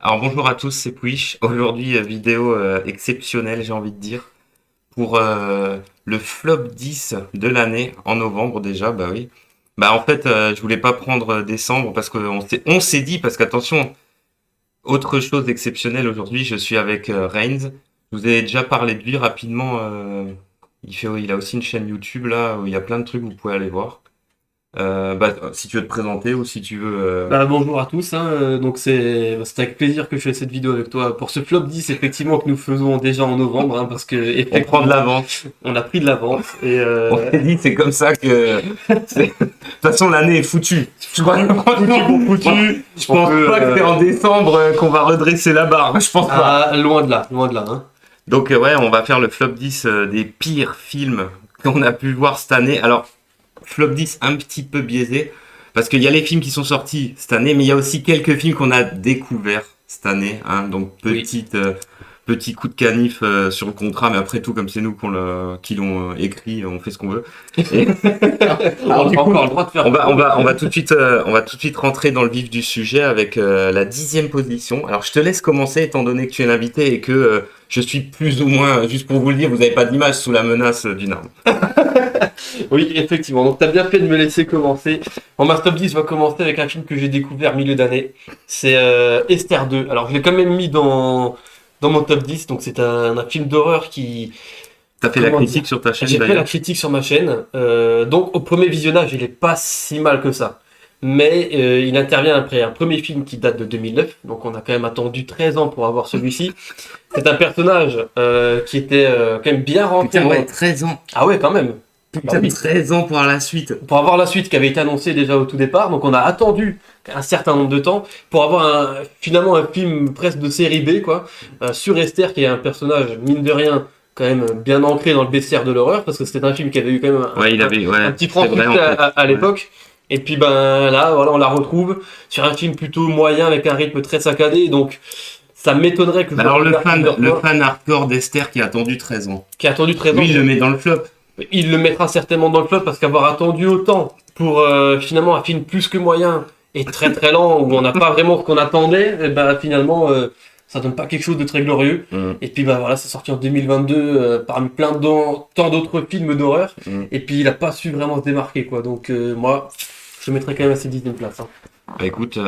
Alors bonjour à tous, c'est Puish. Aujourd'hui, vidéo exceptionnelle, j'ai envie de dire, pour le flop 10 de l'année, en novembre déjà, bah oui. Bah en fait, je voulais pas prendre décembre parce qu'on s'est dit, parce qu'attention, autre chose exceptionnelle aujourd'hui, je suis avec Reigns. Je vous ai déjà parlé de lui rapidement. Il a aussi une chaîne YouTube là où il y a plein de trucs, vous pouvez aller voir. Si tu veux te présenter ou si tu veux... Bonjour à tous, hein. Donc c'est avec plaisir que je fais cette vidéo avec toi pour ce flop 10 effectivement que nous faisons déjà en novembre, hein, parce que On prend de effectivement l'avance. on a pris de l'avance et On s'est dit, c'est comme ça que... De toute façon, l'année est foutue. Je crois Je pense pas que c'est en décembre qu'on va redresser la barre. Je pense pas. loin de là, hein. Donc, ouais, on va faire le flop 10 des pires films qu'on a pu voir cette année. Alors, flop 10 un petit peu biaisé, parce qu'il y a les films qui sont sortis cette année, mais il y a aussi quelques films qu'on a découverts cette année. Hein, donc, Oui. petit coup de canif sur le contrat, mais après tout, comme c'est nous qui l'ont écrit, on fait ce qu'on veut. Et- On du a coup, encore le droit de faire. on va tout de suite, rentrer dans le vif du sujet avec la 10e position. Alors, je te laisse commencer, étant donné que tu es l'invité et que je suis plus ou moins, juste pour vous le dire, vous n'avez pas d'image sous la menace d'une arme. Oui, effectivement. Donc t'as bien fait de me laisser commencer. Ma top 10 va commencer avec un film que j'ai découvert milieu d'année. C'est Esther 2. Alors je l'ai quand même mis dans mon top 10. Donc c'est un film d'horreur qui... T'as fait la Comment critique sur ta chaîne J'ai fait la d'ailleurs. critique sur ma chaîne. Donc au premier visionnage, il est pas si mal que ça. Mais il intervient après un premier film qui date de 2009. Donc on a quand même attendu 13 ans pour avoir celui-ci. C'est un personnage qui était quand même bien rentré. Putain, ouais, 13 ans. Ah ouais, quand même. Putain, Bah oui. 13 ans pour la suite. Pour avoir la suite qui avait été annoncée déjà au tout départ. Donc on a attendu un certain nombre de temps pour avoir finalement un film presque de série B, quoi, sur Esther, qui est un personnage, mine de rien, quand même bien ancré dans le bestiaire de l'horreur, parce que c'était un film qui avait eu quand même Ouais, un petit c'est franc vrai, succès en fait. à l'époque. Et puis ben là, voilà, on la retrouve sur un film plutôt moyen avec un rythme très saccadé. Donc ça m'étonnerait que je Bah alors, regarde plusieurs le fois, fan hardcore d'Esther qui a attendu 13 ans. qui a attendu 13 ans. Lui, il le met dans le flop. Il le mettra certainement dans le flop parce qu'avoir attendu autant pour finalement un film plus que moyen et très très lent où on n'a pas vraiment ce qu'on attendait, et ben finalement ça donne pas quelque chose de très glorieux. Mm, Et puis bah voilà, c'est sorti en 2022 parmi tant d'autres films d'horreur. mm. Et puis il a pas su vraiment se démarquer, quoi. Donc moi, je le mettrais quand même à cette 10e place, hein. Bah écoute,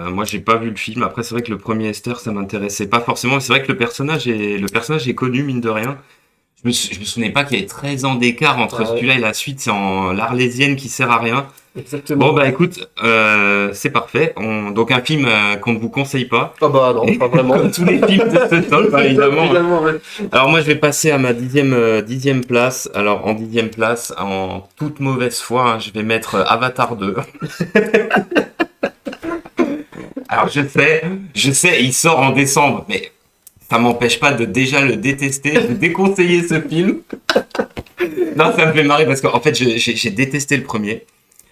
moi j'ai pas vu le film. Après c'est vrai que le premier Esther ça m'intéressait pas forcément. C'est vrai que le personnage est connu mine de rien. Je me souvenais pas qu'il y avait 13 ans d'écart entre Ah ouais. celui-là et la suite. C'est en l'Arlésienne qui sert à rien. Exactement. Bon bah écoute, c'est parfait. Donc un film qu'on ne vous conseille pas. Ah bah non, pas vraiment. Comme tous les films de ce top, hein, évidemment. Évidemment, ouais. Alors moi je vais passer à ma dixième place. Alors en 10e place, en toute mauvaise foi, hein, je vais mettre Avatar 2. Alors je sais, il sort en décembre, mais ça m'empêche pas de déjà le détester, de déconseiller ce film. Non, ça me fait marrer parce qu'en fait j'ai détesté le premier.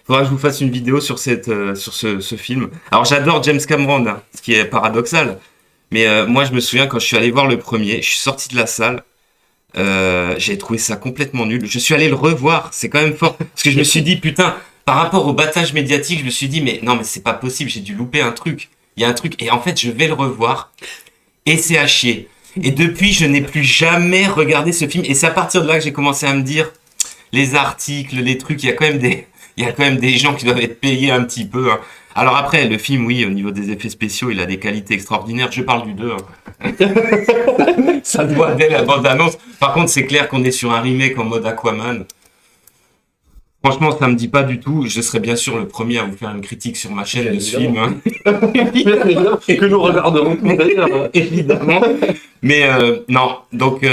Faudra que je vous fasse une vidéo sur ce film. Alors j'adore James Cameron, hein, ce qui est paradoxal. Mais moi je me souviens quand je suis allé voir le premier, je suis sorti de la salle. J'ai trouvé ça complètement nul. Je suis allé le revoir, c'est quand même fort. Parce que je me suis dit, putain, par rapport au battage médiatique, je me suis dit, mais non, mais c'est pas possible, j'ai dû louper un truc. Il y a un truc, et en fait, je vais le revoir, et c'est à chier. Et depuis, je n'ai plus jamais regardé ce film, et c'est à partir de là que j'ai commencé à me dire, les articles, les trucs, il y a quand même des gens qui doivent être payés un petit peu, hein. Alors après, le film, oui, au niveau des effets spéciaux, il a des qualités extraordinaires. Je parle du 2, hein. Ça doit dès la bande-annonce. Par contre, c'est clair qu'on est sur un remake en mode Aquaman. Franchement, ça me dit pas du tout. Je serai bien sûr le premier à vous faire une critique sur ma chaîne de ce film, hein. Et que nous regarderons tout d'ailleurs. Évidemment. Mais non, donc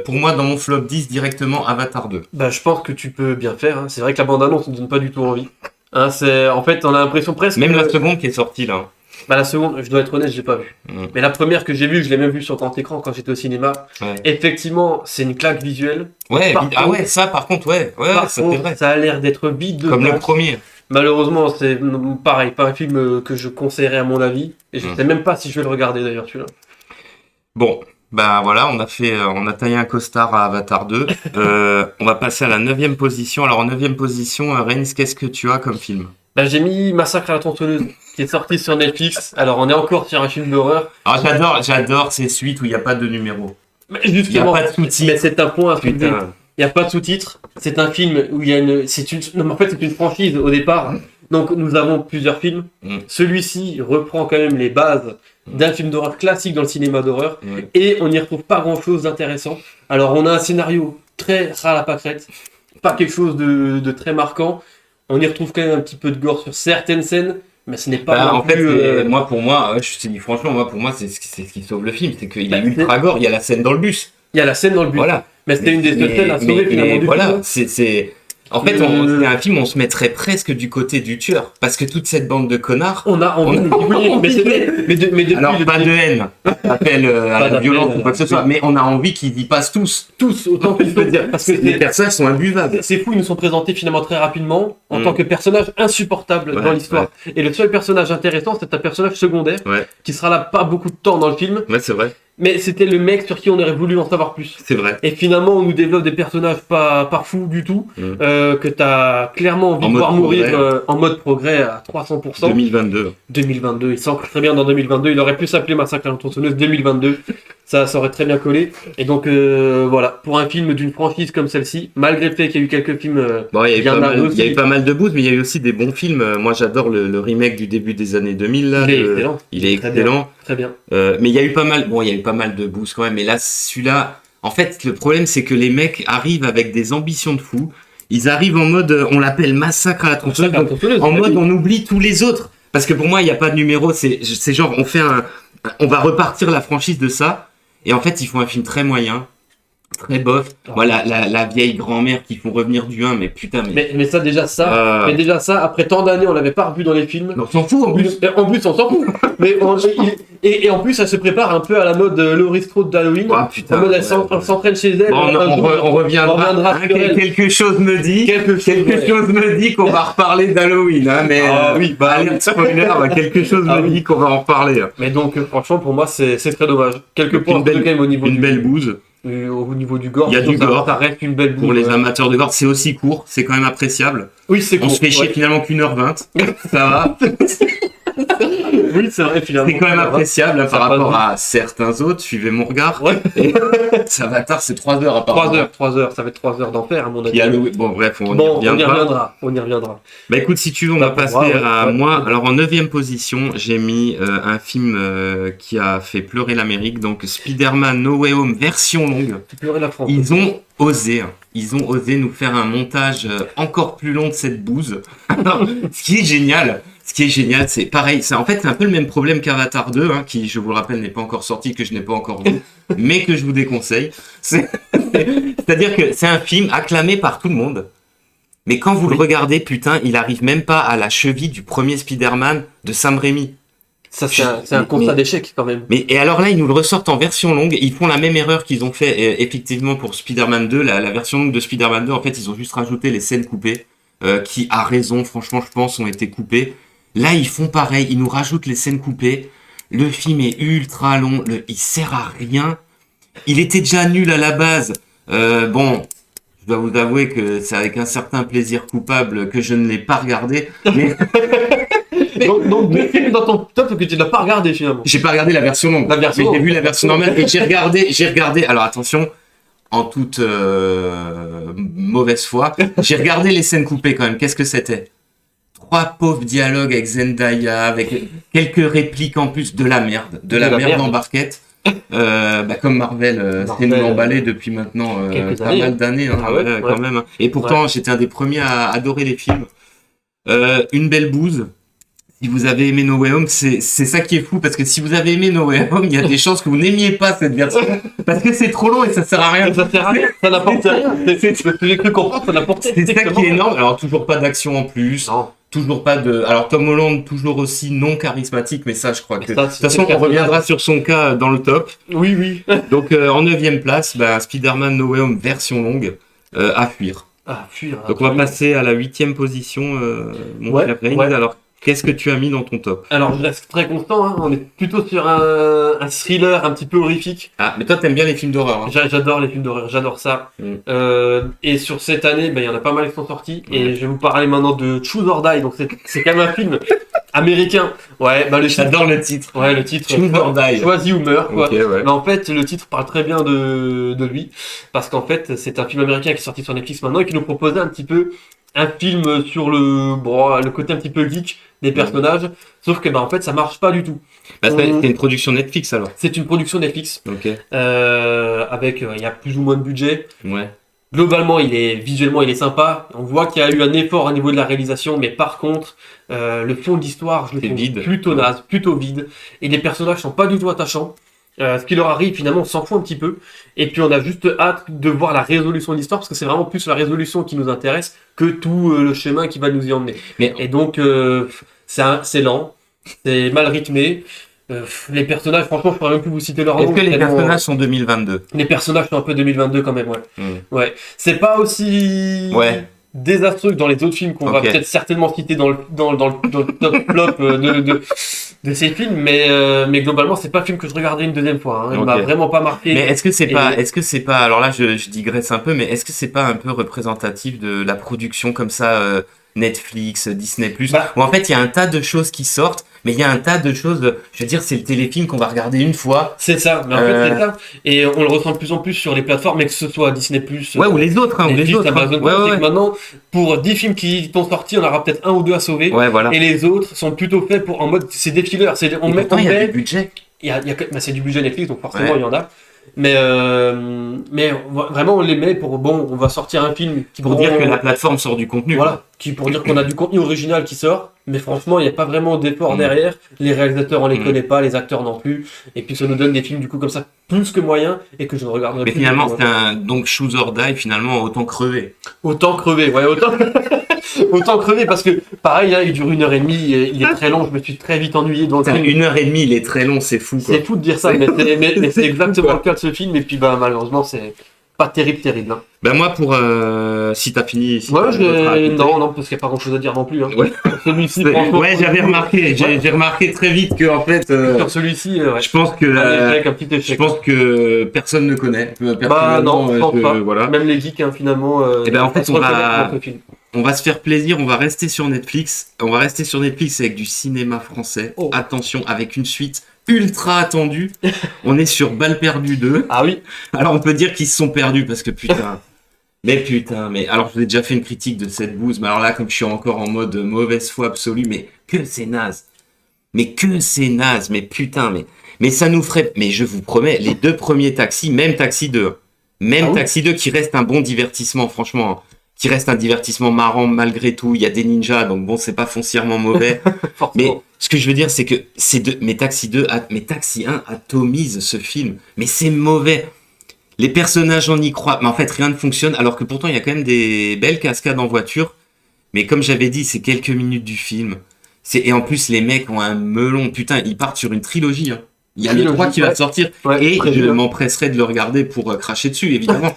pour moi, dans mon flop 10, directement Avatar 2. Bah, je pense que tu peux bien faire, hein. C'est vrai que la bande-annonce ne donne pas du tout envie. Hein, en fait, on a l'impression presque. Même la seconde qui est sortie là. Bah, la seconde, je dois être honnête, je l'ai pas vue. Mm. Mais la première que j'ai vue, je l'ai même vue sur grand écran quand j'étais au cinéma. Ouais. Effectivement, c'est une claque visuelle. Ouais, Par ah contre- ouais, ça par contre, ouais, Par ça c'est contre, vrai. ça a l'air d'être vide de Comme le place. premier. Malheureusement, c'est pareil, pas un film que je conseillerais à mon avis. Et je Mm. sais même pas si je vais le regarder d'ailleurs, celui-là. Bon, bah voilà, on a taillé un costard à Avatar 2. On va passer à la 9e position. Alors en 9e position, Reigns, qu'est-ce que tu as comme film? Bah, j'ai mis Massacre à la tronçonneuse, qui est sorti sur Netflix. Alors, on est encore sur un film d'horreur. Alors j'adore ces suites où il n'y a pas de numéro. Mais Il n'y a justement, pas de sous-titres. mais c'est un point à soulever. Putain. Il n'y a pas de sous-titres. C'est un film où il y a une. Non, mais en fait, c'est une franchise au départ. Donc, nous avons plusieurs films. Mm. Celui-ci reprend quand même les bases d'un film d'horreur classique dans le cinéma d'horreur. Mm. Et on n'y retrouve pas grand-chose d'intéressant. Alors, on a un scénario très ras à la pâquerette. Pas quelque chose de très marquant. On y retrouve quand même un petit peu de gore sur certaines scènes. Mais ce n'est pas Bah, non en fait, plus, pour moi, je te dis franchement, pour moi, c'est ce qui sauve le film, c'est qu'il Bah, est ultra gore. Il y a la scène dans le bus. Il y a la scène dans le bus. Voilà. Mais c'était une des seules scènes à sauver finalement du voilà, film. en fait, c'est un film, on se mettrait presque du côté du tueur, parce que toute cette bande de connards. On a envie de mais depuis Alors pas de haine, appel à la d'appel, violence ou quoi que ce soit, mais on a envie qu'ils y passent tous. tous autant qu'il faut dire. Parce que Les personnages sont imbuvables. c'est fou, ils nous sont présentés finalement très rapidement en Mm. tant que personnages insupportables Ouais, dans l'histoire. Et le seul personnage intéressant, c'est un personnage secondaire Ouais, qui sera là pas beaucoup de temps dans le film, ouais, c'est vrai, mais c'était le mec sur qui on aurait voulu en savoir plus. c'est vrai. Et finalement, on nous développe des personnages pas fous du tout, Mm. que t'as clairement envie En de voir mode mourir progrès. en mode progrès à 300%. 2022. 2022, il s'ancre très bien dans 2022, il aurait pu s'appeler Massacre à la tronçonneuse 2022, ça aurait très bien collé. Et donc voilà, pour un film d'une franchise comme celle-ci, malgré le fait qu'il y a eu quelques films Bon, il y bien narrés il y a aussi, eu pas mal de boosts, mais il y a eu aussi des bons films. Moi, j'adore le remake du début des années 2000 là. il est excellent, Il est Très excellent. très bien. Mais il y a eu pas mal, il y a eu pas mal de boosts quand même. Mais là, celui-là, en fait, le problème, c'est que les mecs arrivent avec des ambitions de fou. Ils arrivent en mode, on l'appelle Massacre à la tronçonneuse. Massacre à la tronçonneuse, En très mode, bien. on oublie tous les autres. Parce que pour moi, il n'y a pas de numéro. C'est genre, on va repartir la franchise de ça. Et en fait, ils font un film très moyen, très bof. Ah. Voilà, la vieille grand-mère qui font revenir du 1, mais putain, Mais ça déjà ça, mais déjà ça, après tant d'années, on l'avait pas revu dans les films. on s'en fout en plus. En plus, on s'en fout. Mais et en plus, elle se prépare un peu à la mode Laurie Strode d'Halloween. Ah, putain. En mode, elle s'entraîne chez elle. Bon, un jour, on reviendra. on reviendra Hein, sur elle. quelque chose me dit. Quelque chose, ouais. me dit qu'on va reparler d'Halloween. Hein, mais Ah oui, bah allez, oui. spoiler, quelque chose Ah me oui. dit qu'on va en reparler. Mais donc, franchement, pour moi, c'est très dommage. Quelques Donc, points une belle- quand même au niveau Une belle bouse. au niveau du gore. Il y a du ça- gore. Ça reste une belle Pour bouse, les ouais. amateurs de gore, c'est aussi court, c'est quand même appréciable. Oui, c'est On court, se fait chier ouais. finalement qu'1h20. Ça va. Oui, c'est vrai, finalement. C'est quand même appréciable hein, Ça par passe rapport vite. à certains autres. Suivez mon regard. Ouais. Et ça va tard, c'est 3 heures apparemment. 3 heures, ça va être 3 heures d'enfer, à mon avis. Puis Halloween- Bon, bref, on y Bon, reviendra. on y reviendra. Bah écoute, si tu veux, on Bah, va passer ouais, à ouais. moi. Alors en 9e position, j'ai mis un film qui a fait pleurer l'Amérique, donc Spider-Man No Way Home version longue. Tu pleurais la France. Ils ont osé nous faire un montage encore plus long de cette bouse. Alors, ce qui est génial, c'est pareil, c'est en fait c'est un peu le même problème qu'Avatar 2, hein, qui je vous le rappelle n'est pas encore sorti, que je n'ai pas encore vu, mais que je vous déconseille. C'est-à-dire que c'est un film acclamé par tout le monde. Mais quand vous le regardez, putain, il arrive même pas à la cheville du premier Spider-Man de Sam Raimi. Ça, c'est un constat mais- d'échec, quand même. Mais et alors là, ils nous le ressortent en version longue. Ils font la même erreur qu'ils ont fait effectivement pour Spider-Man 2, la version longue de Spider-Man 2. En fait, ils ont juste rajouté les scènes coupées, qui, à raison, franchement, je pense, ont été coupées. Là, ils font pareil. Ils nous rajoutent les scènes coupées. Le film est ultra long. Il sert à rien. Il était déjà nul à la base. Bon, je dois vous avouer que c'est avec un certain plaisir coupable que je ne l'ai pas regardé. Mais Donc, deux films dans ton top que tu n'as pas regardé, finalement. j'ai pas regardé la version longue. La version Mais j'ai longue. vu la version normale et j'ai regardé. Alors attention, en toute mauvaise foi, j'ai regardé les scènes coupées quand même. Qu'est-ce que c'était? 3 pauvres dialogues avec Zendaya, avec quelques répliques en plus, de la merde, de la merde en barquette. Comme Marvel, c'est nous l'emballer depuis maintenant Quelques pas années. mal d'années, hein, Ah ouais, ouais, ouais. quand même. Hein. Et pourtant, j'étais un des premiers à adorer les films. Une belle bouse. Si vous avez aimé No Way Home, c'est ça qui est fou, parce que si vous avez aimé No Way Home, il y a des chances que vous n'aimiez pas cette version, parce que c'est trop long et ça sert à rien. Ça sert à rien, ça n'apporte rien. C'est ce que j'ai cru comprendre, ça n'apporte C'est ça qui est énorme. Alors toujours pas d'action en plus, Non. toujours pas de. Alors Tom Holland toujours aussi non charismatique, mais ça je crois que. Ça, De toute façon, on reviendra sur son cas dans le top. Oui, oui. Donc en 9e place, Spider-Man No Way Home version longue, à fuir. Ah, fuir. Donc on va passer à la 8e position, mon Ouais, cher Reigns. ouais. Alors Qu'est-ce que tu as mis dans ton top? Alors, je reste très constant, hein. On est plutôt sur un thriller un petit peu horrifique. Ah, mais toi, t'aimes bien les films d'horreur. Hein. J'adore les films d'horreur, j'adore ça. Et sur cette année, il y en a pas mal qui sont sortis. Et je vais vous parler maintenant de Choose or Die. Donc, c'est quand même un film américain. Ouais, J'adore le titre. Ouais, le titre. Choose or Die. Choisis ou meurs, quoi. Okay, ouais. Mais en fait, le titre parle très bien de lui. Parce qu'en fait, c'est un film américain qui est sorti sur Netflix maintenant et qui nous proposait un petit peu un film sur le côté un petit peu geek des personnages, sauf que en fait ça marche pas du tout. Bah, c'est une production Netflix alors. C'est une production Netflix. Ok. Avec il y a plus ou moins de budget. Ouais. Globalement, visuellement il est sympa. On voit qu'il y a eu un effort au niveau de la réalisation, mais par contre, le fond de l'histoire, je le trouve vide. Plutôt naze, plutôt vide, et les personnages sont pas du tout attachants. Ce qui leur arrive, finalement, on s'en fout un petit peu. Et puis, on a juste hâte de voir la résolution de l'histoire, parce que c'est vraiment plus la résolution qui nous intéresse que tout le chemin qui va nous y emmener. Et donc, c'est lent, c'est mal rythmé. Les personnages, franchement, je pourrais même plus vous citer leur nom. Est-ce que les personnages sont 2022? Les personnages sont un peu 2022 quand même, ouais. Ouais. C'est pas aussi... désastreux que dans les autres films qu'on va peut-être certainement citer dans le top flop de ces films, mais globalement c'est pas le film que je regardais une deuxième fois. Il m'a vraiment pas marqué. Mais est-ce que c'est pas, alors là je digresse un peu, mais est-ce que c'est pas un peu représentatif de la production comme ça Netflix, Disney+, où en fait il y a un tas de choses qui sortent, mais il y a un tas de choses, je veux dire, c'est le téléfilm qu'on va regarder une fois. C'est ça, mais en fait c'est ça. Et on le ressent de plus en plus sur les plateformes, mais que ce soit Disney+, ou les autres, Amazon, c'est que maintenant, pour 10 films qui sont sortis, on aura peut-être un ou deux à sauver. Voilà. Et les autres sont plutôt faits en mode, c'est des fillers. Il y a du budget. C'est du budget Netflix, donc forcément il y en a. Mais vraiment on les met on va sortir un film pour dire que la plateforme sort du contenu. Voilà, pour dire qu'on a du contenu original qui sort, mais franchement il n'y a pas vraiment d'effort derrière. Les réalisateurs on les connaît pas, les acteurs non plus, et puis ça nous donne des films du coup comme ça plus que moyens et que je ne regarderai plus. Mais finalement donc Choose or Die, finalement autant crever. Autant crever parce que pareil il dure 1h30, il est très long, je me suis très vite ennuyé dans le film. 1h30 il est très long, c'est fou quoi. C'est fou de dire ça, mais c'est exactement le cas de ce film, et puis malheureusement c'est pas terrible. Hein. Moi pour si t'as fini. Non, parce qu'il n'y a pas grand chose à dire non plus. Hein. Ouais. Celui-ci, j'avais remarqué, j'ai remarqué très vite que en fait. Sur celui-ci, je pense que je pense que personne ne connaît. Non, je pense pas. Voilà. Même les geeks finalement. En fait on va se faire plaisir, on va rester sur Netflix. On va rester sur Netflix avec du cinéma français. Oh. Attention, avec une suite ultra attendue. On est sur Balles perdues 2. Ah oui. Alors on peut dire qu'ils se sont perdus parce que putain. mais alors je vous ai déjà fait une critique de cette bouse. Mais alors là, comme je suis encore en mode mauvaise foi absolue, mais que c'est naze. Mais putain, mais ça nous ferait. Mais je vous promets, les 2 premiers taxis, même Taxi 2. Taxi 2 qui reste un bon divertissement, franchement. Qui reste un divertissement marrant malgré tout. Il y a des ninjas, donc bon, c'est pas foncièrement mauvais. Mais ce que je veux dire, c'est que Taxi 1 atomise ce film. Mais c'est mauvais. Les personnages, on y croit. Mais en fait, rien ne fonctionne. Alors que pourtant, il y a quand même des belles cascades en voiture. Mais comme j'avais dit, c'est quelques minutes du film. Et en plus, les mecs ont un melon. Putain, ils partent sur une trilogie. Hein. Il y a le 3 qui va sortir. Et je m'empresserai de le regarder pour cracher dessus, évidemment.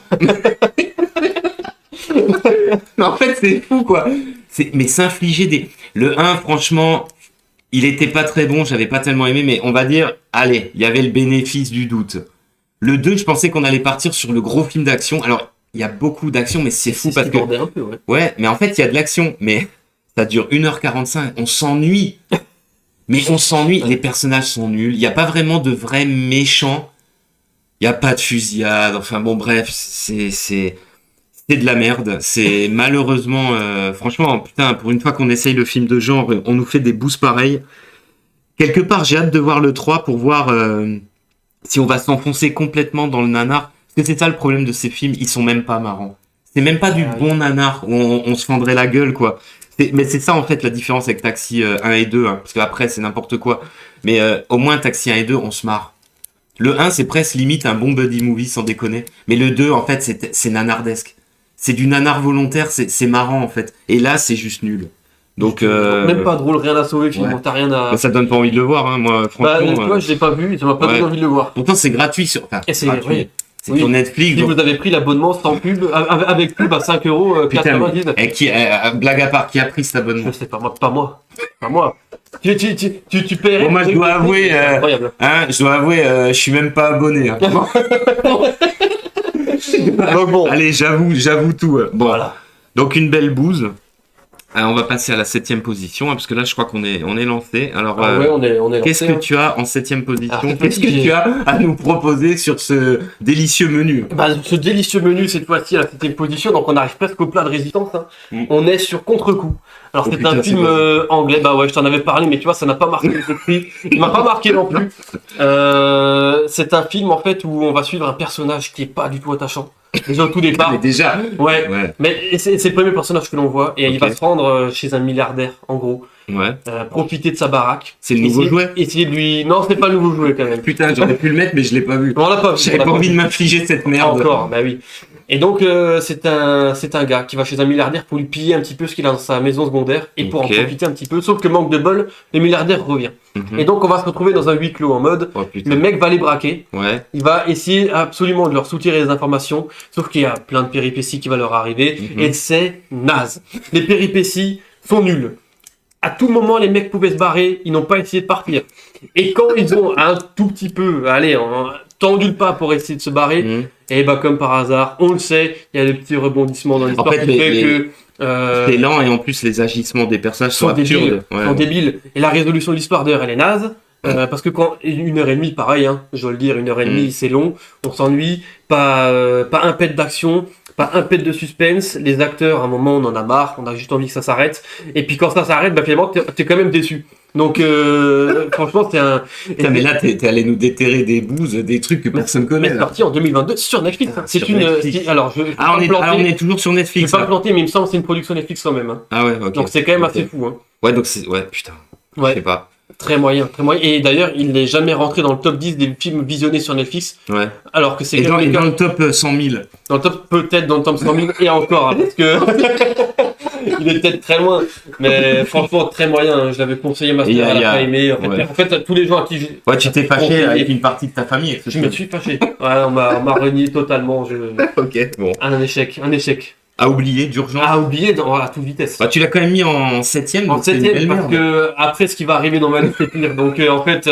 En fait, c'est fou, quoi. Mais s'infliger Le 1, franchement, il était pas très bon, j'avais pas tellement aimé, mais on va dire, allez, il y avait le bénéfice du doute. Le 2, je pensais qu'on allait partir sur le gros film d'action. Alors, il y a beaucoup d'action, mais c'est fou parce que... un peu, ouais, mais en fait, il y a de l'action, mais ça dure 1h45, on s'ennuie. Mais on s'ennuie, les personnages sont nuls, il n'y a pas vraiment de vrais méchants, il n'y a pas de fusillade, enfin bon, bref, c'est de la merde. C'est malheureusement, franchement, putain, pour une fois qu'on essaye le film de genre, on nous fait des boosts pareils. Quelque part, j'ai hâte de voir le 3 pour voir si on va s'enfoncer complètement dans le nanar. Parce que c'est ça le problème de ces films, ils sont même pas marrants. C'est même pas du bon nanar où on se fendrait la gueule, quoi. Mais c'est ça, en fait, la différence avec Taxi 1 et 2, hein, parce qu'après, c'est n'importe quoi. Mais au moins, Taxi 1 et 2, on se marre. Le 1, c'est presque limite un bon buddy movie, sans déconner. Mais le 2, en fait, c'est nanardesque. C'est du nanar volontaire, c'est marrant, en fait. Et là, c'est juste nul. Donc, même pas drôle, rien à sauver, finalement, t'as rien à... Bah, ça donne pas envie de le voir, hein, moi, franchement. Bah, tu vois, je l'ai pas vu, ça m'a pas donné envie de le voir. Pourtant, c'est gratuit sur... Enfin, et c'est gratuit. Oui. C'est Oui. sur Netflix. Si Donc, vous avez pris l'abonnement sans pub, avec pub à 5,99 putain, €. blague à part, qui a pris cet abonnement? Je sais pas, moi, pas moi. Pas moi. Tu paierais. Bon, moi, je dois avouer, C'est incroyable. je suis même pas abonné. Hein. Donc bon. Allez, j'avoue tout. Bon, Voilà. donc une belle bouse. On va passer à la 7e position, hein, parce que là, je crois qu'on est lancé. Alors, Ah ouais, on est qu'est-ce lancé, que hein. tu as en 7e position? Alors, Qu'est-ce que tu as à nous proposer sur ce délicieux menu? Bah, ce délicieux menu, cette fois-ci, à la 7e position, donc on arrive presque au plat de résistance. Hein. Mm. On est sur Contre-coup. Alors, Oh c'est putain, un c'est film quoi anglais. Bah ouais, je t'en avais parlé, mais tu vois, ça n'a pas marqué les esprits. Il m'a pas marqué non plus. C'est un film, en fait, où on va suivre un personnage qui est pas du tout attachant. Déjà au tout départ. Mais déjà, Ouais. ouais, Mais c'est le premier personnage que l'on voit, et il Ok. va se rendre chez un milliardaire, en gros. ouais. Profiter de sa baraque. C'est le nouveau jouet? Essayer de lui... Non, c'est pas le nouveau jouet, quand même. Putain, j'aurais pu le mettre, mais je l'ai pas vu. On l'a pas vu. J'avais on l'a pas pas envie vu. de m'infliger cette merde. Encore, bah oui. Et donc, c'est un gars qui va chez un milliardaire pour lui piller un petit peu ce qu'il a dans sa maison secondaire et pour Ok. en profiter un petit peu. Sauf que manque de bol, le milliardaire revient. Mhm. Et donc, on va se retrouver dans un huis clos en mode, Oh putain. le mec va les braquer. Ouais. Il va essayer absolument de leur soutirer les informations. Sauf qu'il y a plein de péripéties qui vont leur arriver. Mhm. Et c'est naze. Les péripéties sont nulles. À tout moment, les mecs pouvaient se barrer. Ils n'ont pas essayé de partir. Et quand ils ont un tout petit peu, tendu le pas pour essayer de se barrer, Mhm. et bah comme par hasard, on le sait, il y a des petits rebondissements dans l'histoire fait, qui fait les- que C'est lent et en plus les agissements des personnages sont sont débiles, absurdes. Ouais. sont débiles. Et la résolution de l'histoire d'ailleurs, elle est naze. Parce que quand 1h30, pareil, hein, je dois le dire, 1h30, c'est long, on s'ennuie, pas un pet d'action, pas un pet de suspense. Les acteurs, à un moment, on en a marre, on a juste envie que ça s'arrête. Et puis quand ça s'arrête, bah finalement, t'es quand même déçu. Donc, franchement, c'est un. Putain, mais là, t'es allé nous déterrer des bouses, des trucs que personne Mais connaît. c'est Là. sorti en 2022 sur Netflix. Hein. C'est Sur une. Netflix. Alors, je vais Ah, pas me planter. on est toujours sur Je vais Netflix. pas me Là. planter, mais il me semble que c'est une production Netflix quand même. Hein. Ah ouais, ok. Donc c'est quand même Ok. assez fou. Hein. Ouais, donc c'est. Ouais, putain. Je Ouais, sais pas. très moyen, très moyen. Et d'ailleurs, il n'est jamais rentré dans le top 10 des films visionnés sur Netflix, Ouais. alors que c'est Et quand dans, même et dans le top 100 000. dans le top, peut-être dans le top 100 000 et encore, hein, parce que il est peut-être très loin. Mais franchement, très moyen. Hein. Je l'avais conseillé à ma Et sœur, elle a pas aimé. ouais. En fait, tous les gens à qui Ouais, tu t'es fâché conseillé. avec une partie de ta famille. avec ce je me film. suis fâché. Ouais, on m'a renié totalement. Ok, bon. Un échec, un échec. À oublier, d'urgence. À oublier à toute vitesse. Bah, tu l'as quand même mis en 7ème. En 7ème, parce que après ce qui va arriver dans ma liste, c'est pire. Donc en fait,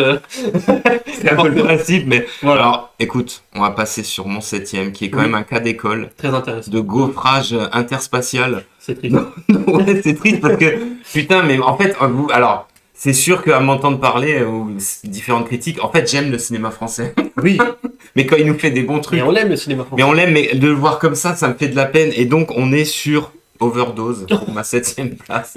c'est un peu le principe, mais. voilà, Alors, écoute, on va passer sur mon 7ème, qui est quand Oui. même un cas d'école très intéressant. de gaufrage interspatial. C'est triste. Ouais, c'est triste parce que, putain, mais en fait, alors, c'est sûr qu'à m'entendre parler, ou différentes critiques, en fait, j'aime le cinéma français. Oui. Mais quand il nous fait des bons trucs, Et on l'aime le cinéma français. mais on l'aime, mais de le voir comme ça me fait de la peine. Et donc, on est sur Overdose pour ma 7ème place.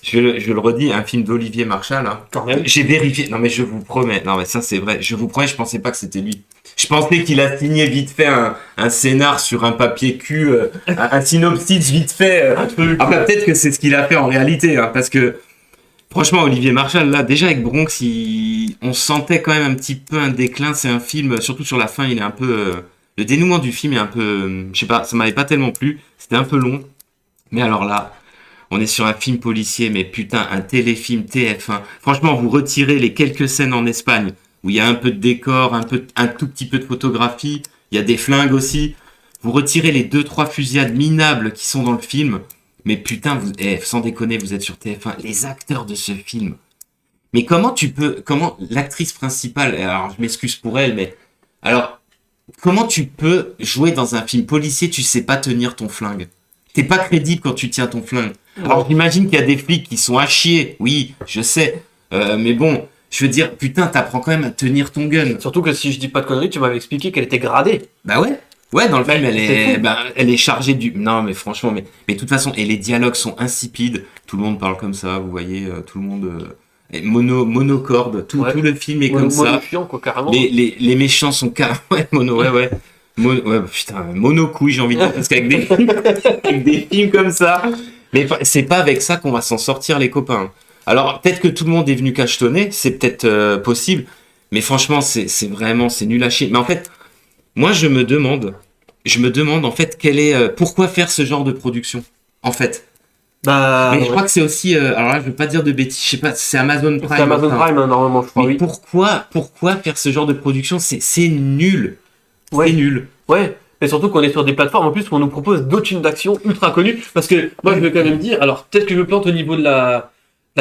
Je le redis, un film d'Olivier Marchal. Hein. Quand même. J'ai vérifié. Non, mais je vous promets. Non, mais ça, c'est vrai. Je vous promets, je pensais pas que c'était lui. Je pensais qu'il a signé vite fait un scénar sur un papier cul, un synopsis vite fait. Un truc. Ah, bah, peut-être que c'est ce qu'il a fait en réalité, hein, parce que franchement, Olivier Marchal, là, déjà avec Bronx, on sentait quand même un petit peu un déclin. C'est un film, surtout sur la fin, il est un peu. Le dénouement du film est un peu. Je sais pas, ça m'avait pas tellement plu. C'était un peu long. Mais alors là, on est sur un film policier, mais putain, un téléfilm TF1. Franchement, vous retirez les quelques scènes en Espagne, où il y a un peu de décor, un tout petit peu de photographie, il y a des flingues aussi. Vous retirez les 2-3 fusillades minables qui sont dans le film. Mais putain, sans déconner, vous êtes sur TF1. Les acteurs de ce film. Mais comment l'actrice principale, alors je m'excuse pour elle, mais alors, comment tu peux jouer dans un film policier, tu sais pas tenir ton flingue? T'es pas crédible quand tu tiens ton flingue. Alors j'imagine qu'il y a des flics qui sont à chier, oui, je sais, mais bon, je veux dire, putain, t'apprends quand même à tenir ton gun. Surtout que si je dis pas de conneries, tu m'avais expliqué qu'elle était gradée. Bah ouais. Ouais, dans le film, c'est elle est chargée du... Non, mais franchement, mais de toute façon, et les dialogues sont insipides. Tout le monde parle comme ça, vous voyez, tout le monde... monocorde, tout le film est comme ça. Monofiant, quoi, carrément. Les méchants sont carrément... Ouais. Ouais, putain, monocouille, j'ai envie de dire, parce qu'avec avec des films comme ça... Mais c'est pas avec ça qu'on va s'en sortir, les copains. Alors, peut-être que tout le monde est venu cachetonner, c'est peut-être possible, mais franchement, c'est nul à chier. Mais en fait... Moi, je me demande en fait pourquoi faire ce genre de production, en fait. Bah, Mais je crois que c'est aussi, alors là, je veux pas dire de bêtises, je sais pas, c'est Amazon Prime. c'est Amazon enfin. Prime, hein, normalement, je crois, Mais oui. pourquoi faire ce genre de production? C'est nul. Ouais. c'est nul. Ouais, et surtout qu'on est sur des plateformes en plus où on nous propose d'autres films d'action ultra connus. Parce que moi, je veux quand même dire, alors peut-être que je me plante au niveau de la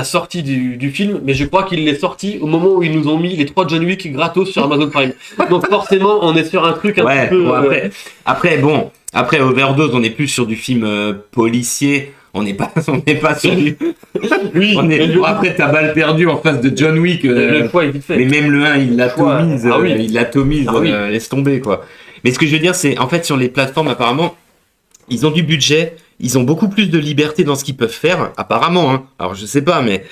sortie du film, mais je crois qu'il est sorti au moment où ils nous ont mis les 3 John Wick gratos sur Amazon Prime. Donc forcément, on est sur un truc un Ouais, petit peu. bon, après Overdose, on est plus sur du film policier. On n'est pas sur du. Oui, mais Bon, après, t'as balle perdue en face de John Wick. le choix est vite fait. Mais même le 1, il l'atomise. Ah oui. Il l'atomise. Ah oui. Laisse tomber, quoi. Mais ce que je veux dire, c'est en fait, sur les plateformes, apparemment, ils ont du budget. Ils ont beaucoup plus de liberté dans ce qu'ils peuvent faire, apparemment. Hein. Alors, je sais pas, mais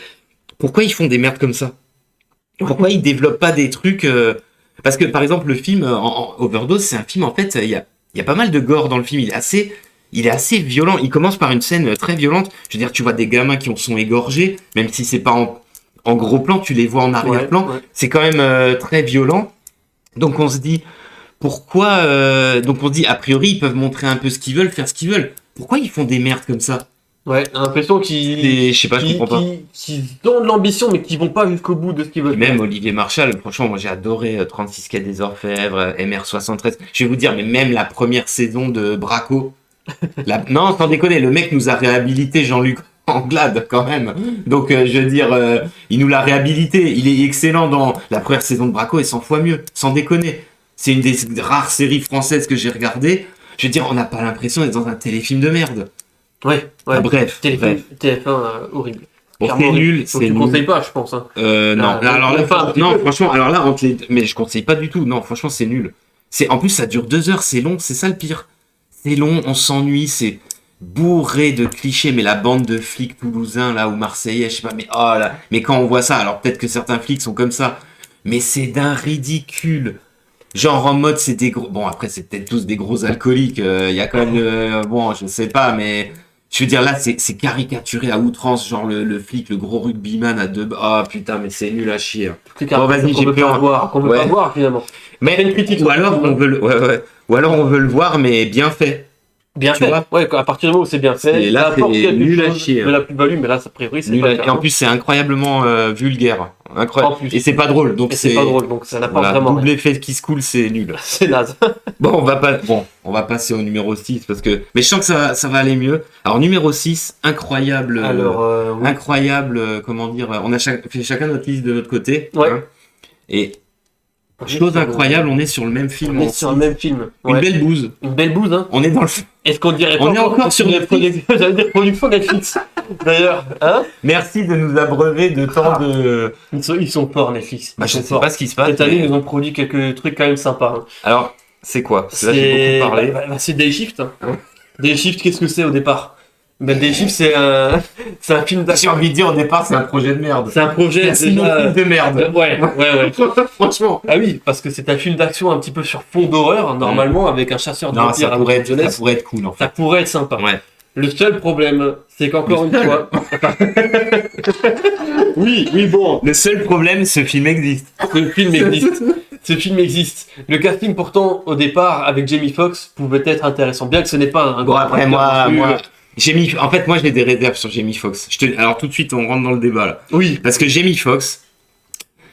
pourquoi ils font des merdes comme ça? Pourquoi ils développent pas des trucs Parce que, par exemple, le film en Overdose, c'est un film, en fait, il y a pas mal de gore dans le film. Il est assez violent. Il commence par une scène très violente. Je veux dire, tu vois des gamins qui sont égorgés, même si c'est pas en gros plan, tu les vois en arrière-plan. Ouais. C'est quand même très violent. Donc on se dit, pourquoi donc on se dit, a priori, ils peuvent montrer un peu ce qu'ils veulent, faire ce qu'ils veulent. Pourquoi ils font des merdes comme ça? Ouais, j'ai l'impression Et je sais pas, je comprends pas. qu'ils ont de l'ambition, mais qu'ils vont pas jusqu'au bout de ce qu'ils veulent. Et même Olivier Marchal, franchement, moi j'ai adoré 36 Quai des Orfèvres, MR73. Je vais vous dire, mais même la première saison de Braco. Non, sans déconner, le mec nous a réhabilité Jean-Luc Anglade quand même. Donc je veux dire, il nous l'a réhabilité. Il est excellent dans la première saison de Braco et 100 fois mieux, sans déconner. C'est une des rares séries françaises que j'ai regardées. Je veux dire, on n'a pas l'impression d'être dans un téléfilm de merde. Ouais. Ah, bref. TF1 horrible. Bon, Clairement c'est horrible. nul, Donc c'est tu nul. conseilles pas, je pense. Hein. Non, alors là, enfin, un petit non, peu. franchement, alors là, mais je conseille pas du tout. Non, franchement, c'est nul. En plus, ça dure 2 heures, c'est long, c'est ça le pire. C'est long, on s'ennuie, c'est bourré de clichés, mais la bande de flics toulousains, là, ou marseillais, je sais pas, mais oh là, mais quand on voit ça, alors peut-être que certains flics sont comme ça, mais c'est d'un ridicule. Genre en mode, c'est des gros, bon, après, c'est peut-être tous des gros alcooliques, il y a quand même, bon, je sais pas, mais je veux dire, là, c'est caricaturé à outrance, genre le flic, le gros rugbyman à deux, oh putain, mais c'est nul à chier. C'est Bon, vas-y, qu'on j'ai veut peur. pas voir, qu'on veut Ouais. pas voir finalement. Mais, C'est une critique, ou alors, on veut ou alors on veut le voir, mais bien fait. Bien Tu fait. vois. Ouais, à partir du moment où c'est bien fait, Et là, ça apporte c'est quelque nul à chose chier, de la plus-value, mais là, a priori, c'est Nul pas à- le cas. Et en plus, c'est incroyablement vulgaire. Incroyable. En plus. Et c'est pas drôle, donc Et c'est pas drôle, donc ça n'apporte Voilà, vraiment double rien. effet qui se coule, c'est nul. C'est naze. Bon, on va passer au numéro 6 parce que. Mais je sens que ça va aller mieux. Alors, numéro 6, incroyable. Alors, oui. Incroyable, comment dire. On a fait chacun notre liste de notre côté. Ouais. Hein. Et chose incroyable, on est sur le même film. On est en sur six. le même film. Une Ouais. belle bouse. Une belle bouse, hein. On est dans le. Est-ce qu'on dirait On pas est encore sur les Netflix. j'allais dire production Netflix. D'ailleurs, hein. Merci de nous abreuver de tant de. Ils sont forts, Netflix. Bah, Ils je sont sais forts. pas ce qui se passe. Cette année, mais- ils nous ont produit quelques trucs quand même sympas. Hein. Alors, c'est quoi? Parce que là, j'ai beaucoup parlé. C'est Day Shift. Hein. Day Shift, qu'est-ce que c'est au départ? Ben, Day Shift, c'est un film J'ai d'action. envie de dire au départ, c'est un projet de merde. C'est un projet C'est un déjà. film de merde. Ouais. Franchement. Ah oui, parce que c'est un film d'action un petit peu sur fond d'horreur, normalement, avec un chasseur de Non, vampires à Los ça Angeles. pourrait être cool en fait. Ça pourrait être sympa. Ouais. Le seul problème, c'est qu'encore Le une seul. fois. oui, bon. Le seul problème, ce film existe. Ce film existe. Ce film existe. Le casting, pourtant, au départ, avec Jamie Foxx, pouvait être intéressant. Bien que ce n'est pas un Bon, grand après, acteur non plus. en fait, moi, j'ai des réserves sur Jamie Foxx. Alors, tout de suite, on rentre dans le débat là. Oui. Parce que Jamie Foxx,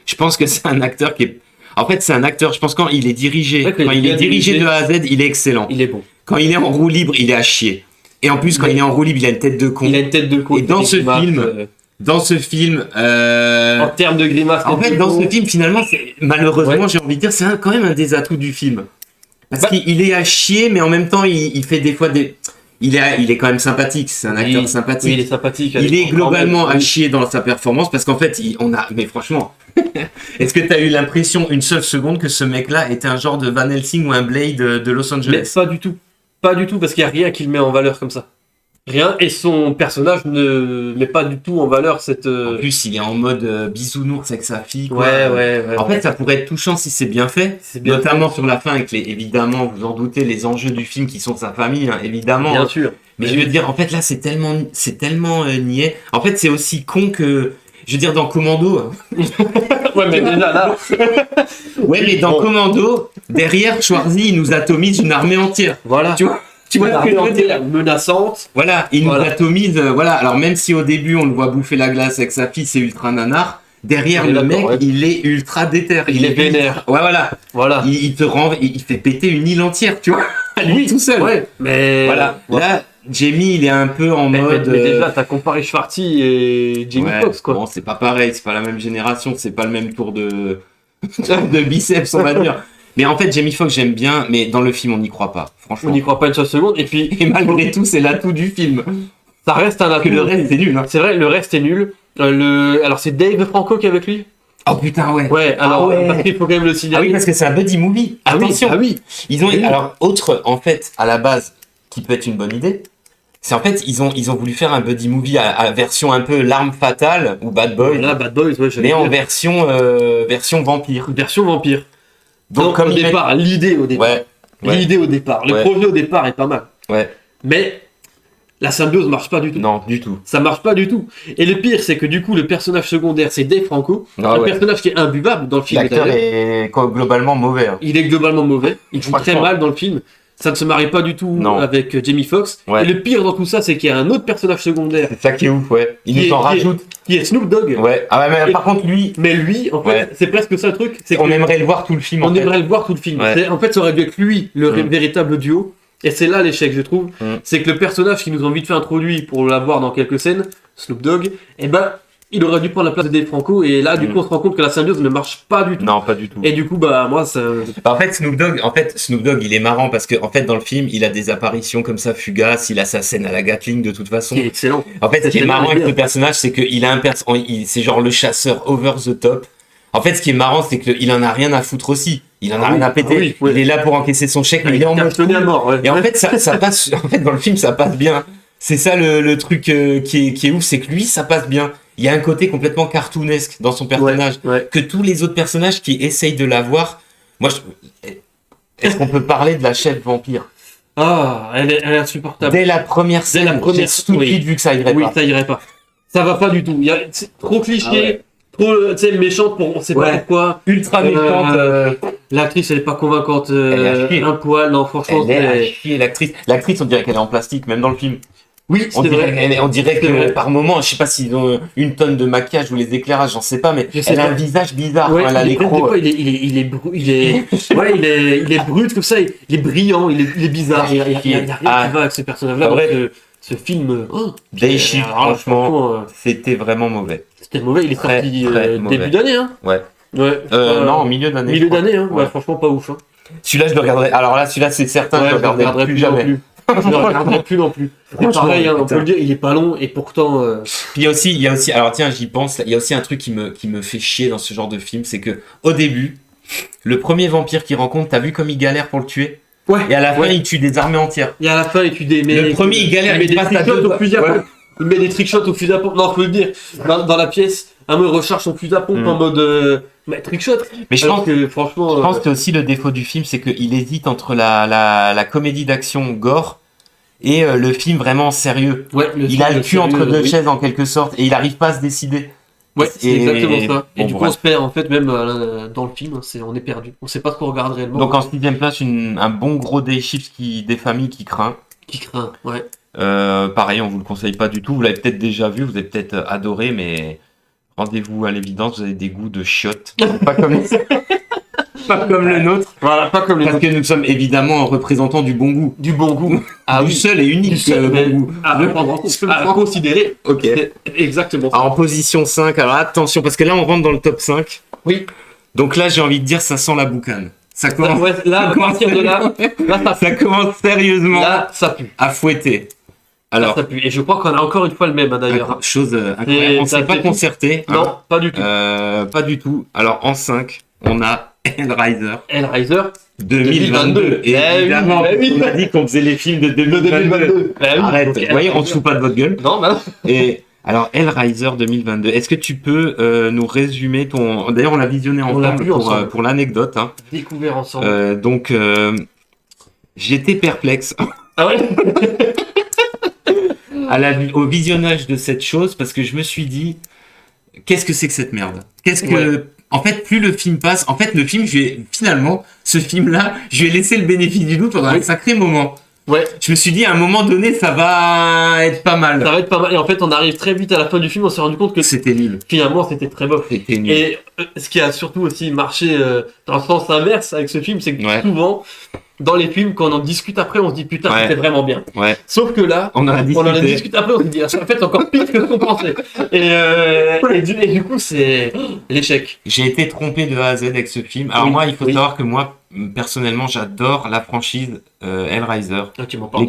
je pense que c'est un acteur qui est. En fait, c'est un acteur, je pense, quand il est dirigé, Ouais, quand il est dirigé de A à Z, il est excellent. Il est bon. Quand il est en roue libre, il est à chier. Et en plus, quand il est en roue libre, il a une tête de con. Il a une tête de con. Et dans ce grimace, film, Dans ce film, en termes de grimace. en fait, dans ce film, finalement, malheureusement, Ouais. j'ai envie de dire, c'est quand même un des atouts du film. Parce Bah- qu'il est à chier, mais en même temps, il fait des fois des. Il est quand même sympathique, c'est un acteur sympathique. Oui, il est sympathique. Il est globalement à Oui. chier dans sa performance parce qu'en fait, mais franchement, est-ce que tu as eu l'impression une seule seconde que ce mec-là était un genre de Van Helsing ou un Blade de Los Mais Angeles? pas du tout. Pas du tout, parce qu'il n'y a rien qui le met en valeur comme ça. Rien, et son personnage ne met pas du tout en valeur cette. En plus, il est en mode bisounours avec sa fille. Quoi. Ouais. En fait, ça pourrait être touchant si c'est bien fait. C'est bien Notamment sur la fin, avec évidemment, vous en doutez, les enjeux du film qui sont sa famille, hein, évidemment. Bien sûr. Mais je veux dire, en fait, là, c'est tellement niais. En fait, c'est aussi con que, je veux dire, dans Commando. Ouais, mais déjà là. Ouais, mais dans Bon. Commando, derrière, Schwarzy, il nous atomise une armée entière. Voilà. Tu vois ce que je veux dire? Menaçante. Voilà, il nous Voilà. atomise. Voilà, alors même si au début, on le voit bouffer la glace avec sa fille, c'est ultra nanar. derrière On est le d'accord, mec, ouais. il est ultra déter. Il est vénère. Ouais, voilà. Voilà. Il te rend, il fait péter une île entière, tu vois, à lui tout seul. Ouais, mais. Voilà. Ouais. Là, Jamie, il est un peu en mode. Mais déjà, t'as comparé Schwarty et Jamie ouais, Foxx, quoi. Bon, c'est pas pareil, c'est pas la même génération, c'est pas le même tour de biceps, on va dire. Mais en fait, Jamie Foxx, j'aime bien, mais dans le film, on n'y croit pas, franchement. On n'y croit pas une seule seconde. Et puis, Et malgré tout, c'est l'atout du film. ça reste un atout. Que le reste, c'est nul. Hein. C'est vrai, le reste est nul. Alors, c'est Dave Franco qui est avec lui. Oh putain, ouais. Ouais, alors, Ah ouais. parce qu'il faut quand même le Ah signaler. oui, parce que c'est un buddy movie. Ah oui, Attention. ah oui. Ils ont, Oui. alors, autre, en fait, à la base, qui peut être une bonne idée, c'est en fait, ils ont voulu faire un buddy movie à version un peu l'arme fatale ou Bad Boy, Là, Bad Boys, ouais, j'allais mais en dire. version vampire. Version vampire. Donc, Au ils mettent- départ, l'idée au départ. Ouais, L'idée au départ. Le Ouais. projet au départ est pas mal. ouais, Mais la symbiose marche pas du tout. non, du tout. Ça marche pas du tout. Et le pire, c'est que du coup, le personnage secondaire, c'est Dave Franco. Ah un ouais. personnage qui est imbuvable dans le film. L'acteur d'ailleurs. est globalement mauvais. Hein. Il est globalement mauvais. Il joue très Franchement. mal dans le film. Ça ne se marie pas du tout Non. avec Jamie Foxx. Ouais. Et le pire dans tout ça, c'est qu'il y a un autre personnage secondaire C'est ça qui est ouf, ouais. Il Qui nous en est- rajoute. qui est Snoop Dogg. Ouais. Ah ouais, mais Et- par contre, lui, Mais lui, en fait, Ouais. c'est presque ça le truc. C'est on que aimerait le voir tout le film. on en fait. aimerait le voir tout le film. Ouais. En fait, ça aurait dû être lui, le Mm. véritable duo. Et c'est là l'échec, je trouve. Mm. C'est que le personnage qui nous ont vite fait introduire pour l'avoir dans quelques scènes, Snoop Dogg, eh ben, il aurait dû prendre la place de Dave Franco. Et là, du coup, on se rend compte que la symbiose ne marche pas du tout. Non, pas du tout. Et du coup, bah, moi, ça. Bah, en fait, Snoop Dogg, il est marrant parce que, en fait, dans le film, il a des apparitions comme ça fugaces. Il a sa scène à la Gatling de toute façon. Qui est excellent. En fait, ce qui est C'est marrant bien, avec bien. le personnage, c'est qu'il a c'est genre le chasseur over the top. En fait, ce qui est marrant, c'est qu'il en a rien à foutre aussi. Il en a Ah rien oui, à péter. ah oui, ouais. Il est là pour encaisser son chèque, mais il est en mode cartonné à mort. Ouais. Et en fait, ça passe. En fait, dans le film, ça passe bien. C'est ça le truc qui est ouf, c'est que lui, ça passe bien. Il y a un côté complètement cartoonesque dans son personnage Ouais. que tous les autres personnages qui essayent de l'avoir. Moi, est-ce qu'on peut parler de la chef vampire Ah, elle est insupportable. Dès la première scène, la première j'ai tout de oui. suite vu que ça irait Oui, pas. ça irait pas. Ça va pas du tout. C'est trop cliché, Ah ouais. trop, tu sais, méchante pour on sait Ouais. pas pourquoi. Ultra méchante. L'actrice, elle est pas convaincante. Elle est à chier. Un poil, non, franchement. Elle est à c'est- chier, l'actrice. L'actrice, on dirait qu'elle est en plastique, même dans le film. Oui, On c'est dirait, vrai. on dirait C'est que vrai. par moment, je sais pas s'ils ont une tonne de maquillage ou les éclairages, j'en sais pas, mais Je sais elle a pas. un visage bizarre Ouais, quand elle a des l'écran. fois, il est brut comme ça, il est brillant, il est bizarre. Il y a rien Ah. qui va avec ce personnage-là. Ah, donc, bref. ce film, Day Shift, alors, franchement, c'était vraiment mauvais. c'était mauvais. Il est Très, sorti très mauvais. début d'année, hein. Ouais. Ouais. Non, en milieu d'année. Milieu je crois. d'année, hein. Ouais. Ouais, franchement, pas ouf. Hein. Celui-là, je le regarderai. Alors là, celui-là, c'est certain, Ouais, je le regarderai plus non jamais. plus. Je le regarderai plus non plus. C'est Franchement, pareil, hein, on putain. peut le dire, il est pas long et pourtant. Puis il y a aussi, alors tiens, j'y pense, il y a aussi un truc qui me fait chier dans ce genre de film, c'est que au début, le premier vampire qu'il rencontre, t'as vu comme il galère pour le tuer? Ouais. Et à la fin, Ouais. il tue des armées entières. Et à la fin, il tue des. Le premier, il galère, met il des passe à trickshots deux au fusil à doigts. pompe. Il met des trickshots au fusil à pompe. Non, faut le dire. Dans la pièce, un mec recharge son fusil à pompe Mm. en mode. Trickshot. Mais je Alors pense, que franchement. je pense que aussi le défaut du film, c'est qu'il hésite entre la comédie d'action gore et le film vraiment sérieux. Ouais, Il a le cul entre deux chaises en quelque sorte et il arrive pas à se décider. Ouais, c'est Et- exactement ça. Et bon, du coup, bref. on se perd en fait, même dans le film, on est perdu. On sait pas ce qu'on regarde réellement. Donc en sixième place, un bon gros Day Shift des familles qui craint. Qui craint, ouais. Pareil, on vous le conseille pas du tout. Vous l'avez peut-être déjà vu, vous avez peut-être adoré, mais rendez-vous à l'évidence, vous avez des goûts de chiottes. Pas comme, pas comme le nôtre. Voilà, pas comme les Parce autres. que nous sommes évidemment représentants du bon goût. Du bon goût. Ah du oui. seul et unique Du seul, bon mais goût. à prendre en compte, à considérer. Ok. C'est exactement ça. Alors, en position 5, alors attention, parce que là on rentre dans le top 5. Oui. Donc là j'ai envie de dire ça sent la boucane. Ça commence, Ouais, là, à partir de là, ça commence sérieusement là, ça pue. à fouetter. Alors, Ça pue. Et je crois qu'on a encore une fois le même, hein, d'ailleurs. chose incroyable, Et on ça s'est pas fait- concerté. hein. Non, pas du tout. Pas du tout. Alors en 5, on a Hellraiser Hellraiser. 2022. Et Eh oui, évidemment, eh oui. on a dit qu'on faisait les films de 2022. Bah oui, Arrête, donc, vous voyez, on ne se fout pas de votre gueule. Non, bah Et alors Hellraiser 2022, est-ce que tu peux nous résumer ton... D'ailleurs, on l'a visionné On l'a ensemble vu ensemble. pour l'anecdote. Hein. découvert ensemble. Donc, j'étais perplexe Ah ouais. au visionnage de cette chose parce que je me suis dit, qu'est-ce que c'est que cette merde? Qu'est-ce que... Ouais. En fait, plus le film passe, en fait, le film, finalement, ce film-là, je lui ai laissé le bénéfice du doute pendant un sacré moment. Ouais. Je me suis dit, à un moment donné, ça va être pas mal. Ça va être pas mal. Et en fait, on arrive très vite à la fin du film, on s'est rendu compte que C'était nul. finalement, c'était très bof. C'était nul. Et ce qui a surtout aussi marché dans le sens inverse avec ce film, c'est que souvent, dans les films, quand on en discute après, on se dit putain, c'était vraiment bien. Ouais. Sauf que là, on en a discuté après, on se dit en fait, c'est encore pire que ce qu'on pensait. Et du coup, c'est l'échec. J'ai été trompé de A à Z avec ce film. Alors moi, il faut savoir que moi, personnellement, j'adore la franchise Hellraiser. Ah, tu m'en parles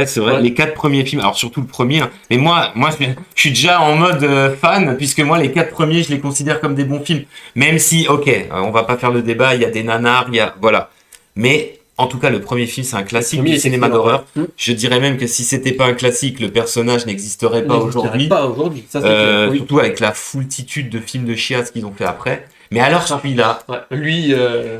c'est vrai. Ouais. Les 4 premiers films, alors surtout le premier. Hein. Mais moi, je suis déjà en mode fan, puisque moi, les 4 premiers, je les considère comme des bons films. Même si, on va pas faire le débat, il y a des nanars, voilà. Mais en tout cas, le premier film, c'est un classique du cinéma d'horreur. Je dirais même que si c'était pas un classique, le personnage n'existerait pas aujourd'hui. Ça, c'est surtout avec la foultitude de films de chiasse qu'ils ont fait après. Mais alors celui-là,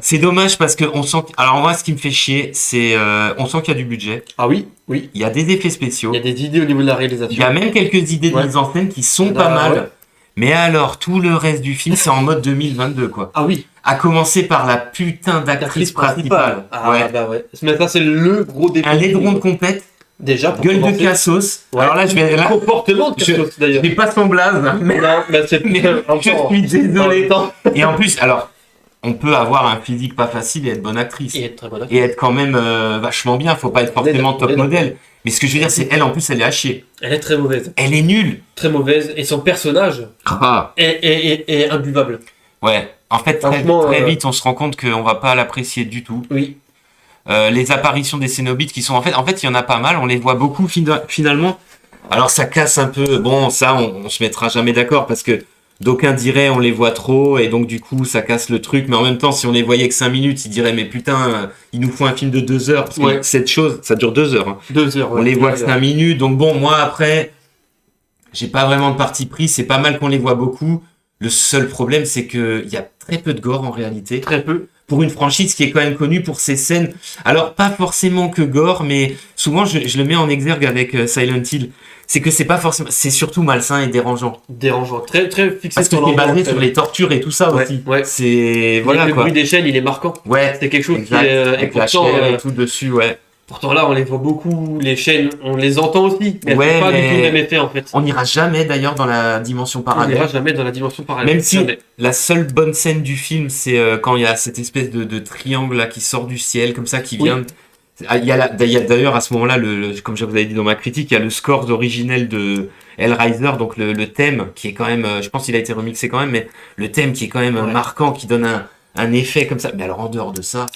c'est dommage parce que on sent. Alors moi, ce qui me fait chier, c'est on sent qu'il y a du budget. Ah oui. Il y a des effets spéciaux. Il y a des idées au niveau de la réalisation. Il y a même quelques idées de mise en scène qui sont pas mal. Ouais. Mais alors, tout le reste du film, c'est en mode 2022, quoi. Ah oui. À commencer par la putain d'actrice principale. Ouais. Mais ça, c'est le gros défi. Un aideron de compète. Déjà, pour gueule de cassos. Ouais. Alors là, comportement de cassos, d'ailleurs. Je vais pas son blaze. Mais je suis désolé. Et en plus, alors, on peut avoir un physique pas facile et être bonne actrice. Et être très bonne actrice. Et être quand même vachement bien. Faut pas être forcément top modèle. Mais ce que je veux dire, c'est elle, en plus, elle est à chier. Elle est très mauvaise. Elle est nulle. Très mauvaise. Et son personnage est imbuvable. Ouais. En fait, très vite, on se rend compte qu'on va pas l'apprécier du tout. Oui. Les apparitions des Cénobites qui sont... En fait, il y en a pas mal. On les voit beaucoup, finalement. Alors, ça casse un peu. Bon, ça, on se mettra jamais d'accord parce que d'aucuns diraient on les voit trop et donc, du coup, ça casse le truc. Mais en même temps, si on les voyait que 5 minutes, ils diraient mais putain, il nous faut un film de 2 heures. Parce que cette chose, ça dure 2 heures. Hein. 2 heures, on les voit que 5 minutes. Donc, bon, moi, après, j'ai pas vraiment de parti pris. C'est pas mal qu'on les voit beaucoup. Le seul problème, c'est qu'il y a très peu de gore en réalité. Très peu. Pour une franchise qui est quand même connue pour ses scènes. Alors, pas forcément que gore, mais souvent, je le mets en exergue avec Silent Hill. C'est que c'est pas forcément... C'est surtout malsain et dérangeant. Dérangeant. Très, très fixé. Parce que c'est basé sur les tortures et tout ça aussi. Ouais. C'est... Voilà, le bruit des chaînes, il est marquant. Ouais. C'est quelque chose exact. Qui est... Avec la chair et tout dessus, ouais. Pourtant là, on les voit beaucoup, les chaînes, on les entend aussi, mais elles font pas du tout le même effet en fait. On n'ira jamais d'ailleurs dans la dimension parallèle. Même si la seule bonne scène du film, c'est quand il y a cette espèce de triangle là qui sort du ciel, comme ça, qui vient... Il y a d'ailleurs à ce moment-là, comme je vous avais dit dans ma critique, il y a le score originel de Hellraiser, donc le thème qui est quand même, je pense qu'il a été remixé quand même, mais le thème qui est quand même marquant, qui donne un effet comme ça. Mais alors en dehors de ça,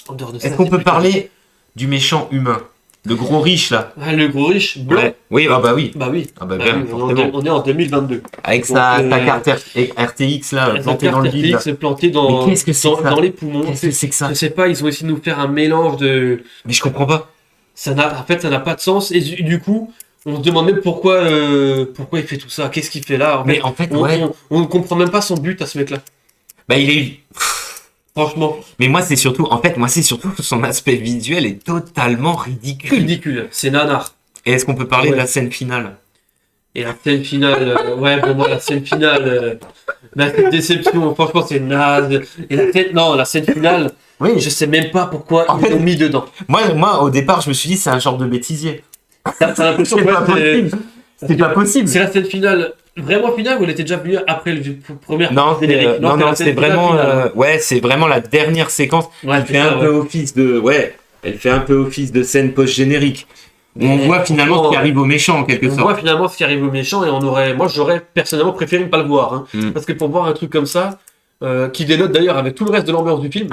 est-ce qu'on peut parler du méchant humain, le gros riche là? Le gros riche blanc. Ouais. Oui, bah oui. Bien, on est en 2022. Avec sa carte RTX là, plantée dans le vide. RTX plantée dans les poumons. Qu'est-ce que c'est que ça? Je sais pas, ils ont essayé de nous faire un mélange de... Mais je comprends pas. En fait, ça n'a pas de sens. Et du coup, on se demande même pourquoi il fait tout ça. Qu'est-ce qu'il fait là? On ne comprend même pas son but à ce mec là. Bah il est... Franchement. Mais moi c'est surtout son aspect visuel est totalement ridicule. Ridicule, c'est nanar. Et est-ce qu'on peut parler de la scène finale? Et la scène finale, pour moi la scène finale, cette déception, franchement c'est naze. Et la scène finale, je sais même pas pourquoi ils l'ont mis dedans. Moi au départ je me suis dit c'est un genre de bêtisier. T'as l'impression que c'est pas possible. C'est la scène finale. Vraiment finale ou elle était déjà venue après le premier générique? Non, c'est vraiment c'est vraiment la dernière séquence qui fait un peu office de scène post-générique. On voit finalement ce qui arrive au méchant en quelque sorte. On voit finalement ce qui arrive au méchant et moi j'aurais personnellement préféré ne pas le voir hein. Parce que pour voir un truc comme ça qui dénote d'ailleurs avec tout le reste de l'ambiance du film.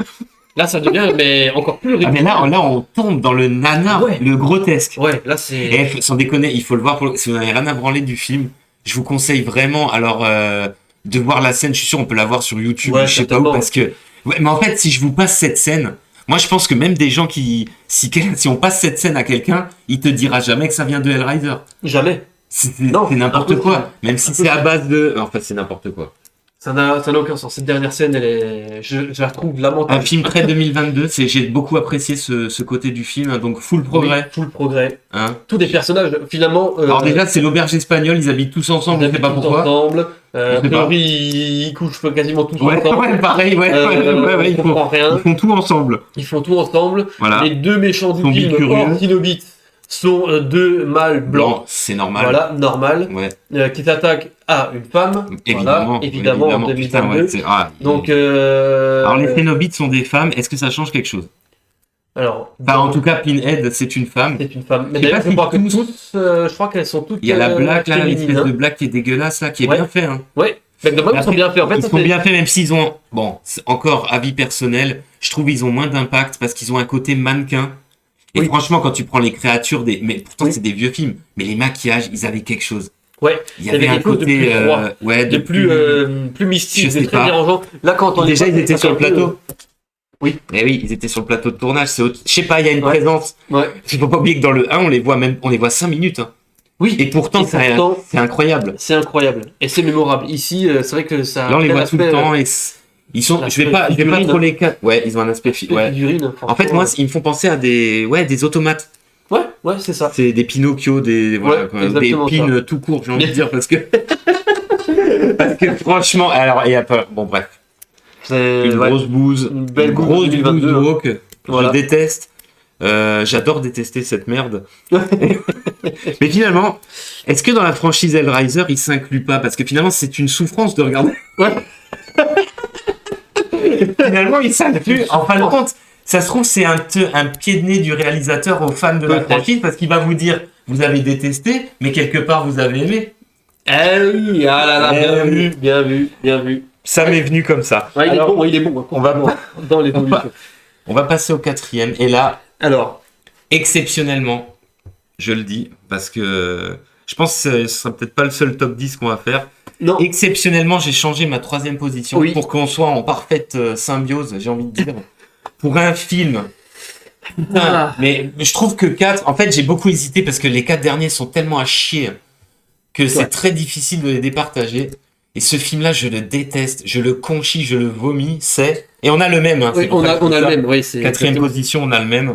Là, ça devient encore plus ridicule. Mais là, on tombe dans le nanar, le grotesque. Ouais, là, c'est... Et sans déconner, il faut le voir, si vous n'avez rien à branler du film, je vous conseille vraiment, alors, de voir la scène, je suis sûr, on peut la voir sur YouTube, je sais pas où, parce que... Ouais, mais en fait, si je vous passe cette scène, moi, je pense que même des gens si on passe cette scène à quelqu'un, il te dira jamais que ça vient de Hellraiser. Jamais. C'est n'importe quoi. Même si c'est à base de... En fait, c'est n'importe quoi. Ça n'a aucun sens. Cette dernière scène, je la trouve lamentable. Un film très 2022. J'ai beaucoup apprécié ce côté du film. Donc, full progrès. Oui, full progrès. Hein, tous des personnages, finalement... Alors déjà, c'est l'auberge espagnole. Ils habitent tous ensemble. Je ne sais pas pourquoi. Ensemble. A priori, ils couchent quasiment tous ensemble. Ouais, pareil. Ils font tout ensemble. Ils font tout ensemble. Voilà. Les deux méchants du film, hors Cénobites, sont deux mâles blancs. Blanc, c'est normal. Voilà, normal. Ouais. Qui s'attaquent à une femme. Évidemment, en 2022. Putain, ouais, Donc, alors, les Cénobites sont des femmes. Est-ce que ça change quelque chose? Alors, enfin, en tout cas, Pinhead, c'est une femme. C'est une femme. Mais je sais d'ailleurs, pas si je crois que tous, je crois qu'elles sont toutes. Il y a la blague, là, féminines, l'espèce de blague qui est dégueulasse, là, qui est bien fait. Hein. Ouais. Mais de ils sont bien faits. En fait, ils sont bien faits, même s'ils ont, bon, encore avis personnel, je trouve ils ont moins d'impact parce qu'ils ont un côté mannequin. Et franchement, quand tu prends les créatures mais pourtant c'est des vieux films, mais les maquillages, ils avaient quelque chose. Ouais. Il y avait un côté, de plus froid, de plus mystique, de très dérangeant. Là, quand on déjà, ils étaient sur le plateau. Oui. Mais oui, ils étaient sur le plateau de tournage. Je sais pas, il y a une présence. Ouais. Il faut pas oublier que dans le 1, on les voit 5 minutes. Hein. Oui. Et pourtant, c'est incroyable. C'est incroyable. Et c'est mémorable. Ici, c'est vrai que ça. Là, on les voit tout le temps et ils sont. Je vais pas trop les cas. Ouais, ils ont un aspect. Ouais. En fait, moi, ils me font penser à des automates. Ouais, c'est ça. C'est des Pinocchio, des pins tout court, j'ai envie de dire, parce que franchement, alors il y a pas. Bon, bref. Une grosse bouse, une belle grosse bouse de woke. Voilà. Je déteste. J'adore détester cette merde. Mais finalement, est-ce que dans la franchise Hellraiser, il s'inclut pas? Parce que finalement, c'est une souffrance de regarder. Ouais. Finalement, il s'inclut. En fin de compte, ça se trouve, c'est un pied de nez du réalisateur aux fans de la franchise parce qu'il va vous dire, vous avez détesté, mais quelque part, vous avez aimé. Eh oui, ah là là, bien vu. Ça m'est venu comme ça. Ouais, il est bon. On va passer au 4e. Et là, exceptionnellement, je le dis, parce que je pense que ce sera peut-être pas le seul top 10 qu'on va faire. Non. Exceptionnellement, j'ai changé ma 3e position pour qu'on soit en parfaite symbiose, j'ai envie de dire, pour un film. Putain, mais je trouve que 4, en fait, j'ai beaucoup hésité parce que les 4 derniers sont tellement à chier que c'est très difficile de les départager. Et ce film-là, je le déteste, je le conchis, je le vomis, et on a le même. Hein, oui, on a le même, oui. 4e position, on a le même.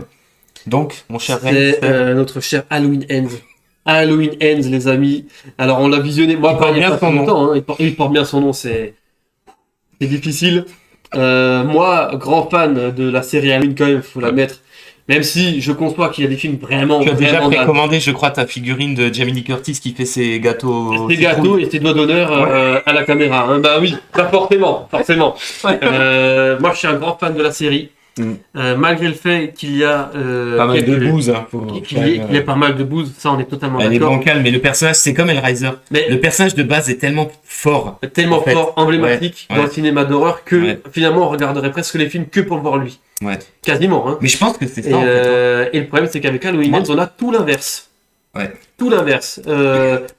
Donc, mon cher c'est notre cher Halloween Ends. Halloween Ends, les amis. Alors, on l'a visionné. Moi, il porte bien son nom. Hein. Il porte bien son nom, c'est difficile. Moi, grand fan de la série Halloween, quand même, faut la mettre. Même si je conçois qu'il y a des films vraiment. Tu as déjà précommandé, je crois, ta figurine de Jamie Lee Curtis qui fait ses gâteaux. Ses gâteaux et ses doigts d'honneur à la caméra. Hein. Bah oui, pas forcément. Moi, je suis un grand fan de la série. Malgré le fait qu'il y a pas mal de bouse, qu'il y a pas mal de bouse, ça on est totalement d'accord. Elle est bancale, mais le personnage, c'est comme Hellraiser. Mais le personnage de base est tellement fort, emblématique dans le cinéma d'horreur que finalement on regarderait presque les films que pour le voir lui. Ouais. Quasiment. Hein. Mais je pense que c'est ça. Et le problème, c'est qu'avec Halloween Ends, on a tout l'inverse. Ouais. Tout l'inverse.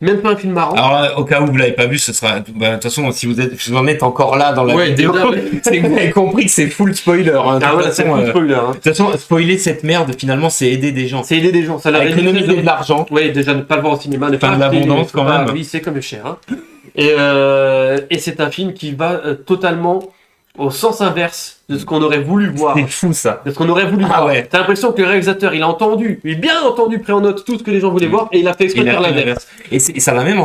Même pas un film marrant. Alors, au cas où vous l'avez pas vu, ce sera. De toute façon, si vous en êtes encore là dans la vidéo, c'est que vous avez compris que c'est full spoiler. Hein. C'est full spoiler. Hein. De toute façon, spoiler cette merde, finalement, c'est aider des gens. C'est aider des gens. Ça leur économiser de l'argent. Oui, déjà ne pas le voir au cinéma, ne pas de l'abondance quand même. Oui, c'est comme cher. Hein. Et c'est un film qui va totalement au sens inverse de ce qu'on aurait voulu voir. C'est fou ça. De ce qu'on aurait voulu voir. Ouais. T'as l'impression que le réalisateur, il a bien entendu, pris en note tout ce que les gens voulaient voir et il a fait exprès de faire l'inverse. Et ça va même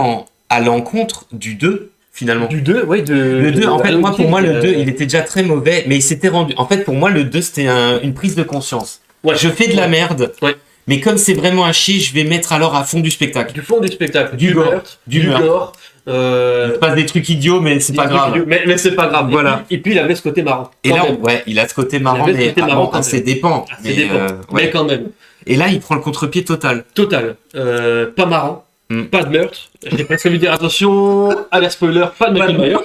à l'encontre du 2 finalement. Du 2, oui. Le 2, en fait, pour moi, le 2, il était déjà très mauvais, mais il s'était rendu. En fait, pour moi, le 2, c'était une prise de conscience. Ouais. Je fais de la merde. Ouais. Mais comme c'est vraiment un chier, je vais mettre alors à fond du spectacle. Du fond du spectacle. Du gore. Du gore. Il se passe des trucs idiots, mais c'est pas grave. Mais c'est pas grave. Voilà. Et puis il avait ce côté marrant. Et là, il a ce côté marrant, mais à ses dépens. Mais quand même. Et là, il prend le contre-pied total. Pas marrant. Pas de meurtre. J'ai presque envie de dire attention, alerte spoiler, pas de Michael Myers.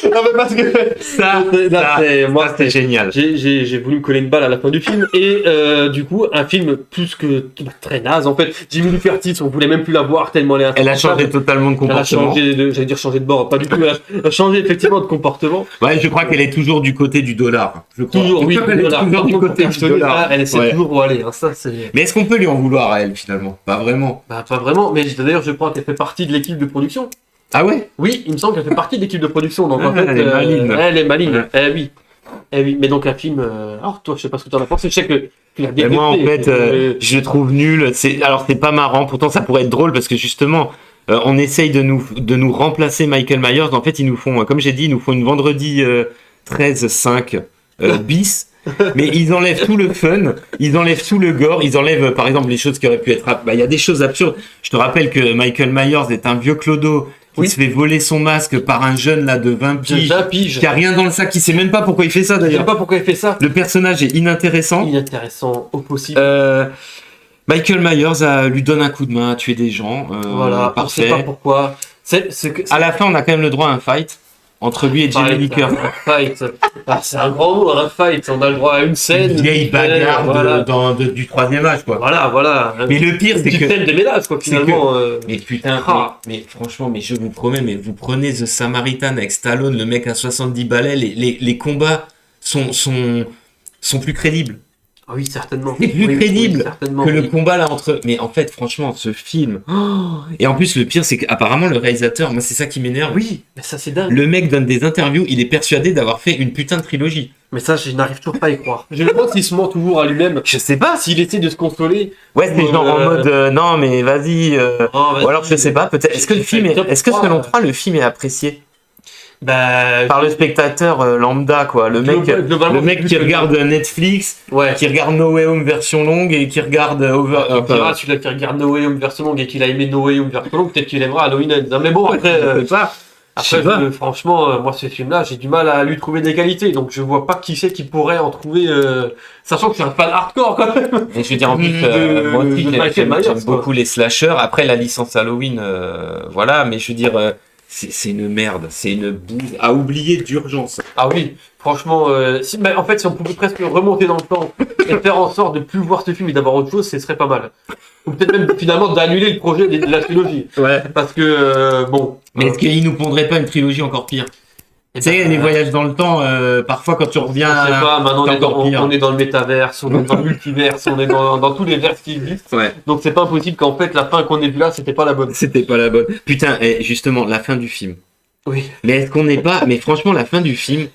Non mais parce que ça c'était génial. J'ai voulu me coller une balle à la fin du film et du coup un film plus que très naze en fait. Jamie Lee Curtis, on voulait même plus la voir tellement elle a changé totalement de comportement. J'allais dire changer de bord, pas du tout. Elle a changé effectivement de comportement. Ouais, je crois qu'elle est toujours du côté du dollar. Toujours oui, toujours du côté du dollar. Elle essaie toujours où aller. Hein, ça c'est. Mais est-ce qu'on peut lui en vouloir à elle finalement? Pas vraiment. Pas vraiment. Mais d'ailleurs, je crois qu'elle fait partie de l'équipe de production. Ah ouais? Oui, il me semble qu'elle fait partie de l'équipe de production. Donc en fait, elle est maligne. Elle est maligne. Oui. Mais donc un film. Alors toi, je sais pas ce que tu en as pensé. Je sais que tu l'as détesté. Moi en fait, je le trouve nul. Alors c'est pas marrant. Pourtant ça pourrait être drôle parce que justement, on essaye de nous remplacer Michael Myers. En fait, ils nous font, comme j'ai dit, ils nous font une vendredi 13-5 bis. Mais ils enlèvent tout le fun, ils enlèvent tout le gore, ils enlèvent par exemple les choses qui auraient pu être... Bah, il y a des choses absurdes. Je te rappelle que Michael Myers est un vieux clodo qui se fait voler son masque par un jeune là de 20 piges, qui a rien dans le sac, qui sait même pas pourquoi il fait ça d'ailleurs. Je sais pas pourquoi il fait ça. Le personnage est inintéressant. Inintéressant au possible. Michael Myers lui donne un coup de main à tuer des gens. Voilà, parfait. on sait pas pourquoi. À la fin, on a quand même le droit à un fight entre lui et Jamie Lee Curtis. Un fight. Ah, c'est un grand mot, un fight. On a le droit à une scène. Une vieille bagarre voilà. du troisième âge, quoi. Voilà. Mais le pire, c'est que... scène de ménage, quoi, finalement. Mais putain, mais franchement, mais je vous promets, mais vous prenez The Samaritan avec Stallone, le mec à 70 balais, les combats sont plus crédibles. Oui, certainement. C'est plus crédible que le oui. combat là entre... Mais en fait, franchement, ce film... Et en plus, le pire, c'est qu'apparemment, le réalisateur, moi, c'est ça qui m'énerve. Oui, mais ça, c'est dingue. Le mec donne des interviews, il est persuadé d'avoir fait une putain de trilogie. Mais ça, je n'arrive toujours pas à y croire. Je me demande s'il se ment toujours à lui-même. Je sais pas. S'il essaie de se consoler. Ouais, c'est genre en mode non, mais vas-y. Vas-y. Ou alors, je sais pas, peut-être. Est-ce que le film est-ce que selon toi, le film est apprécié par le spectateur lambda, quoi. Le mec qui regarde Netflix, qui regarde No Way Home version longue et qui regarde celui-là qui regarde No Way Home version longue et qu'il a aimé No Way Home version longue, peut-être qu'il aimera Halloween Ends. Mais bon, après, franchement, moi, ce film-là, j'ai du mal à lui trouver des qualités. Donc, je vois pas qui c'est qui pourrait en trouver, sachant que je suis un fan hardcore quand même. Et je veux dire, en plus, moi aussi, j'aime beaucoup les slashers. Après, la licence Halloween, voilà, mais je veux dire, c'est une merde, c'est une bouse à oublier d'urgence. Ah oui, franchement, mais en fait, si on pouvait presque remonter dans le temps et faire en sorte de plus voir ce film et d'avoir autre chose, ce serait pas mal. Ou peut-être même finalement d'annuler le projet de la trilogie. Ouais. Parce que, bon. Mais est-ce qu'il nous pondrait pas une trilogie encore pire? Tu sais, les voyages dans le temps, parfois quand tu reviens. Je sais pas, maintenant on est dans le métaverse, on est dans le multiverse, on est dans tous les verses qui existent. Ouais. Donc c'est pas impossible qu'en fait la fin qu'on ait vue là, c'était pas la bonne. C'était pas la bonne. Putain, et justement, la fin du film. Oui. Mais est-ce qu'on n'est pas. Mais franchement, la fin du film.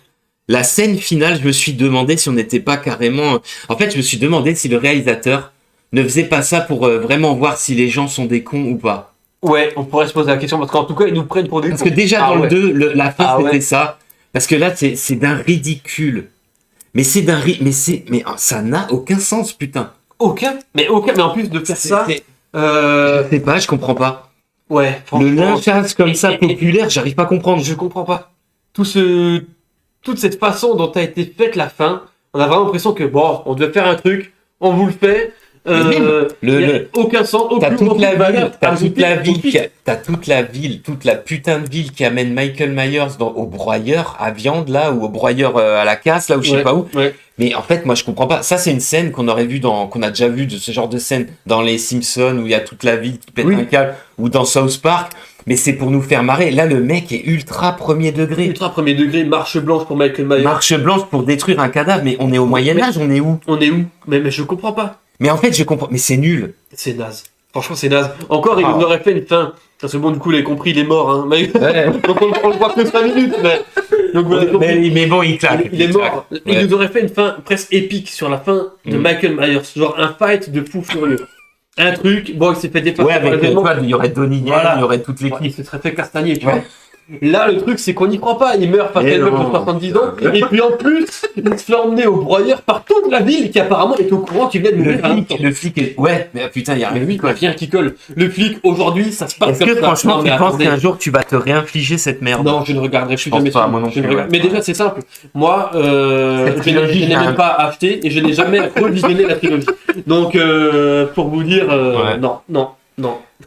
La scène finale, je me suis demandé si on n'était pas carrément. En fait, je me suis demandé si le réalisateur ne faisait pas ça pour vraiment voir si les gens sont des cons ou pas. Ouais, on pourrait se poser la question parce qu'en tout cas, ils nous prennent pour des cons. Parce que déjà dans le 2, la fin c'était ça. Parce que là, c'est d'un ridicule. Mais c'est d'un mais ça n'a aucun sens, putain. Aucun. Mais en plus de faire ça. Je sais pas, je comprends pas. Ouais. Le lynchage comme ça populaire, j'arrive pas à comprendre. Je comprends pas. Toute cette façon dont a été faite la fin, on a vraiment l'impression que bon, on devait faire un truc, on vous le fait. Aucun sens, t'as toute la ville, toute la putain de ville qui amène Michael Myers au broyeur à viande là, ou au broyeur à la casse là, ou je sais pas où. Ouais. Mais en fait, moi je comprends pas. Ça c'est une scène qu'on a déjà vu de ce genre de scène dans les Simpsons où il y a toute la ville qui pète un câble, ou dans South Park. Mais c'est pour nous faire marrer. Là, le mec est ultra premier degré. Ultra premier degré, marche blanche pour Michael Myers. Marche blanche pour détruire un cadavre. Mais on est au Moyen-Âge, on est où? Mais je comprends pas. Mais en fait, je comprends. Mais c'est nul. C'est naze. Franchement, c'est naze. Encore, il nous aurait fait une fin. Parce que bon, du coup, il a compris, il est mort. Hein. Donc, on le voit que 5 minutes. Donc, mais bon, il claque. Il est mort. Ouais. Il nous aurait fait une fin presque épique sur la fin de Michael Myers. Genre un fight de fou furieux. Un truc, bon, il s'est fait dépasser. Ouais, avec il y aurait Donnie Yen, il y aurait toute l'équipe. Il se serait fait castagner, tu vois. Là, le truc, c'est qu'on n'y croit pas. Il meurt face à une meuf de 70 ans. Et puis en plus, il se fait emmener au broyeur par toute la ville qui apparemment est au courant qu'il vient de mourir. Le flic est. Ouais, mais putain, il y a rien. Mais oui, quoi, rien qui colle. Le flic, aujourd'hui, ça se passe comme ça. Est-ce que franchement, tu penses qu'un jour tu vas te réinfliger cette merde? Non, je ne regarderai plus jamais ça. Moi non plus. Mais déjà, c'est simple. Moi, je n'ai même pas acheté et je n'ai jamais revisionné la trilogie. Donc, pour vous dire, non.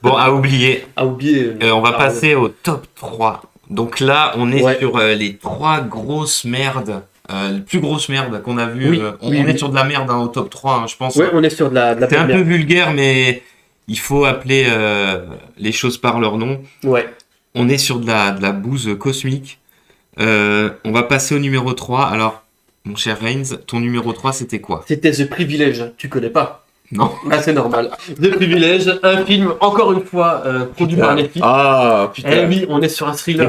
Bon, à oublier. On va passer au top 3. Donc là, on est sur les 3 grosses merdes, les plus grosses merdes qu'on a vues. On est sur de la merde au top 3, je pense. Ouais, on est sur de la c'est un peu vulgaire, mais il faut appeler les choses par leur nom. Ouais. On est sur de la bouse cosmique. On va passer au numéro 3. Alors, mon cher Reigns, ton numéro 3, c'était quoi? C'était The Privilege. Tu connais pas? Non. Ah, c'est normal. The Privilege, un film, encore une fois, produit par Netflix. Ah, putain. Eh oui, on est sur un thriller.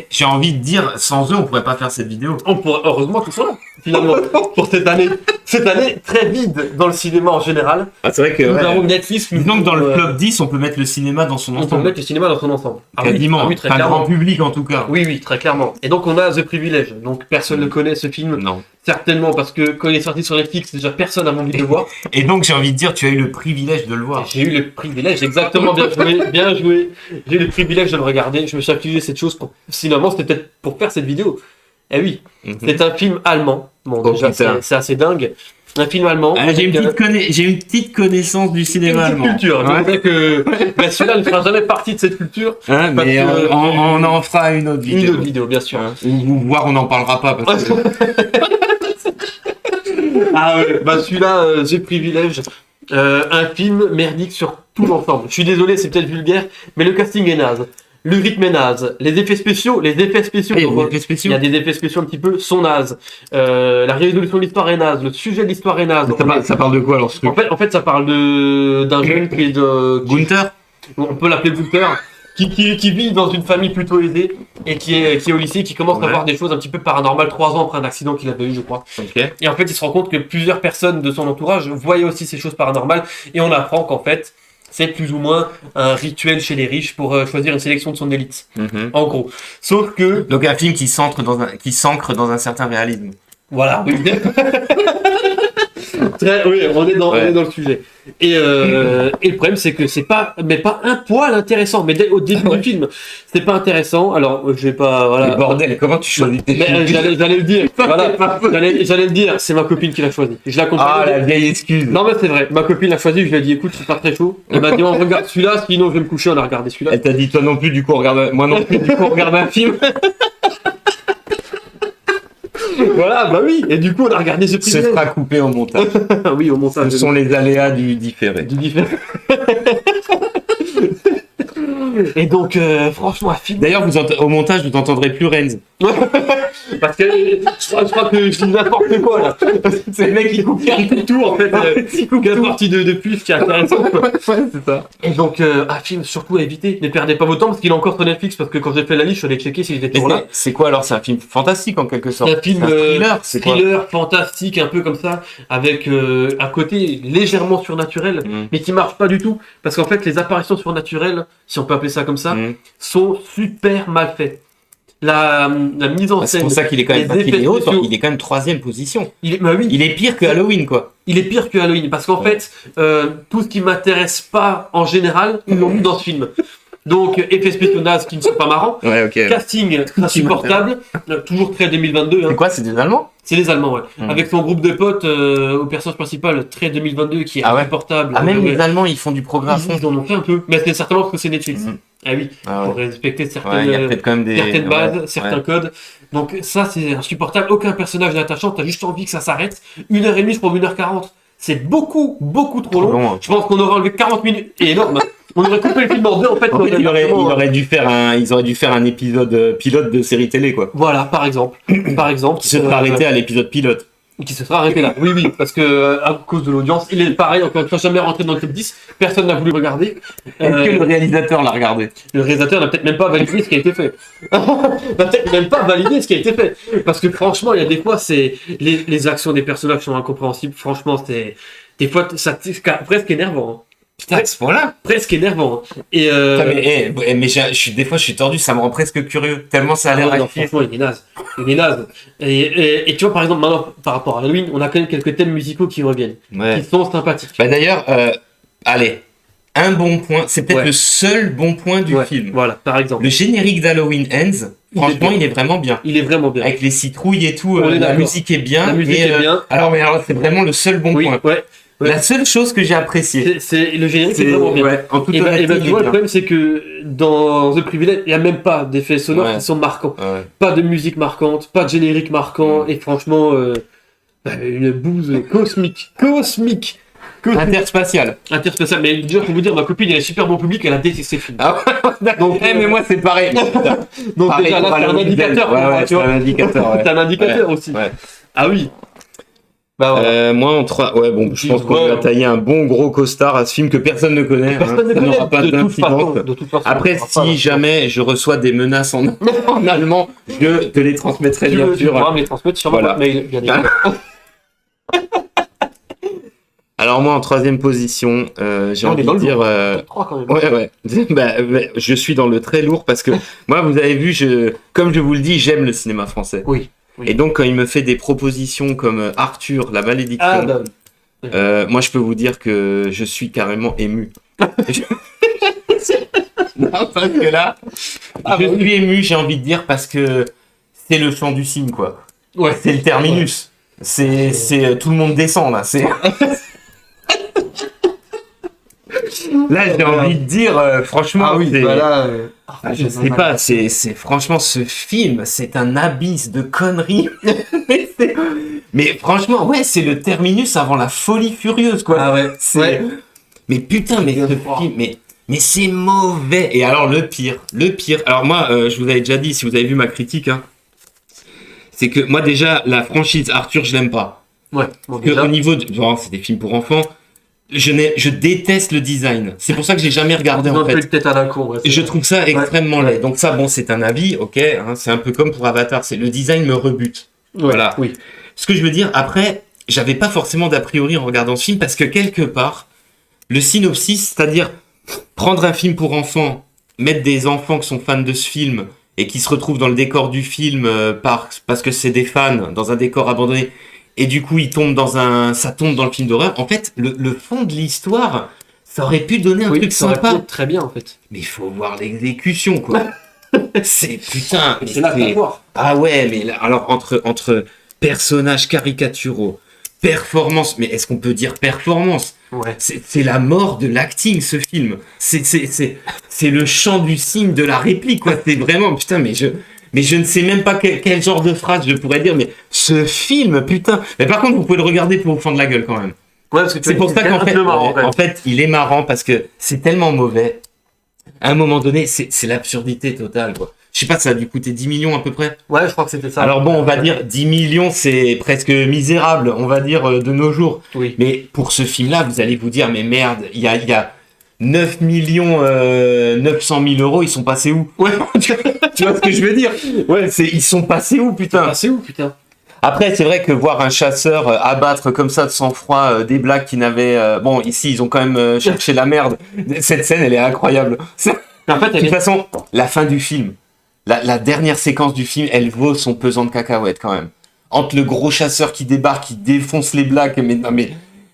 J'ai envie de dire, sans eux, on pourrait pas faire cette vidéo. Heureusement qu'ils sont là. finalement, pour cette année. Cette année très vide dans le cinéma en général. Ah, c'est vrai que. Nous Ouais. avons Netflix. Disons que dans le top 10, on peut mettre le cinéma dans son On peut ensemble. mettre le cinéma dans son ensemble. Quasiment. Ah oui, très Enfin, clairement. grand public en tout cas. Oui, oui, très clairement. Et donc on a The Privilege. Donc personne ne connaît ce film. Non. Certainement parce que quand il est sorti sur Netflix, déjà personne n'a envie de le voir. Et donc, j'ai envie de dire, tu as eu le privilège de le voir. J'ai eu le privilège, exactement, bien joué, bien joué. J'ai eu le privilège de le regarder. Je me suis accusé cette chose pour. Finalement, c'était peut-être pour faire cette vidéo. Eh oui, Mhm. c'est un film allemand. Bon, Oh, déjà, putain. c'est assez dingue. Un film allemand. Ah, j'ai une, avec, j'ai une petite connaissance du une cinéma petite allemand. culture. Ouais. Je sais que mais celui-là ne fera jamais partie de cette culture. Hein, Parce mais que- on en fera une autre vidéo. Une autre vidéo, bien sûr. Hein. Ou voire on n'en parlera pas. Parce que... Ah ouais, bah celui-là, j'ai privilège. Un film merdique sur tout l'ensemble. Je suis désolé, c'est peut-être vulgaire, mais le casting est naze. Le rythme est naze. Les effets spéciaux, Et donc, les effets il spéciaux. y a des effets spéciaux un petit peu, sont nazes. La résolution de l'histoire est naze. Le sujet de l'histoire est naze. Ça parle de quoi alors ce truc En fait, ça parle d'un jeune qui est Gunther. on peut l'appeler Gunther, qui vit dans une famille plutôt aisée et qui est au lycée, qui commence à Ouais. voir des choses un petit peu paranormales 3 ans après un accident qu'il avait eu, je crois. Ok. Et en fait, il se rend compte que plusieurs personnes de son entourage voyaient aussi ces choses paranormales et on apprend qu'en fait, c'est plus ou moins un rituel chez les riches pour choisir une sélection de son élite. En gros. Sauf que, Donc un film qui s'ancre dans un certain réalisme. voilà, oui. Oui, on est dans le sujet. Et le problème, c'est que c'est pas un poil intéressant. Mais au début du film, c'est pas intéressant. Alors, je vais pas, voilà. Mais bordel, comment tu choisis tes Mais films j'allais le dire. Voilà. C'est pas faux. J'allais le dire. C'est ma copine qui l'a choisi. Je l'accompagne. Ah, la vieille excuse. Non mais c'est vrai, ma copine l'a choisi, je lui ai dit écoute je suis pas très chaud. Elle m'a dit on regarde celui-là, sinon je vais me coucher, on a regardé celui-là. Elle t'a dit toi non plus, du coup on regarde moi non plus, du coup on regarde un film. Voilà, bah oui, et du coup on a regardé ce Se privilège. fera couper au montage. Oui, au montage. Ce sont les aléas du différé. du différent. Et donc franchement un film. D'ailleurs, au montage, vous n'entendrez plus Renz. Parce que je crois que je dis n'importe quoi là. C'est le mec qui coupe Tout en fait, la partie de plus qui est intéressante. Quoi. Ouais, c'est ça. Et donc un film surtout à éviter, ne perdez pas votre temps parce qu'il est encore sur Netflix parce que quand j'ai fait la liste je suis allé checker s'il était Et toujours là. c'est quoi alors? C'est un film fantastique en quelque sorte. C'est un film thriller, c'est quoi? thriller fantastique, un peu comme ça, avec un côté légèrement surnaturel, Mm. mais qui marche pas du tout. Parce qu'en fait, les apparitions surnaturelles, si on peut appeler ça comme ça, Mm. sont super mal faites. La mise en C'est scène. pour ça qu'il est quand même, les parce qu'il effets est haut, spéciaux. il est quand même 3e position. Bah oui, Il est pire que Halloween, quoi. il est pire que Halloween. Parce qu'en fait, tout ce qui m'intéresse pas en général, ils l'ont mis dans ce film. Donc, effets spéciaux nazes qui ne sont pas marrants. Ouais, ok. Casting insupportable. Toujours très 2022. Hein. C'est quoi, c'est des Allemands? C'est les Allemands, ouais. Mm. Avec son groupe de potes au personnage principal, très 2022, qui est Ah ouais. insupportable. Ah, même Ouais. les Allemands, ils font du progrès à fond. Ils en ont fait un peu. Mais c'est certainement parce que c'est Netflix. Mm. Ah oui, Ah pour ouais. respecter Ouais, certaines, il y a peut-être quand même des. certaines bases, ouais, certains ouais. codes. Donc ça, c'est insupportable. Aucun personnage n'est attachant. T'as juste envie que ça s'arrête. 1h30, je prends 1h40. C'est beaucoup, beaucoup trop long. long, hein. Je pense qu'on aurait enlevé 40 minutes. Et énorme. On aurait coupé le film en deux, en fait. En fait, ils auraient largement- dû faire un épisode pilote de série télé, quoi. Voilà, par exemple. Par exemple. Qui se serait arrêté à l'épisode pilote. Qui se sera arrêté là. Oui, oui, parce que à cause de l'audience, il est pareil, encore une fois, jamais rentré dans le top 10, personne n'a voulu regarder. Est-ce que le réalisateur l'a regardé? Le réalisateur n'a peut-être même pas validé ce qui a été fait. N'a peut-être même pas validé ce qui a été fait. Parce que franchement, il y a des fois, c'est les actions des personnages sont incompréhensibles. Franchement, c'est des fois, c'est presque énervant. Hein. Putain, à ce point-là? Presque énervant. Hein. Et Putain, mais des fois, je suis tordu, ça me rend presque curieux. Tellement ça a l'air non, actif. franchement, il est naze. Il est naze. Et tu vois, par exemple, maintenant, par rapport à Halloween, on a quand même quelques thèmes musicaux qui reviennent, Ouais. qui sont sympathiques. Bah d'ailleurs, allez, un bon point, c'est peut-être Ouais. le seul bon point du Ouais, film. Voilà, par exemple. Le générique d'Halloween Ends, franchement, il est vraiment bien. Il est vraiment bien. Avec les citrouilles et tout, On est la d'accord. musique est bien. La musique mais, est bien. Alors, c'est vraiment le seul bon Oui, point. ouais. Ouais. La seule chose que j'ai appréciée. Le générique est vraiment bien. Ouais, en toute Et honnêteté, ben, il tu est vois, le bien. problème, c'est que dans The Privilege, il n'y a même pas d'effets sonores Ouais. qui sont marquants. Ouais. Pas de musique marquante, pas de générique marquant, et franchement, une bouse cosmique. Cosmique. Interspatial. Interspécial. Mais déjà, pour vous dire, ma copine, elle est super bon public, elle a détesté le film. Ah ouais, Donc, mais moi, c'est pareil. Donc Pareil déjà, pour là, c'est un Halloween indicateur. Ends. Ouais, pour moi, ouais, tu c'est vois. un indicateur. Ouais. C'est un indicateur aussi. Ouais. Ah oui. Bah voilà. Moi en 3, ouais bon, je pense qu'on va tailler un bon gros costard à ce film que personne ne connaît. Personne ne ça connaît, n'aura pas de toute d'incidence. façon. De toute façon, Après, on aura pas si jamais je reçois des menaces en allemand, je te les transmettrai tu bien veux, tu sûr. pourras me les transmettre sur mon Voilà. mail, bien évidemment. Alors moi en troisième position, j'ai On envie est dans de le dire... lourd. Top 3 quand même. Ouais. Bah, je suis dans le très lourd parce que moi, vous avez vu, comme je vous le dis, j'aime le cinéma français. Oui. Et donc, quand il me fait des propositions comme Arthur, La Malédiction, Ah, bah, moi, je peux vous dire que je suis carrément ému. Non, parce que là, je suis ému, j'ai envie de dire, parce que c'est le chant du cygne, quoi. ouais. C'est le terminus. C'est tout le monde descend, là. Là, j'ai envie de dire, franchement, Ah oui, c'est... bah là. je sais pas, c'est franchement ce film, c'est un abysse de conneries. mais franchement, ouais, c'est le terminus avant la folie furieuse, quoi. Ah ouais. C'est- Mais putain, mais ce film, mais c'est mauvais. Et alors le pire. Alors moi, je vous avais déjà dit, si vous avez vu ma critique, hein, c'est que moi déjà la franchise Arthur, je l'aime pas. Ouais. Bon, Que au niveau de, bon, c'est des films pour enfants. Je déteste le design. C'est pour ça que j'ai jamais regardé en fait. Peut-être à la con. Ouais, Je trouve ça extrêmement Ouais. laid. Donc ça, bon, c'est un avis, ok. Hein, c'est un peu comme pour Avatar. C'est le design me rebute. Ouais, Voilà. Oui. Ce que je veux dire, après, j'avais pas forcément d'a priori en regardant ce film parce que quelque part, le synopsis, c'est-à-dire prendre un film pour enfants, mettre des enfants qui sont fans de ce film et qui se retrouvent dans le décor du film parce que c'est des fans dans un décor abandonné. Et du coup, ça tombe dans le film d'horreur. En fait, le fond de l'histoire, ça aurait pu donner un truc ça aurait pu sympa. être très bien en fait. Mais il faut voir l'exécution, quoi. C'est putain. mais C'est là qu'on voit. Ah ouais, mais là, alors entre personnages caricaturaux, performance, mais est-ce qu'on peut dire performance? Ouais. C'est la mort de l'acting, ce film. C'est le chant du cygne de la réplique, quoi. C'est vraiment putain, mais je ne sais même pas quel genre de phrase je pourrais dire, mais ce film, putain. Mais par contre, vous pouvez le regarder pour vous fendre la gueule quand même. Ouais, parce que C'est pour ça qu'en fait, en fait, il est marrant parce que c'est tellement mauvais. À un moment donné, c'est l'absurdité totale, quoi. Je sais pas, ça a dû coûter 10 millions à peu près. Ouais, je crois que c'était ça. Alors bon, on va dire 10 millions, c'est presque misérable, on va dire, de nos jours. Oui. Mais pour ce film-là, vous allez vous dire, mais merde, il y a 9 millions 900 000 euros, ils sont passés où? Ouais. Tu vois ce que je veux dire? Ouais, ils sont passés où, putain? C'est où, putain? Après, c'est vrai que voir un chasseur abattre comme ça de sang-froid des blagues qui n'avaient... bon, ici, ils ont quand même cherché la merde. Cette scène, elle est incroyable. En fait, De toute façon, la fin du film, la dernière séquence du film, elle vaut son pesant de cacahuètes quand même. Entre le gros chasseur qui débarque, qui défonce les blagues, mais non, mais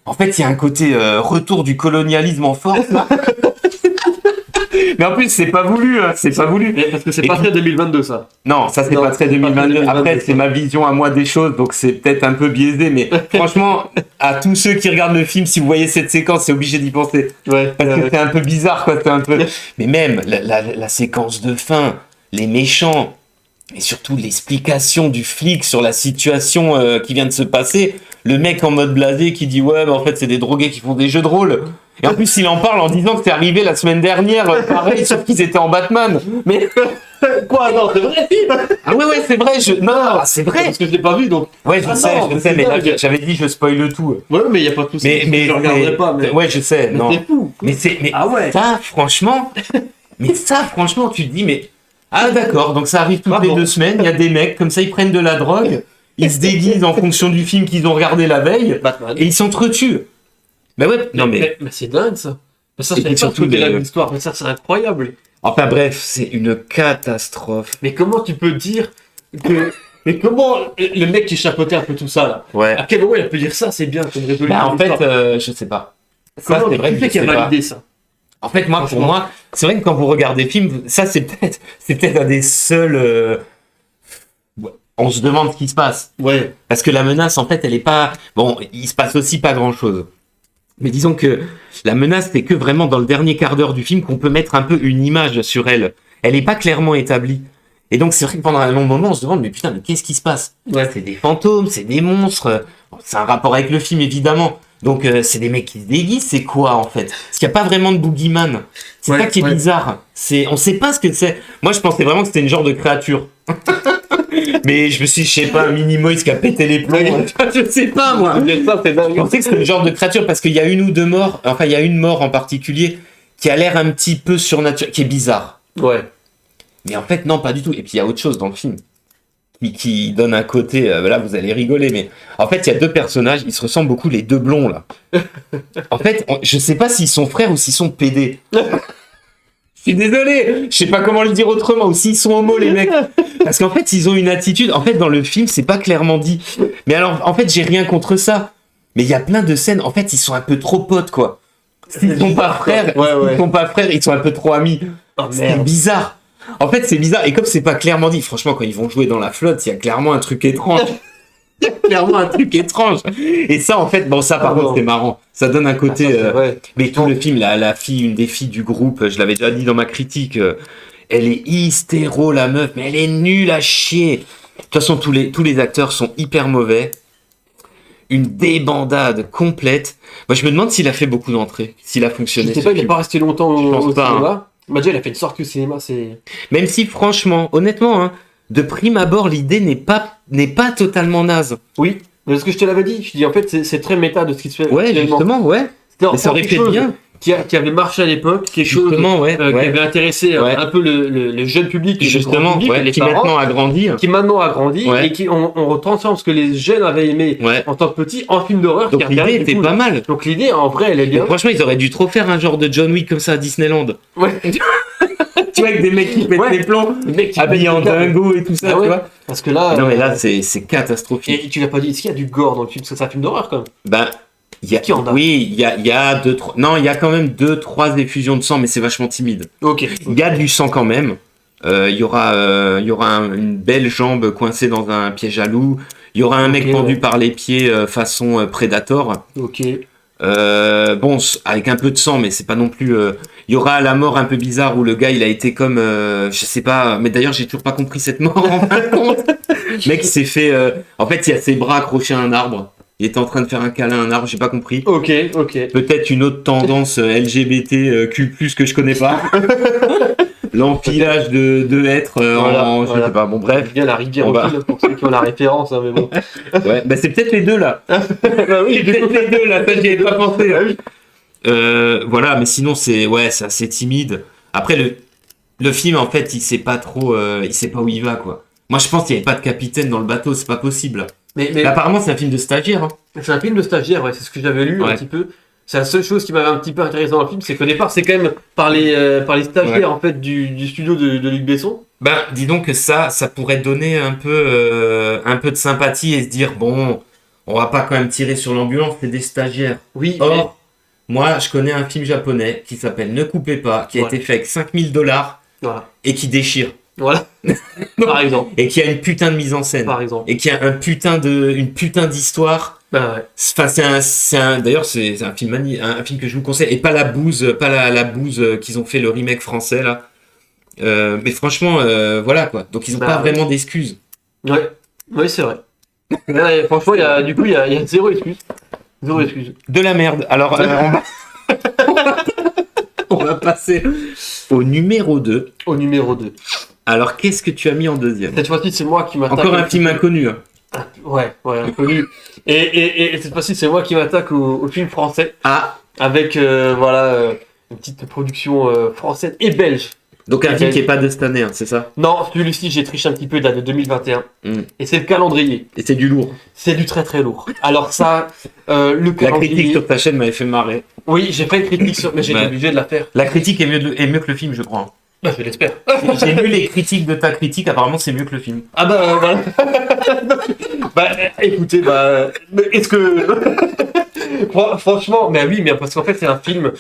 en fait, il y a un côté retour du colonialisme en force. Là. Mais en plus, c'est pas voulu, hein, c'est pas voulu. Parce que c'est pas très 2022 ça. Non, ça c'est Non, pas très c'est pas très 2022. 2022, Après, ça. c'est ma vision à moi des choses, donc c'est peut-être un peu biaisé, mais franchement, à tous ceux qui regardent le film, si vous voyez cette séquence, c'est obligé d'y penser. Ouais. Parce que c'est un peu bizarre, quoi. C'est un peu. Mais même la séquence de fin, les méchants, et surtout l'explication du flic sur la situation qui vient de se passer. Le mec en mode blasé qui dit ouais, mais en fait c'est des drogués qui font des jeux de rôle. Et en plus il en parle en disant que c'est arrivé la semaine dernière, pareil, sauf qu'ils étaient en Batman. Mais Quoi? Non, c'est vrai. ah ouais c'est vrai. Non, c'est vrai. Parce que je l'ai pas vu donc. Ouais, je Ah sais, non, je mais sais, c'est mais là, dingue. j'avais dit je spoil tout. Ouais, mais y a pas de souci. Mais je regarderai pas. Mais ouais, je sais. mais Non. c'est fou. Mais Ah ouais. ça, franchement, tu te dis, mais ah d'accord, donc ça arrive toutes les 2 semaines. Il y a des mecs comme ça, ils prennent de la drogue, ils se déguisent en fonction du film qu'ils ont regardé la veille, Batman. et ils s'entretuent. Bah ouais, non mais. Mais c'est dingue ça. Mais ça, Et je savais puis pas surtout surtout des- l'histoire. Mais ça, c'est incroyable. Enfin bref, c'est une catastrophe. Mais comment tu peux dire que. Mais comment le mec qui chapeautait un peu tout ça là, Ouais. à quel moment il peut dire ça, c'est bien comme résolution Bah en fait, d'histoire. je sais pas. Ça, Comment c'est vrai qui que fait je qu'il a sais pas. validé ça? En fait, moi, pour Franchement. moi, c'est vrai que quand vous regardez le film, ça, c'est peut-être un des seuls. Ouais, on se demande ce qui se passe. Ouais. Parce que la menace, en fait, elle est pas. Bon, il se passe aussi pas grand-chose. Mais disons que la menace, c'est que vraiment dans le dernier quart d'heure du film qu'on peut mettre un peu une image sur elle. Elle est pas clairement établie. Et donc, c'est vrai que pendant un long moment, on se demande, mais putain, mais qu'est-ce qui se passe? Ouais. C'est des fantômes, c'est des monstres. Bon, c'est un rapport avec le film, évidemment. Donc, c'est des mecs qui se déguisent, c'est quoi, en fait? Parce qu'il n'y a pas vraiment de boogeyman. C'est Ouais, ça qui est ouais. bizarre. On sait pas ce que c'est. Moi, je pensais vraiment que c'était une genre de créature. Mais je me suis dit, je sais pas, un mini-moïse qui a pété les plombs. Je sais pas, moi. C'est Je dingue. pensais que c'était le genre de créature parce qu'il y a une ou deux morts, enfin, il y a une mort en particulier qui a l'air un petit peu surnaturelle, qui est bizarre. Ouais. Mais en fait, non, pas du tout. Et puis, il y a autre chose dans le film qui donne un côté. Là, vous allez rigoler, mais en fait, il y a deux personnages, ils se ressemblent beaucoup, les deux blonds, là. En fait, je sais pas s'ils sont frères ou s'ils sont pédés. Je suis désolé, je sais pas comment le dire autrement, ou s'ils sont homo, les mecs. Parce qu'en fait, ils ont une attitude. En fait, dans le film, c'est pas clairement dit. Mais alors, en fait, j'ai rien contre ça. Mais il y a plein de scènes, en fait, ils sont un peu trop potes, quoi. S'ils sont pas frères, ils sont pas frères, ils sont un peu trop amis. Oh, C'est merde. bizarre. En fait, c'est bizarre. Et comme c'est pas clairement dit, franchement, quand ils vont jouer dans la flotte, il y a clairement un truc étrange. Il y a clairement un truc étrange. Et ça, en fait, bon, ça, par contre, c'est marrant. Ça donne un côté. Mais tout le film, la fille, une des filles du groupe, je l'avais déjà dit dans ma critique, elle est hystéro, la meuf, mais elle est nulle à chier. De toute façon, tous les acteurs sont hyper mauvais. Une débandade complète. Moi, je me demande s'il a fait beaucoup d'entrées, s'il a fonctionné. Je sais ce pas, il est film. pas resté longtemps Je pense au pas, cinéma. Bah, déjà, il a fait une sortie au cinéma, c'est. Même si, franchement, honnêtement, hein, de prime abord, l'idée n'est pas totalement naze. Oui, mais ce que je te l'avais dit, je dis en fait, c'est très méta de ce qui se fait. Ouais, actuellement. justement, ouais. C'était Mais ça aurait quelque fait chose bien. qui avait marché à l'époque, quelque chose Justement, ouais. qui ouais. avait intéressé Ouais. un peu le jeune public, et le grand Justement, public, et ouais, les qui parents, maintenant a grandi. qui maintenant a grandi Ouais. et qui on retransforme ce que les jeunes avaient aimé Ouais. en tant que petits en film d'horreur. Donc qui l'idée était pas mal. Donc l'idée, en vrai, elle est Mais bien. franchement, ils auraient dû trop faire un genre de John Wick comme ça à Disneyland. Ouais. Tu vois, avec des mecs qui pètent Ouais. les plombs, Les mecs qui habillés en pètent les câbles. dingo et tout ça, Ah ouais. tu vois. Parce que là, Non, mais là, c'est catastrophique. et tu l'as pas dit, est-ce qu'il y a du gore dans le film? Parce que c'est un film d'horreur quand même. Ben, Qui en a oui, il y a deux, trois. Non, il y a quand même 2-3 effusions de sang, mais c'est vachement timide. Ok. Il y a du sang quand même. Il y aura une belle jambe coincée dans un piège à loup. Il y aura un mec Ok, pendu ouais. par les pieds façon Predator. Ok. Bon, avec un peu de sang, mais c'est pas non plus. Il y aura la mort un peu bizarre où le gars il a été comme, je sais pas, mais d'ailleurs j'ai toujours pas compris cette mort en fin de compte. Le mec il s'est fait, en fait il a ses bras accrochés à un arbre. Il était en train de faire un câlin à un arbre, j'ai pas compris. Ok. Peut-être une autre tendance LGBTQ+, que je connais pas. L'empilage de êtres je Voilà. sais pas. Bon bref. Bien la rivière On au va- fil, pour ceux qui ont la référence, hein, mais bon. Ouais, bah c'est peut-être les deux là. Bah oui, C'est peut-être les deux là, ça j'y avais pas pensé. Voilà, mais sinon c'est assez timide. Après le film en fait il sait pas trop, il sait pas où il va quoi. Moi je pense qu'il y avait pas de capitaine dans le bateau, c'est pas possible. Mais Mais apparemment c'est un film de stagiaire. Hein. c'est un film de stagiaire, ouais, c'est ce que j'avais lu un Ouais. petit peu. C'est la seule chose qui m'avait un petit peu intéressé dans le film, c'est qu'au départ c'est quand même par les stagiaires Ouais. en fait du studio de Luc Besson. Ben dis donc que ça pourrait donner un peu de sympathie et se dire bon, on va pas quand même tirer sur l'ambulance, c'est des stagiaires. Oui, Or, moi je connais un film japonais qui s'appelle Ne coupez pas, qui a Voilà. été fait avec $5000 voilà. et qui déchire. Voilà. Par exemple. Et qui a une putain de mise en scène. Par exemple. Et qui a une putain d'histoire. Bah ouais. Enfin, d'ailleurs, c'est un film un film que je vous conseille. Et pas la bouse, la bouse qu'ils ont fait le remake français là. Mais franchement, voilà quoi. Donc ils ont Bah pas ouais. vraiment d'excuses. Ouais. Oui, c'est vrai. Là, et franchement, il y a zéro excuse. Zéro excuse. De la merde. Alors, on va passer au numéro 2. Au numéro 2. Alors, qu'est-ce que tu as mis en deuxième? Cette fois-ci, c'est moi qui m'attaque. Encore un film inconnu. Hein. Ouais, inconnu. Et cette fois-ci, c'est moi qui m'attaque au film français. Ah, Avec, une petite production française et belge. donc un film qui est pas de cette année, hein, c'est ça? Non, celui-ci, j'ai triché un petit peu, date de 2021. Mm. Et c'est le calendrier. Et c'est du lourd. C'est du très très lourd. Alors ça, le La calendrier... critique sur ta chaîne m'avait fait marrer. Oui, j'ai fait une critique sur... Mais j'étais Ouais. obligé de la faire. La critique est mieux que le film, je crois. Bah, je l'espère. J'ai lu les critiques de ta critique, apparemment c'est mieux que le film. Ah bah, voilà. Bah, écoutez, mais est-ce que... Franchement, mais oui, mais parce qu'en fait, c'est un film...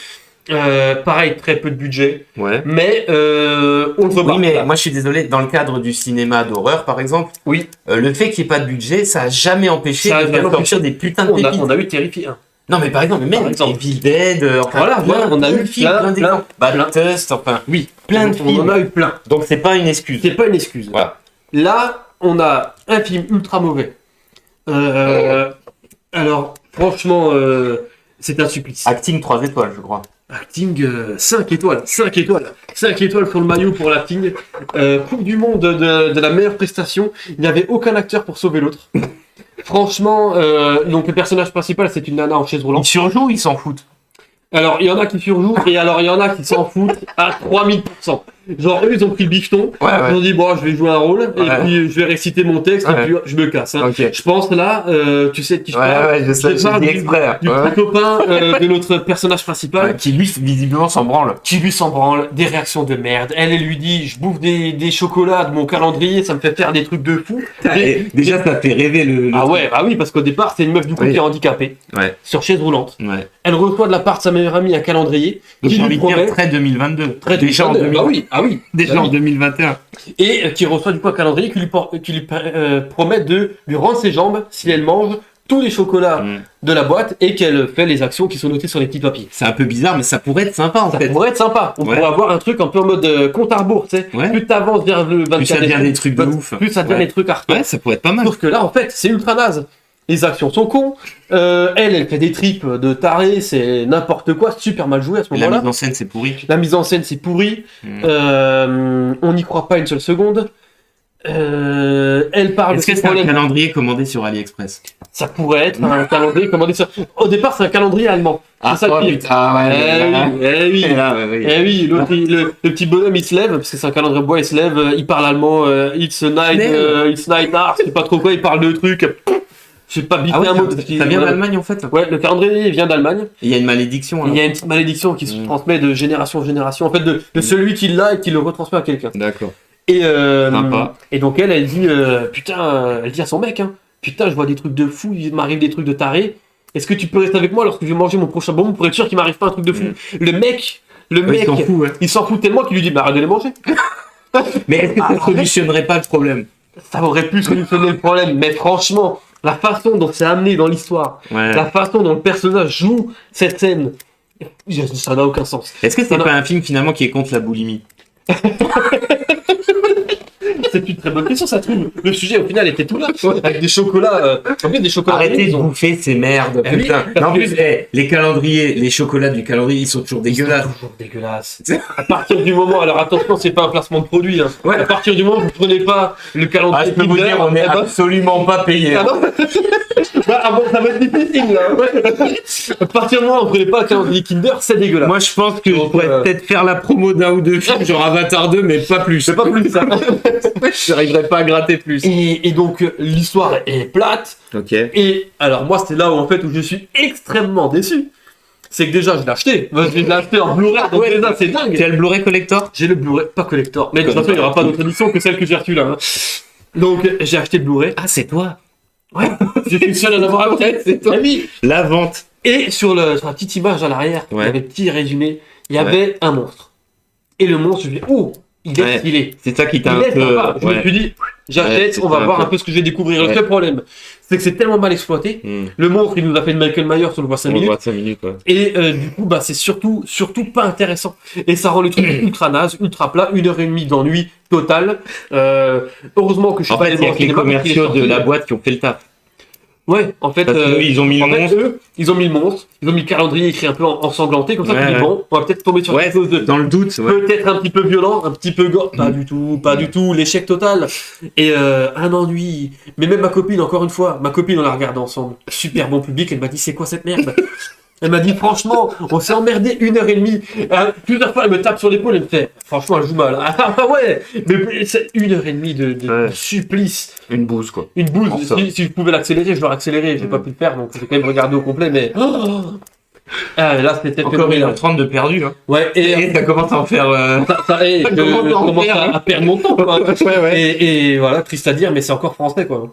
pareil, très peu de budget. Ouais. Mais on le Oui, remarque. mais moi je suis désolé, dans le cadre du cinéma d'horreur par exemple, Oui. le fait qu'il n'y ait pas de budget, ça a jamais empêché Ça a de jamais faire empêché. sortir des putains de On pépites. a eu Terrifier 1. Non mais par exemple, même Par exemple. Evil Dead, enfin, Voilà, plein, on a plein eu de films, plein d'exemples. plein. Baptiste, enfin, Oui. plein de On films. en a eu plein. Donc c'est pas une excuse. C'est pas une excuse. Voilà. Là, on a un film ultra mauvais. Alors, franchement, c'est un supplice. Acting 3 étoiles, je crois. Acting 5 étoiles, 5 étoiles, 5 étoiles pour le maillot pour l'acting. Coupe du monde de la meilleure prestation. Il n'y avait aucun acteur pour sauver l'autre. Franchement, donc le personnage principal c'est une nana en chaise Ils roulante. surjouent ou ils s'en foutent? Alors il y en a qui surjouent et alors il y en a qui s'en foutent à 3000%. Genre eux ils ont pris le bifton, ils ont dit bon je vais jouer un rôle et puis je vais réciter mon texte et puis je me casse. Hein. Ok. Je pense là, tu sais de qui je parle. Ouais, je sais, parle j'ai dit exprès. du petit copain de notre personnage principal. Qui lui, visiblement, s'en branle. Qui lui s'en branle, des réactions de merde. Elle lui dit je bouffe des chocolats de mon calendrier, ça me fait faire des trucs de fou. Déjà, ça fait rêver le Ah truc. ouais, bah oui, parce qu'au départ, c'est une meuf du coup qui est handicapée, sur chaise roulante. Ouais. Elle reçoit de la part de sa meilleure amie un calendrier Donc, qui j'ai lui envie de dire promet. très 2022. Très Déjà en 2000. Ah oui. Déjà en 2021. Et qui reçoit du coup un calendrier qui lui promet de lui rendre ses jambes si elle mange tous les chocolats de la boîte et qu'elle fait les actions qui sont notées sur les petits papiers. C'est un peu bizarre, mais ça pourrait être sympa en Ça fait. pourrait être sympa. On pourrait avoir un truc un peu en mode compte à rebours, tu sais. Ouais. Plus t'avances vers le 24 Plus ça devient des trucs de ouf. plus ça devient des trucs hardcore. Ouais, ça pourrait être pas mal. Sauf que là, en fait, c'est ultra naze. Les actions sont cons. Elle fait des tripes de taré, c'est n'importe quoi, super mal joué à ce La moment-là. mise en scène, c'est pourri. La mise en scène, c'est pourri. On n'y croit pas une seule seconde. Elle parle. Est-ce que c'est un calendrier commandé sur AliExpress? Ça pourrait être un calendrier commandé sur. Au départ, c'est un calendrier allemand. C'est ça le pire. Ah ouais. Oui. Eh oui, l'autre, le petit bonhomme il se lève, parce que c'est un calendrier bois, il se lève, il parle allemand, it's night, je sais pas trop quoi, il parle de trucs. Je sais pas biter un mot. Ça vient d'Allemagne en fait. Ouais, le calendrier vient d'Allemagne. Il y a une malédiction. Il y a une petite malédiction qui se transmet de génération en génération, en fait, de celui qui l'a et qui le retransmet à quelqu'un. D'accord. Et donc elle dit, putain, elle dit à son mec, hein, putain, je vois des trucs de fou, il m'arrive des trucs de taré. Est-ce que tu peux rester avec moi lorsque je vais manger mon prochain bonbon pour être sûr qu'il m'arrive pas un truc de fou? Le mec, il s'en fout tellement qu'il lui dit, bah arrête de les manger. Mais est-ce que ça solutionnerait pas le problème? Ça aurait pu solutionner le problème, mais franchement, la façon dont c'est amené dans l'histoire, la façon dont le personnage joue cette scène, ça n'a aucun sens. Est-ce que c'est pas un film finalement qui est contre la boulimie? C'est une très bonne question, ça trouve. Le sujet au final était tout là, avec des chocolats. En plus, des chocolats. Arrêtez de bouffer ces merdes, putain. Oui, en plus, les calendriers, les chocolats du calendrier, ils sont toujours dégueulasses. Toujours dégueulasses. À partir du moment, alors attention, c'est pas un placement de produit. Hein. Ouais. À partir du moment où vous prenez pas le calendrier, Je peux vous dire, on est absolument pas payé. Ah non bon, ça va être difficile là. À partir du moment où vous prenez pas le calendrier Kinder, c'est dégueulasse. Moi, je pense que je pourrais peut-être faire la promo d'un ou deux films, genre Avatar 2, mais pas plus. C'est pas plus ça. J'arriverai pas à gratter plus. Et donc l'histoire est plate. Ok. Et alors moi c'est là où en fait où je suis extrêmement déçu. C'est que déjà je l'ai acheté. Moi, je l'ai acheté en Blu-ray. Donc déjà c'est dingue. Tu as le Blu-ray collector? J'ai le Blu-ray, pas collector. Mais de toute façon il n'y aura pas d'autre édition que celle que j'ai reçue là. Hein. Donc j'ai acheté le Blu-ray. Ah, c'est toi. Ouais. Je suis le seul à l'avoir acheté. C'est toi. Ah oui. La vente. Et sur la petite image à l'arrière, il y avait petit résumé. Il y avait un monstre. Et le monstre, je me dis oh. Il est stylé. C'est ça qui t'a un peu... Je me suis dit, j'achète, on va voir un peu ce que je vais découvrir. Le seul problème, c'est que c'est tellement mal exploité. Le monstre, il nous a fait de Michael Myers, on le voit 5 minutes. On le voit 5 minutes, ouais. Et du coup, bah, c'est surtout pas intéressant. Et ça rend le truc ultra naze, ultra plat, 1h30 d'ennui total. Heureusement que je suis pas allé voir les commerciaux de la boîte qui ont fait le taf. Ouais, en fait, ils ont mis le monstre. Ils ont mis le monstre, ils ont mis le calendrier écrit un peu ensanglanté, comme ça, tu dis, bon, on va peut-être tomber sur quelque chose de... Dans le doute, peut-être un petit peu violent, un petit peu gore, pas du tout, l'échec total. Et un ennui. Mais même ma copine, encore une fois, on l'a regardé ensemble. Super bon public, elle m'a dit, c'est quoi cette merde? Elle m'a dit, franchement, on s'est emmerdé 1h30. Plusieurs fois, elle me tape sur l'épaule, elle me fait, franchement, elle joue mal. Ah ouais, mais c'est 1h30 de supplice. Une bouse, quoi. Une bouse. Si je pouvais l'accélérer, je l'aurais accéléré. J'ai pas pu le faire, donc j'ai quand même regardé au complet, mais... là, c'était encore 1h30 de perdu, hein. Ouais, et ça commence à en faire... je commence à perdre mon temps, quoi. Et voilà, triste à dire, mais c'est encore français, quoi.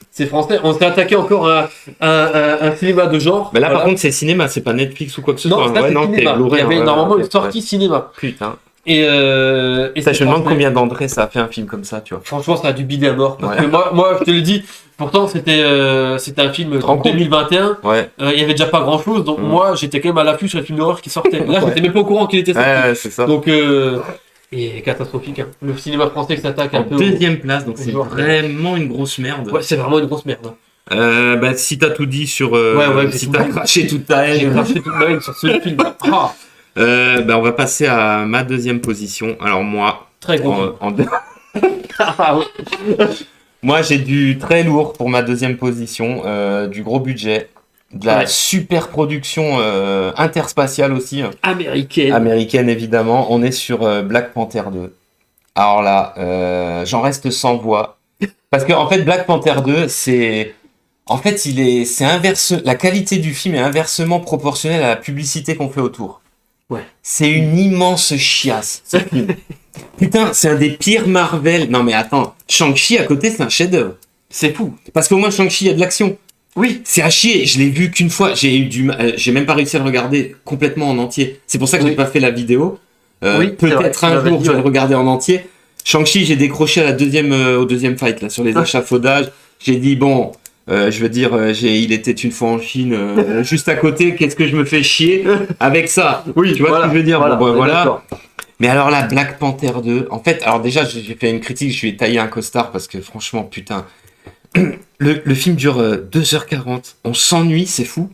C'est français. On s'est attaqué encore à un cinéma de genre. Mais là, par contre, c'est cinéma, c'est pas Netflix ou quoi que ce soit. Non, c'est cinéma. Il y avait normalement une sortie cinéma. Putain. Et ça, je me demande combien d'André ça a fait un film comme ça, tu vois. Franchement, ça a dû bider à mort. Parce que moi, je te le dis, pourtant, c'était un film de 2021. Ouais. Il y avait déjà pas grand chose. Donc, moi, j'étais quand même à l'affût sur les films d'horreur qui sortaient. Là, j'étais même pas au courant qu'il était sorti. Ouais, c'est ça. Donc, et catastrophique. Hein. Le cinéma français qui s'attaque un peu. Deuxième place, donc c'est vraiment une grosse merde. Ouais, c'est vraiment une grosse merde. Bah, si t'as tout dit sur. Ouais, si t'as craché toute ta haine. J'ai craché toute ma haine sur ce film. On va passer à ma deuxième position. Alors moi, Très gros. moi j'ai du très lourd pour ma deuxième position, du gros budget, de la super production interspatiale aussi, américaine évidemment. On est sur Black Panther 2. Alors là, j'en reste sans voix. Parce que en fait, Black Panther 2, la qualité du film est inversement proportionnelle à la publicité qu'on fait autour. Ouais. C'est une immense chiasse, ce film. Putain, c'est un des pires Marvel. Non mais attends, Shang-Chi à côté, c'est un chef-d'œuvre. C'est fou. Parce qu'au moins Shang-Chi, il y a de l'action. Oui. C'est à chier. Je l'ai vu qu'une fois. J'ai même pas réussi à le regarder complètement en entier. C'est pour ça que j'ai pas fait la vidéo. Peut-être un jour, je vais le regarder en entier. Shang-Chi, j'ai décroché au deuxième fight là sur les échafaudages. J'ai dit bon. Il était une fois en Chine, juste à côté. Qu'est-ce que je me fais chier avec ça? Oui, tu vois ce que je veux dire? Voilà. Mais alors là, Black Panther 2, en fait, alors déjà, j'ai fait une critique, je lui ai taillé un costard parce que franchement, putain, le film dure 2h40. On s'ennuie, c'est fou.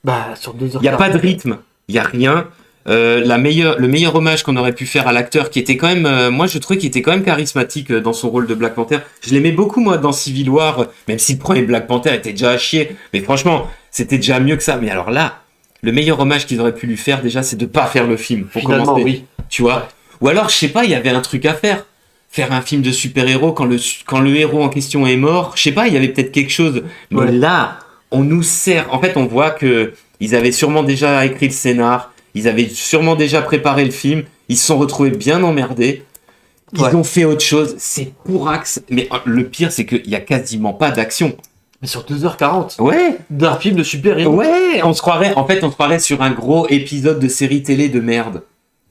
Bah, sur 2h40. Il n'y a pas de rythme, il n'y a rien. Le meilleur hommage qu'on aurait pu faire à l'acteur qui était quand même, moi je trouvais qu'il était quand même charismatique dans son rôle de Black Panther. Je l'aimais beaucoup moi dans Civil War, même si le premier Black Panther était déjà à chier, mais franchement c'était déjà mieux que ça. Mais alors là, le meilleur hommage qu'ils auraient pu lui faire déjà, c'est de pas faire le film pour commencer. Oui. Tu vois. Ou alors je sais pas, il y avait un truc à faire. Faire un film de super-héros quand le héros en question est mort. Je sais pas, il y avait peut-être quelque chose. Mais là, on nous sert. En fait, on voit que ils avaient sûrement déjà écrit le scénar. Ils avaient sûrement déjà préparé le film. Ils se sont retrouvés bien emmerdés. Ils ont fait autre chose. C'est pourrax. Mais le pire, c'est qu'il y a quasiment pas d'action. Mais sur 2h40. Ouais. D'un film de super-héros. Ouais. On se croirait sur un gros épisode de série télé de merde.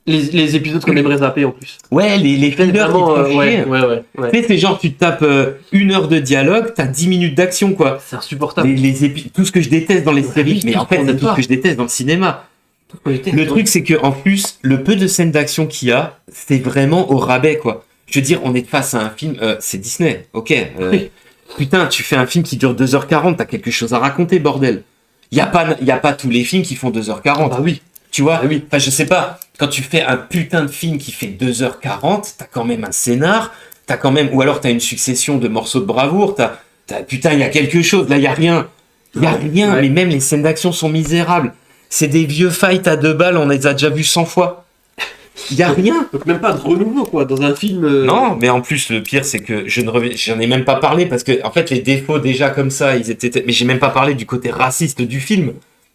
Les épisodes qu'on aimerait zapper en plus. Ouais, les fillers qui te font chier. Ouais. Tu sais, c'est genre, tu te tapes 1 heure de dialogue, t'as 10 minutes d'action, quoi. C'est insupportable. Tout ce que je déteste dans les séries, mais en fait, c'est tout ce que je déteste dans le cinéma. Le truc, c'est que en plus, le peu de scènes d'action qu'il y a, c'est vraiment au rabais, quoi. Je veux dire, on est face à un film, c'est Disney, ok. Putain, tu fais un film qui dure 2h40, t'as quelque chose à raconter, bordel. Y a pas tous les films qui font 2h40. Bah oui. Tu vois, Ah oui. Enfin, je sais pas, quand tu fais un putain de film qui fait 2h40, t'as quand même un scénar, ou alors t'as une succession de morceaux de bravoure, putain, il y a quelque chose, là, il y a rien. Mais même les scènes d'action sont misérables. C'est des vieux fights à 2 balles, on les a déjà vus 100 fois. Il y a rien. Donc même pas de renouveau, quoi, dans un film... Non, mais en plus, le pire, c'est que j'en ai même pas parlé, parce que, en fait, les défauts, déjà, comme ça, mais j'ai même pas parlé du côté raciste du film.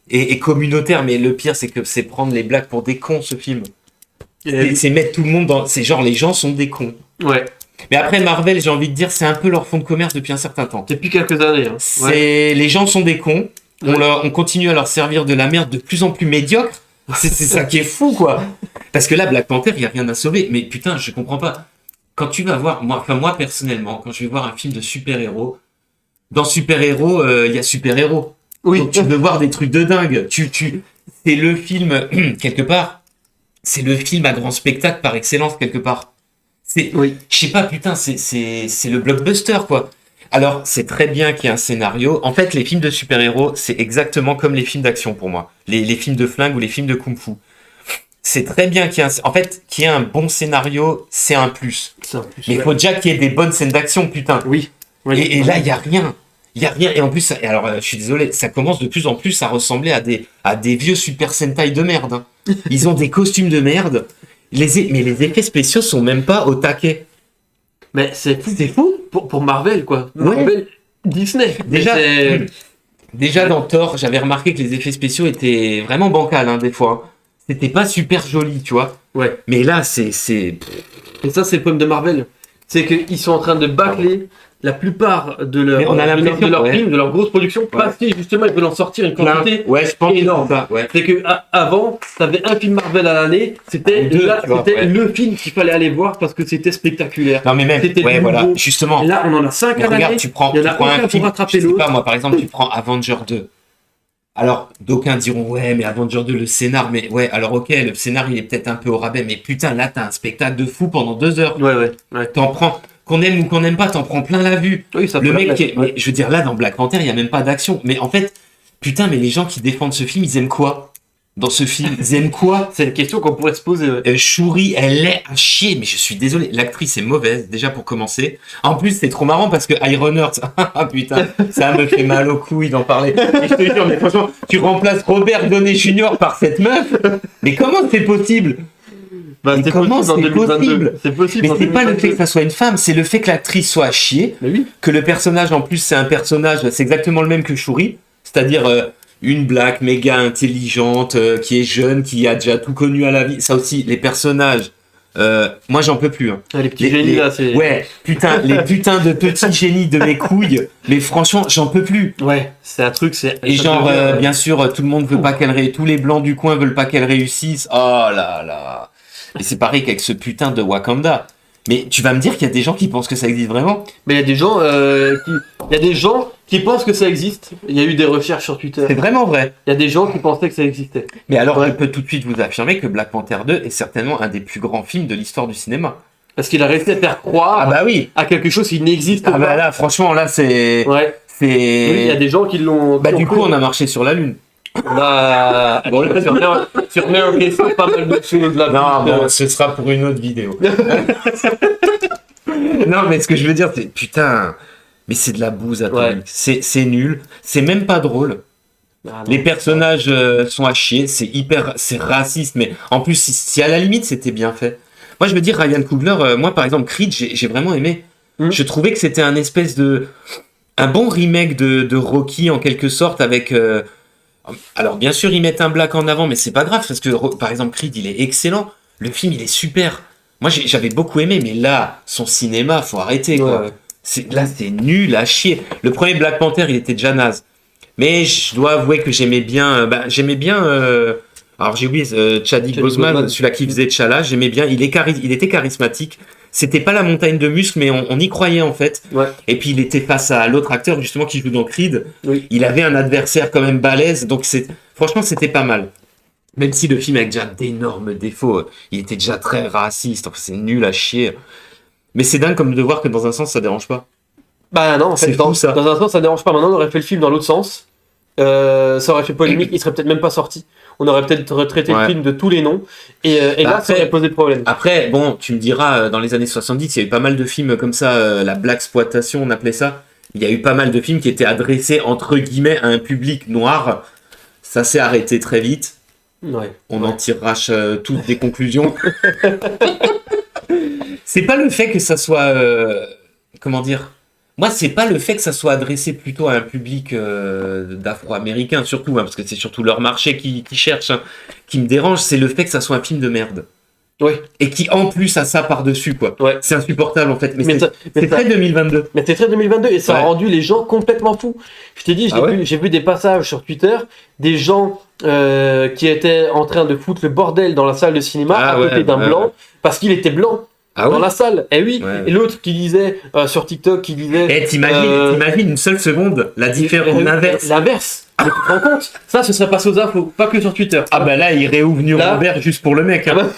Et communautaire, mais le pire, c'est que c'est prendre les blagues pour des cons, ce film. C'est mettre tout le monde dans... C'est genre, les gens sont des cons. Ouais. Mais après, Marvel, j'ai envie de dire, c'est un peu leur fond de commerce depuis un certain temps. Depuis quelques années. Hein. Les gens sont des cons, on continue à leur servir de la merde de plus en plus médiocre. C'est ça qui est fou, quoi. Parce que là, Black Panther, il n'y a rien à sauver. Mais putain, je comprends pas. Quand tu vas voir... Moi, personnellement, quand je vais voir un film de super-héros, dans super-héros, il y a super-héros. Oui. Donc, tu veux voir des trucs de dingue. C'est le film, quelque part, c'est le film à grand spectacle par excellence, quelque part. Je sais pas, putain, c'est le blockbuster, quoi. Alors, c'est très bien qu'il y ait un scénario. En fait, les films de super-héros, c'est exactement comme les films d'action pour moi. Les films de flingue ou les films de kung-fu. C'est très bien qu'il y ait un bon scénario, c'est un plus. Mais il faut déjà qu'il y ait des bonnes scènes d'action, putain. Oui. Et là, il y a rien. Il y a rien. Et en plus, je suis désolé, ça commence de plus en plus à ressembler à des vieux Super Sentai de merde. Hein. Ils ont des costumes de merde. Mais les effets spéciaux sont même pas au taquet. Mais c'est fou pour Marvel, quoi. Marvel, Disney. Déjà dans Thor, j'avais remarqué que les effets spéciaux étaient vraiment bancals, hein, des fois. C'était pas super joli, tu vois. Ouais. Mais là, c'est... Et ça, c'est le problème de Marvel. C'est qu'ils sont en train de bâcler la plupart de leurs films, de leur grosse production, parce que justement ils veulent en sortir une quantité énorme. C'est que avant, t'avais un film Marvel à l'année, c'était le film qu'il fallait aller voir parce que c'était spectaculaire. Non mais même, justement. Et là, on en a 5 à l'année. Tu prends un film, je sais pas moi, par exemple, tu prends Avenger 2. Alors, d'aucuns diront, ouais, mais Avenger 2, le scénar, mais ouais, alors ok, le scénar, il est peut-être un peu au rabais, mais putain, là, t'as un spectacle de fou pendant 2 heures. Ouais. T'en prends, qu'on aime ou qu'on n'aime pas, t'en prends plein la vue. Oui, ça le mec, mais je veux dire, là, dans Black Panther, il y a même pas d'action. Mais en fait, putain, mais les gens qui défendent ce film, ils aiment quoi? dans ce film. Ils aiment quoi? C'est une question qu'on pourrait se poser. Ouais. Shuri, elle est à chier, mais je suis désolé, l'actrice est mauvaise, déjà pour commencer. En plus, c'est trop marrant parce que Ironheart, ah putain, ça me fait mal aux couilles d'en parler. Et je te jure, mais franchement, tu remplaces Robert Downey Jr. par cette meuf, mais comment c'est possible? Bah, Mais comment c'est possible? C'est possible. Mais en c'est pas le 2022. fait que ça soit une femme, c'est le fait que l'actrice soit à chier, Mais oui. que le personnage en plus c'est un personnage, c'est exactement le même que Shuri, c'est-à-dire une black méga intelligente, qui est jeune, qui a déjà tout connu à la vie. Ça aussi, les personnages, moi j'en peux plus. Hein. Ah, les petits génies là, c'est. Ouais, putain, les putains de petits génies de mes couilles, mais franchement j'en peux plus. Ouais, c'est un truc, c'est. Et ça genre, devient, bien sûr, tout le monde veut pas tous les blancs du coin veulent pas qu'elle réussisse. Oh là là. Et c'est pareil qu'avec ce putain de Wakanda. Mais tu vas me dire qu'il y a des gens qui pensent que ça existe vraiment? Mais il y a des gens qui pensent que ça existe. Il y a eu des recherches sur Twitter. C'est vraiment vrai. Il y a des gens qui pensaient que ça existait. Mais alors, Ouais. je peux tout de suite vous affirmer que Black Panther 2 est certainement un des plus grands films de l'histoire du cinéma. Parce qu'il a réussi à faire croire Ah bah oui. à quelque chose qui n'existe Ah pas. bah là, franchement, là, c'est... Ouais. Oui, il y a des gens qui l'ont. Bah du coup, on a marché sur la Lune. On a. Bon, là, tu remets en question pas mal de choses là. Non, plus, bon, ce sera pour une autre vidéo. Non, mais ce que je veux dire, c'est... Putain, mais c'est de la bouse atomique. Ouais. C'est nul. C'est même pas drôle. Ah, non. Les personnages sont à chier, c'est raciste, mais en plus, si à la limite c'était bien fait. Moi, je veux dire, Ryan Coogler, moi par exemple, Creed, j'ai vraiment aimé. Je trouvais que c'était un bon remake de Rocky en quelque sorte avec. Alors bien sûr, ils mettent un black en avant, mais c'est pas grave parce que par exemple, Creed, il est excellent. Le film, il est super. Moi, j'avais beaucoup aimé, mais là, son cinéma, faut arrêter quoi. Ouais. Là, c'est nul à chier. Le premier Black Panther, il était déjà naze. Mais je dois avouer que j'aimais bien. Alors j'ai oublié Chadwick Boseman, celui-là qui faisait T'Challa. J'aimais bien. Il était charismatique. C'était pas la montagne de muscles, mais on y croyait en fait. Ouais. Et puis il était face à l'autre acteur justement qui joue dans Creed. Oui. Il avait un adversaire quand même balèze. Donc franchement, c'était pas mal. Même si le film avait déjà d'énormes défauts, il était déjà très raciste. Enfin, c'est nul à chier. Mais c'est dingue comme de voir que dans un sens ça dérange pas. Bah non, en fait, C'est fou, ça. dans un sens, ça dérange pas. Maintenant, on aurait fait le film dans l'autre sens. Ça aurait fait polémique, il serait peut-être même pas sorti. On aurait peut-être retraité le Ouais. film de tous les noms. Et là, ça Après- aurait posé problème. Après, bon, tu me diras, dans les années 70, il y a eu pas mal de films comme ça, la blaxploitation, on appelait ça. Il y a eu pas mal de films qui étaient adressés, entre guillemets, à un public noir. Ça s'est arrêté très vite. Ouais. On en tirera toutes des conclusions. C'est pas le fait que ça soit... comment dire? Moi, c'est pas le fait que ça soit adressé plutôt à un public d'Afro-Américains, surtout, hein, parce que c'est surtout leur marché qui cherche, hein, qui me dérange, c'est le fait que ça soit un film de merde. Ouais. Et qui, en plus, a ça par-dessus, quoi. Ouais. C'est insupportable, en fait. Mais, Mais ça- mais c'est ça- très 2022. Mais c'est très 2022 et ça a Ouais. rendu les gens complètement fous. Je t'ai dit, Ah ouais j'ai vu des passages sur Twitter, des gens qui étaient en train de foutre le bordel dans la salle de cinéma Ah à côté ouais, d'un ouais, blanc ouais. parce qu'il était blanc Ah dans la salle. Et oui. Ouais. Et l'autre qui disait sur TikTok, qui disait. Eh, t'imagines une seule seconde, la différence, l'inverse. L'inverse. Mais tu te rends compte? Ça, ce serait passé aux infos, pas que sur Twitter. Ah bah là, il réouvre Nuremberg Là- juste pour le mec. Hein.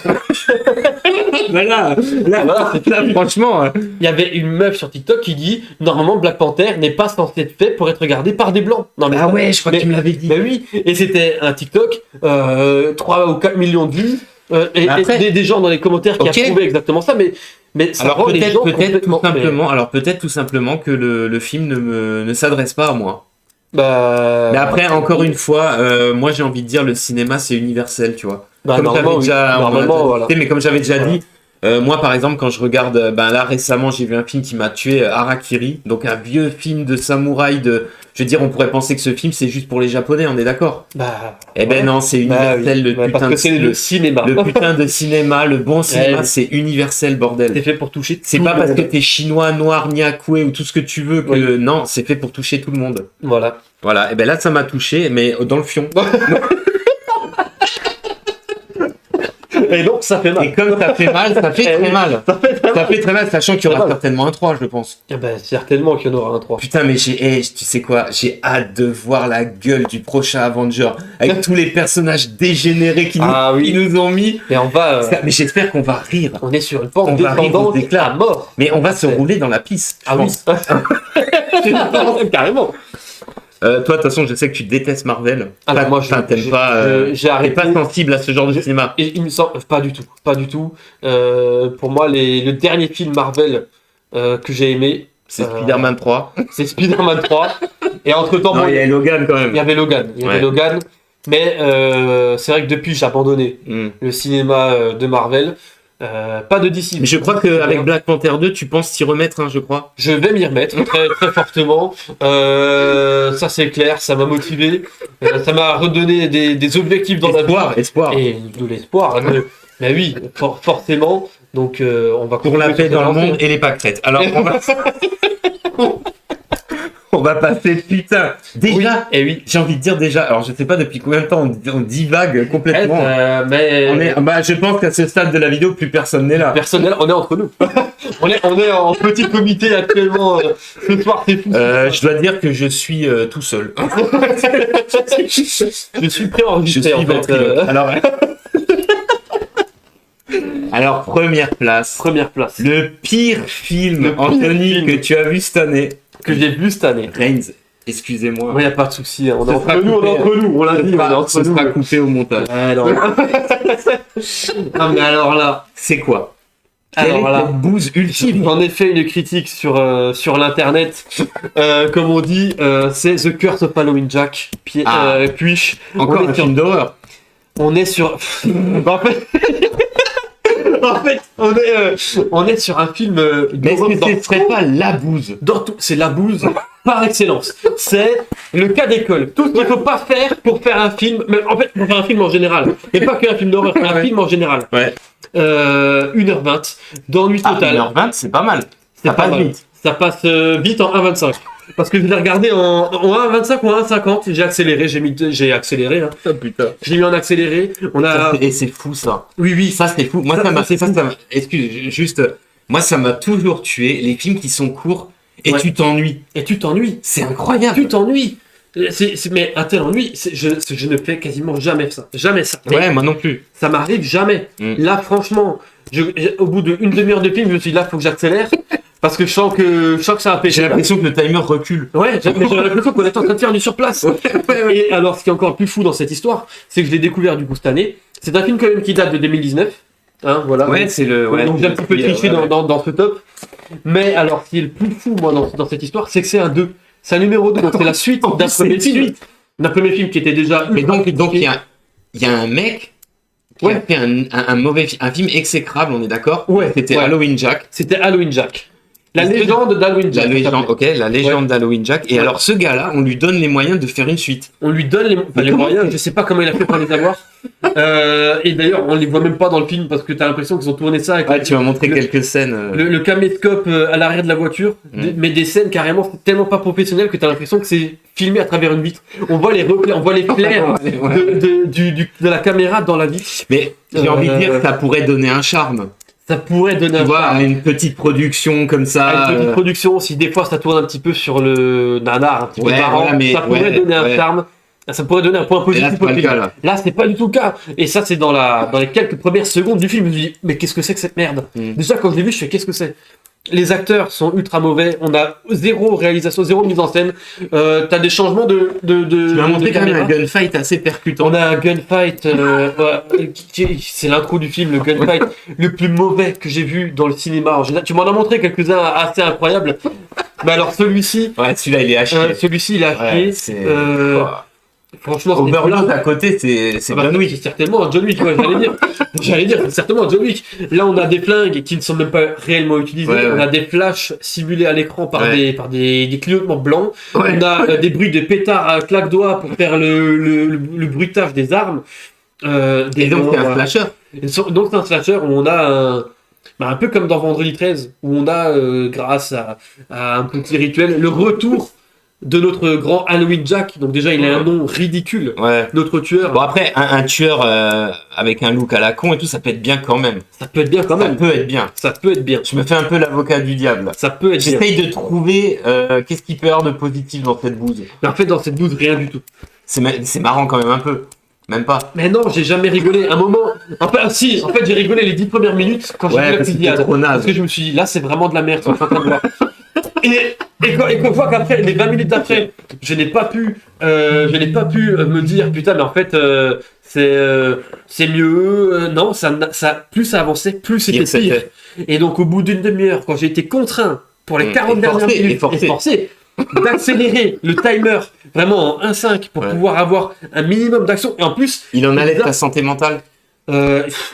Bah là, Voilà, là, franchement... Il y avait une meuf sur TikTok qui dit normalement Black Panther n'est pas censé être fait pour être regardé par des blancs. Non mais Ah ouais, je crois que tu me l'avais dit. Ben oui, et c'était un TikTok, 3 ou 4 millions de vues, et Après- des gens dans les commentaires qui Ok. approuvaient exactement ça, mais ça Alors rend les gens peut-être tout simplement que le film ne s'adresse pas à moi. Bah, Mais après, encore une fois, moi j'ai envie de dire le cinéma c'est universel, tu vois. bah, Comme normalement, j'avais oui. déjà, Normalement, voilà. mais comme j'avais déjà Voilà. dit, moi par exemple quand je regarde, là récemment j'ai vu un film qui m'a tué, Harakiri, donc un vieux film de samouraï je veux dire on pourrait penser que ce film c'est juste pour les Japonais, on est d'accord? Bah, Eh ben ouais. non, c'est Bah universel, oui. le Ouais, putain parce que c'est le cinéma. le putain de cinéma, le bon cinéma, Ouais. c'est universel, bordel. C'est fait pour toucher. C'est tout pas le parce monde. que t'es chinois, noir, niakoué ou tout ce que tu veux que Oui. non, c'est fait pour toucher tout le monde. Voilà. Voilà, et ben là ça m'a touché, mais dans le fion. Et donc ça fait mal. Et comme ça fait mal, ça fait Eh très oui. mal. Ça fait très Ça mal. fait très mal, sachant qu'il y aura Très mal. certainement un 3, je pense. Eh ben, certainement qu'il y en aura un 3. Putain, mais tu sais quoi, j'ai hâte de voir la gueule du prochain Avenger, avec tous les personnages dégénérés qui Ah oui. nous ont mis. Et on va. Mais j'espère qu'on va rire. On est sur une pente On va rire descendante aux éclats. à mort. Mais on va se Ouais. rouler dans la piste, je Ah oui. pense. Carrément. Toi, de toute façon, je sais que tu détestes Marvel. Alors, moi, t'aimes pas. j'ai T'es arrêté. pas sensible à ce genre de cinéma. Et il me semble, pas du tout, pas du tout. Pour moi, le dernier film Marvel que j'ai aimé, C'est Spider-Man 3. c'est Spider-Man 3. Et entre-temps, Non, bon, il y a Logan quand il même. y avait Logan. Il y avait Ouais. Logan. Mais c'est vrai que depuis, j'ai abandonné le cinéma de Marvel. Pas de DC. Mais je crois qu'avec Black Panther 2, tu penses t'y remettre, hein, je crois. Je vais m'y remettre très, très fortement. Ça, c'est clair. Ça m'a motivé. Ça m'a redonné des objectifs dans la vie. Espoir. Et de l'espoir. Mais oui, forcément. Donc, on va Pour la paix dans le monde et les pâquerettes. Alors, on va passer, putain. Déjà, et oui. j'ai envie de dire déjà. Alors, je sais pas depuis combien de temps on divague complètement. Mais Je pense qu'à ce stade de la vidéo, plus personne n'est là. personnel, on est entre nous. on est en petit comité actuellement. Ce soir, c'est fou. Je dois dire que je suis tout seul. Je suis préenregistré en fait. ventriloque. Alors, première place. Première place Le pire film, Le pire Anthony, film. que tu as vu cette année. que j'ai vu cette année. Reigns, excusez-moi. Il n'y a pas de souci. On est Ce entre sera nous, on est coupé. entre nous. On l'a dit, on est entre Ce nous. sera coupé au montage. Alors. Non, mais alors là. C'est quoi? Quelle Alors est là. cette bouse ultime? J'en ai fait une critique sur l'internet. Comme on dit, c'est The Curse of Halloween Jack. Puis Encore on est un sur- film d'horreur. on est sur. En fait, on est sur un film. Mais est-ce que ce serait pas la bouse? Dans tout, c'est la bouse par excellence. C'est le cas d'école. Tout ce qu'il ne faut pas faire pour faire un film, mais en fait, pour faire un film en général, et pas qu'un film d'horreur, un film en général. Ouais. 1h20, d'ennui total. 1h20, c'est pas mal. C'est Ça pas passe mal. vite. Ça passe vite en 1,25. Parce que je l'ai regardé en 1,25 ou en 1,50. J'ai accéléré, j'ai accéléré. Hein. Oh, putain. Je l'ai mis en accéléré. On a. Et c'est fou ça. Oui. Ça c'est fou. Moi Ça, ça m'a. c'est fou. Excuse, juste. Moi ça m'a toujours tué les films qui sont courts et Ouais. tu t'ennuies. Et tu t'ennuies. C'est incroyable. Tu t'ennuies. Mais un tel ennui, je ne fais quasiment jamais ça. Jamais ça. Mais Ouais, moi non plus. ça m'arrive jamais. Là, franchement, au bout d'une demi-heure de film, je me suis dit là, faut que j'accélère. Parce que je sens que ça va J'ai pêcher. l'impression que le timer recule. Ouais, mais j'ai l'impression qu'on est en train de faire du surplace. Et alors, ce qui est encore plus fou dans cette histoire, c'est que je l'ai découvert du coup cette année. C'est un film quand même qui date de 2019. Hein, voilà. Ouais, c'est le. Ouais, Donc j'ai un petit peu triché dans ce top. Mais alors, ce qui est le plus fou moi dans cette histoire, c'est que c'est un 2. C'est un numéro 2, donc c'est la suite En d'un plus, c'est premier une film. suite. D'un premier film qui était déjà. Mais ultra donc critiqué. il y a un mec qui a Ouais. fait un mauvais un film exécrable, on est d'accord? Ouais, C'était ouais. Halloween Jack. C'était Halloween Jack. La Est-ce que- légende d'Halloween Jack. La ça légende, s'appelait. ok, la légende d'Halloween Jack. Et Ouais. alors ce gars-là, on lui donne les moyens de faire une suite. On lui donne les Mais comment moyens, je sais pas comment il a fait pour les avoir. Et d'ailleurs, on les voit même pas dans le film parce que t'as l'impression qu'ils ont tourné ça avec Ouais, tu m'as montré le- quelques scènes. le caméscope à l'arrière de la voiture, mais des scènes carrément tellement pas professionnelles que t'as l'impression que c'est filmé à travers une vitre. On voit les reflets, on voit les flares de la caméra dans la vitre. Mais j'ai envie de dire que ça pourrait donner un charme. Ça pourrait donner Tu un vois, charme. à une petite production comme À ça. une petite production, si des fois ça tourne un petit peu sur le nanar, un petit peu Ouais, marrant, voilà, mais ça pourrait ouais, donner un ouais. charme. Ça pourrait donner un point Et là, positif c'est au pas le film. cas, là. Là, c'est pas du tout le cas. Et ça, c'est dans les quelques premières secondes du film. Je me dis, mais qu'est-ce que c'est que cette merde? Déjà, quand je l'ai vu, je fais, qu'est-ce que c'est? Les acteurs sont ultra mauvais. On a zéro réalisation, zéro mise en scène. T'as des changements de Tu m'as montré de quand même caméra. un gunfight assez percutant. On a un gunfight. C'est l'intro du film, le gunfight le plus mauvais que j'ai vu dans le cinéma en général. Tu m'en as montré quelques-uns assez incroyables. Mais alors, celui-ci, Ouais, celui-là, il est à chier. il a Ouais, chié. c'est. Franchement, c'est Overlord plat. à côté, c'est Ah bah John Wick. c'est certainement un John Wick, ouais, j'allais dire, c'est certainement un John Wick. Là, on a des flingues qui ne sont même pas réellement utilisés. Ouais, ouais. On a des flashs simulés à l'écran par Ouais. des clignotements blancs. Ouais. On a des bruits de pétards à claque-doigts pour faire le bruitage des armes. Et donc, c'est un slasher. Donc, c'est un slasher où on a un peu comme dans Vendredi 13, où on a, grâce à un petit rituel, le retour de notre grand Halloween Jack. Donc déjà, il a un nom ridicule. Ouais. Notre tueur, Bon, après, un tueur avec un look à la con et tout, ça peut être bien quand même. ça peut être bien quand Ça même. peut être bien. Ça peut être bien. Je me fais un peu l'avocat du diable. Ça peut être bien. J'essaye de trouver qu'est-ce qu'il peut y avoir de positif dans cette bouse. Mais en fait, dans cette bouse, rien du tout. C'est marrant quand même un peu. Même pas. Mais non, j'ai jamais rigolé. Un moment. Si, en fait, j'ai rigolé les 10 premières minutes quand j'ai vu la parce que fusillade. c'était trop naze. Parce que je me suis dit, là, c'est vraiment de la merde. ce que je suis en train de voir. Et qu'on voit qu'après, les 20 minutes après, je n'ai pas pu me dire, putain, mais en fait, c'est mieux. Non, plus ça avançait, plus c'était pire. Et donc, au bout d'une demi-heure, quand j'ai été contraint pour les 40 dernières minutes, et forcé d'accélérer le timer vraiment en 1.5 pour pouvoir avoir un minimum d'action, et en plus... Il en allait de ta santé mentale.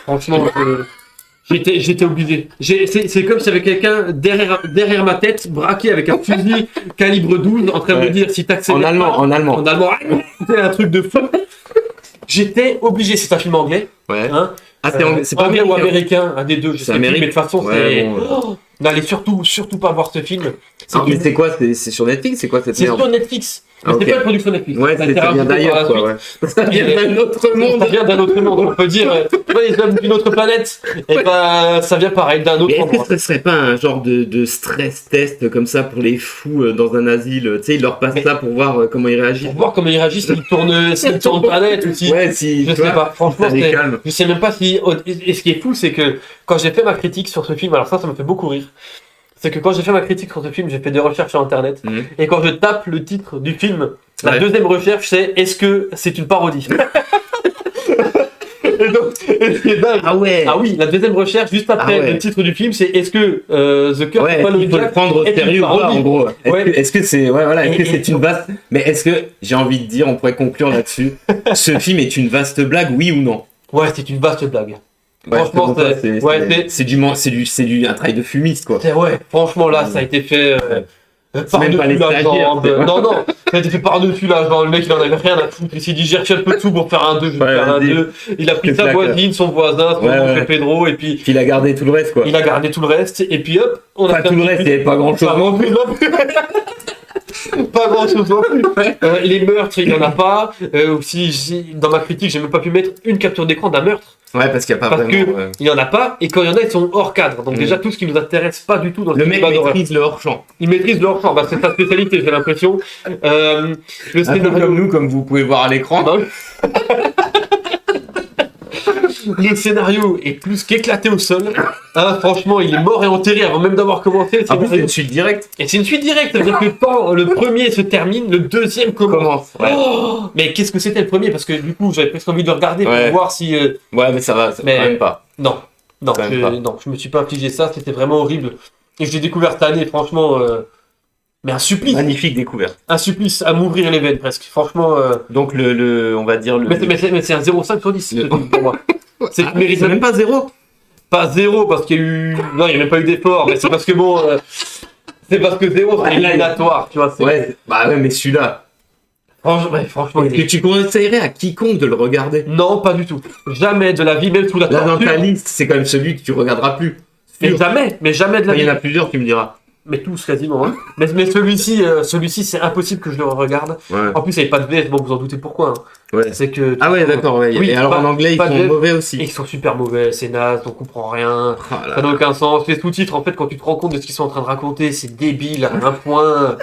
Franchement... J'étais obligé. C'est comme si j'avais quelqu'un derrière ma tête, braqué avec un fusil calibre 12, en train de me dire si t'accélères. En allemand. C'était un truc de fou. J'étais obligé. C'est un film anglais. Ouais. Hein, c'est pas anglais ou américain, un des deux. Je sais plus, mais de toute façon, n'allez surtout pas voir ce film. Mais c'est quoi? C'est sur Netflix? C'est quoi cette merde? C'est sur Netflix. Mais c'est pas une production Netflix. Ouais, ça vient d'ailleurs, quoi. Ouais. Ça vient d'un autre monde. Ça vient d'un autre monde, on peut dire. Les hommes d'une autre planète. Et bah, ça vient pareil d'un autre endroit. Est-ce que ce serait pas un genre de stress test comme ça pour les fous dans un asile? Tu sais, ils leur passent ça pour voir comment ils réagissent. Pour voir comment ils réagissent, s'ils tournent planète ou si. Ouais, si. Je sais pas. Franchement, calme. Je sais même pas si. Et ce qui est fou, c'est que quand j'ai fait ma critique sur ce film, alors ça me fait beaucoup rire. C'est que quand j'ai fait ma critique sur ce film, j'ai fait des recherches sur internet. Et quand je tape le titre du film, la deuxième recherche c'est est-ce que c'est une parodie? Et donc, ce qui est dingue. Ah ouais. Ah oui, la deuxième recherche juste après le titre du film, c'est est-ce que The Curse of Halloween Jack, il faut le prendre au sérieux, en gros. Est-ce que c'est est-ce que c'est une vaste? Mais est-ce que j'ai envie de dire, on pourrait conclure là-dessus, ce film est une vaste blague, oui ou non? Ouais, c'est une vaste blague. Ouais, franchement, c'est un travail de fumiste, quoi. Ouais, franchement là, ça a été fait. Même pas les stagiaires. Non, ça a été fait par-dessus la jambe. Le mec, il en avait rien à foutre. Il s'est dit, j'ai recherché un peu de tout pour faire un 2, je vais faire un 2. Il a pris sa voisine, son voisin, son oncle Pedro, et puis. Il a gardé tout le reste, quoi. Il a gardé tout le reste, et puis hop, on a fait tout le reste, il n'y avait pas grand-chose. Pas grand chose non plus. Les meurtres, il n'y en a pas. Aussi, dans ma critique, j'ai même pas pu mettre une capture d'écran d'un meurtre. Ouais, parce qu'il n'y a pas vraiment. Parce qu'il n'y en a pas, et quand il y en a, ils sont hors cadre. Donc, déjà, tout ce qui nous intéresse pas du tout dans le mec maîtrise le hors-champ. Il maîtrise le hors-champ, c'est sa spécialité, j'ai l'impression. Le scénario comme nous, comme vous pouvez voir à l'écran. Le scénario est plus qu'éclaté au sol. Franchement, il est mort et enterré avant même d'avoir commencé. C'est une suite directe. Et c'est une suite directe. C'est-à-dire que quand le premier se termine, le deuxième commence. Ouais. Oh, mais qu'est-ce que c'était le premier? Parce que du coup, j'avais presque envie de le regarder pour voir si. Ouais, mais ça va, quand même pas. Non, je me suis pas affligé ça. C'était vraiment horrible. Et je l'ai découvert cette année, franchement. Mais un supplice. Magnifique découverte. Un supplice à m'ouvrir les veines presque. Franchement. Donc on va dire le. Mais c'est un 0,5 sur 10 pour moi. C'est même pas 0. Pas 0 parce qu'il y a eu. Non, il n'y a même pas eu d'effort, mais c'est parce que bon. C'est parce que 0 c'est éliminatoire, tu vois. Ouais, mais celui-là. Franchement. Est-ce que tu conseillerais à quiconque de le regarder? Non, pas du tout. Jamais de la vie, même sous la torture. Là, dans ta liste, c'est quand même celui que tu regarderas plus. Mais jamais de la vie. Il y en a plusieurs, tu me diras. Mais tous quasiment. Hein. mais celui-ci, c'est impossible que je le regarde. Ouais. En plus, il n'y avait pas de VF, bon, vous en doutez pourquoi. Hein. Ouais. C'est que. Ah ouais, d'accord. Ouais. Oui, et alors en anglais, ils sont mauvais aussi. Ils sont super mauvais, c'est naze, on comprend rien. Ça n'a aucun sens. Les sous-titres, en fait, quand tu te rends compte de ce qu'ils sont en train de raconter, c'est débile à un point.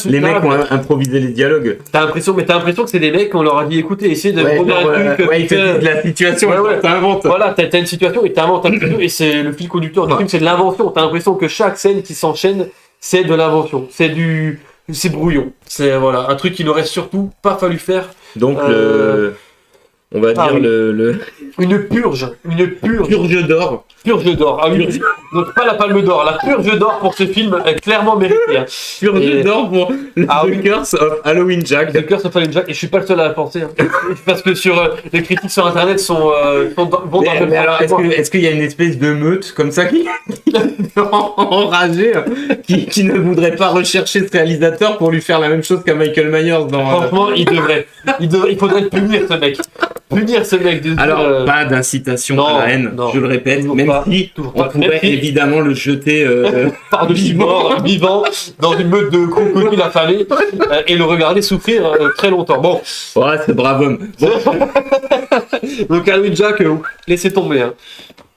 Les mecs ont improvisé les dialogues. T'as l'impression que c'est des mecs qu'on leur a dit écoutez, essayez de prendre un truc. Ouais, ils te disent la situation, t'inventes. Voilà, t'as une situation et t'inventes un peu, et c'est le fil conducteur du film, c'est de l'invention. T'as l'impression que chaque scène qui s'enchaîne, c'est de l'invention. C'est brouillon. C'est voilà, un truc qu'il n'aurait surtout pas fallu faire. Donc on va dire une purge d'or. Purge d'or. Ah oui. Donc pas la palme d'or, la purge d'or pour ce film est clairement méritée. Hein. Purge d'or pour The Curse of Halloween Jack. The Curse of Halloween Jack, et je suis pas le seul à la penser. Hein. Parce que les critiques sur internet vont dans le mais alors, est-ce qu'il y a une espèce de meute comme ça qui enragée, qui ne voudrait pas rechercher ce réalisateur pour lui faire la même chose qu'à Michael Myers dans. Franchement, il faudrait punir ce mec. Alors, pas d'incitation à la haine, je le répète, même si on pourrait évidemment le jeter par-dessus mort, vivant, dans une meute de crocodiles affamés, et le regarder souffrir très longtemps. Bon. Ouais, c'est brave homme. Bon. Donc, Halloween Jack, laissez tomber. Hein.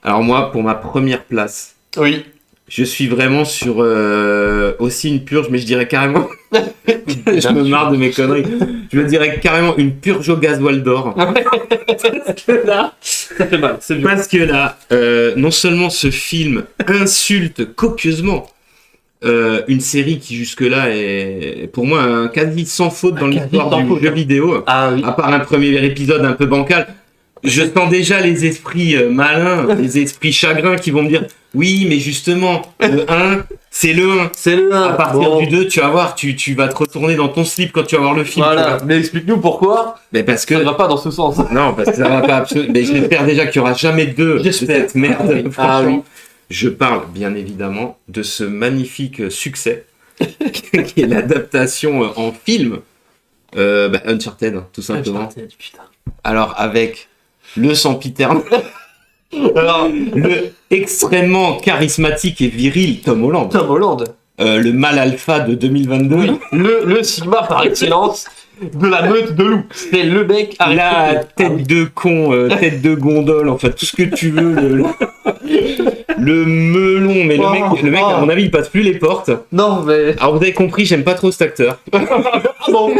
Alors, moi, pour ma première place. Oui. Je suis vraiment sur aussi une purge, mais je dirais carrément. Je me marre de mes conneries. Je me dirais carrément une purge au gasoil d'or. Parce que là, ça fait mal. Parce que là, non seulement ce film insulte copieusement une série qui jusque-là est pour moi un quasi sans faute dans quasi l'histoire sans du faute, jeu hein. vidéo, Ah oui. à part un premier épisode un peu bancal. Je sens déjà les esprits malins, les esprits chagrins qui vont me dire oui, mais justement, le 1, c'est le 1. C'est le 1. À partir du 2, tu vas voir, tu vas te retourner dans ton slip quand tu vas voir le film. Voilà, mais explique-nous pourquoi Mais parce que ça ne va pas dans ce sens. non, parce que ça va pas absolument. Mais j'espère déjà qu'il y aura jamais de J'espère. cette merde. Ah oui. Franchement, Ah oui. je parle bien évidemment de ce magnifique succès qui est l'adaptation en film Uncharted, tout simplement. Uncharted, putain. Alors avec le sempiternel, alors le extrêmement charismatique et viril Tom Holland, Tom Holland. le mâle alpha de 2022. Oui, le Sigma par excellence de la meute de loup. C'est le mec à La respecter. tête de con, tête de gondole, enfin tout ce que tu veux, le melon, mais le mec, à mon avis, il passe plus les portes. Non, mais. Alors vous avez compris, j'aime pas trop cet acteur. Ah bon.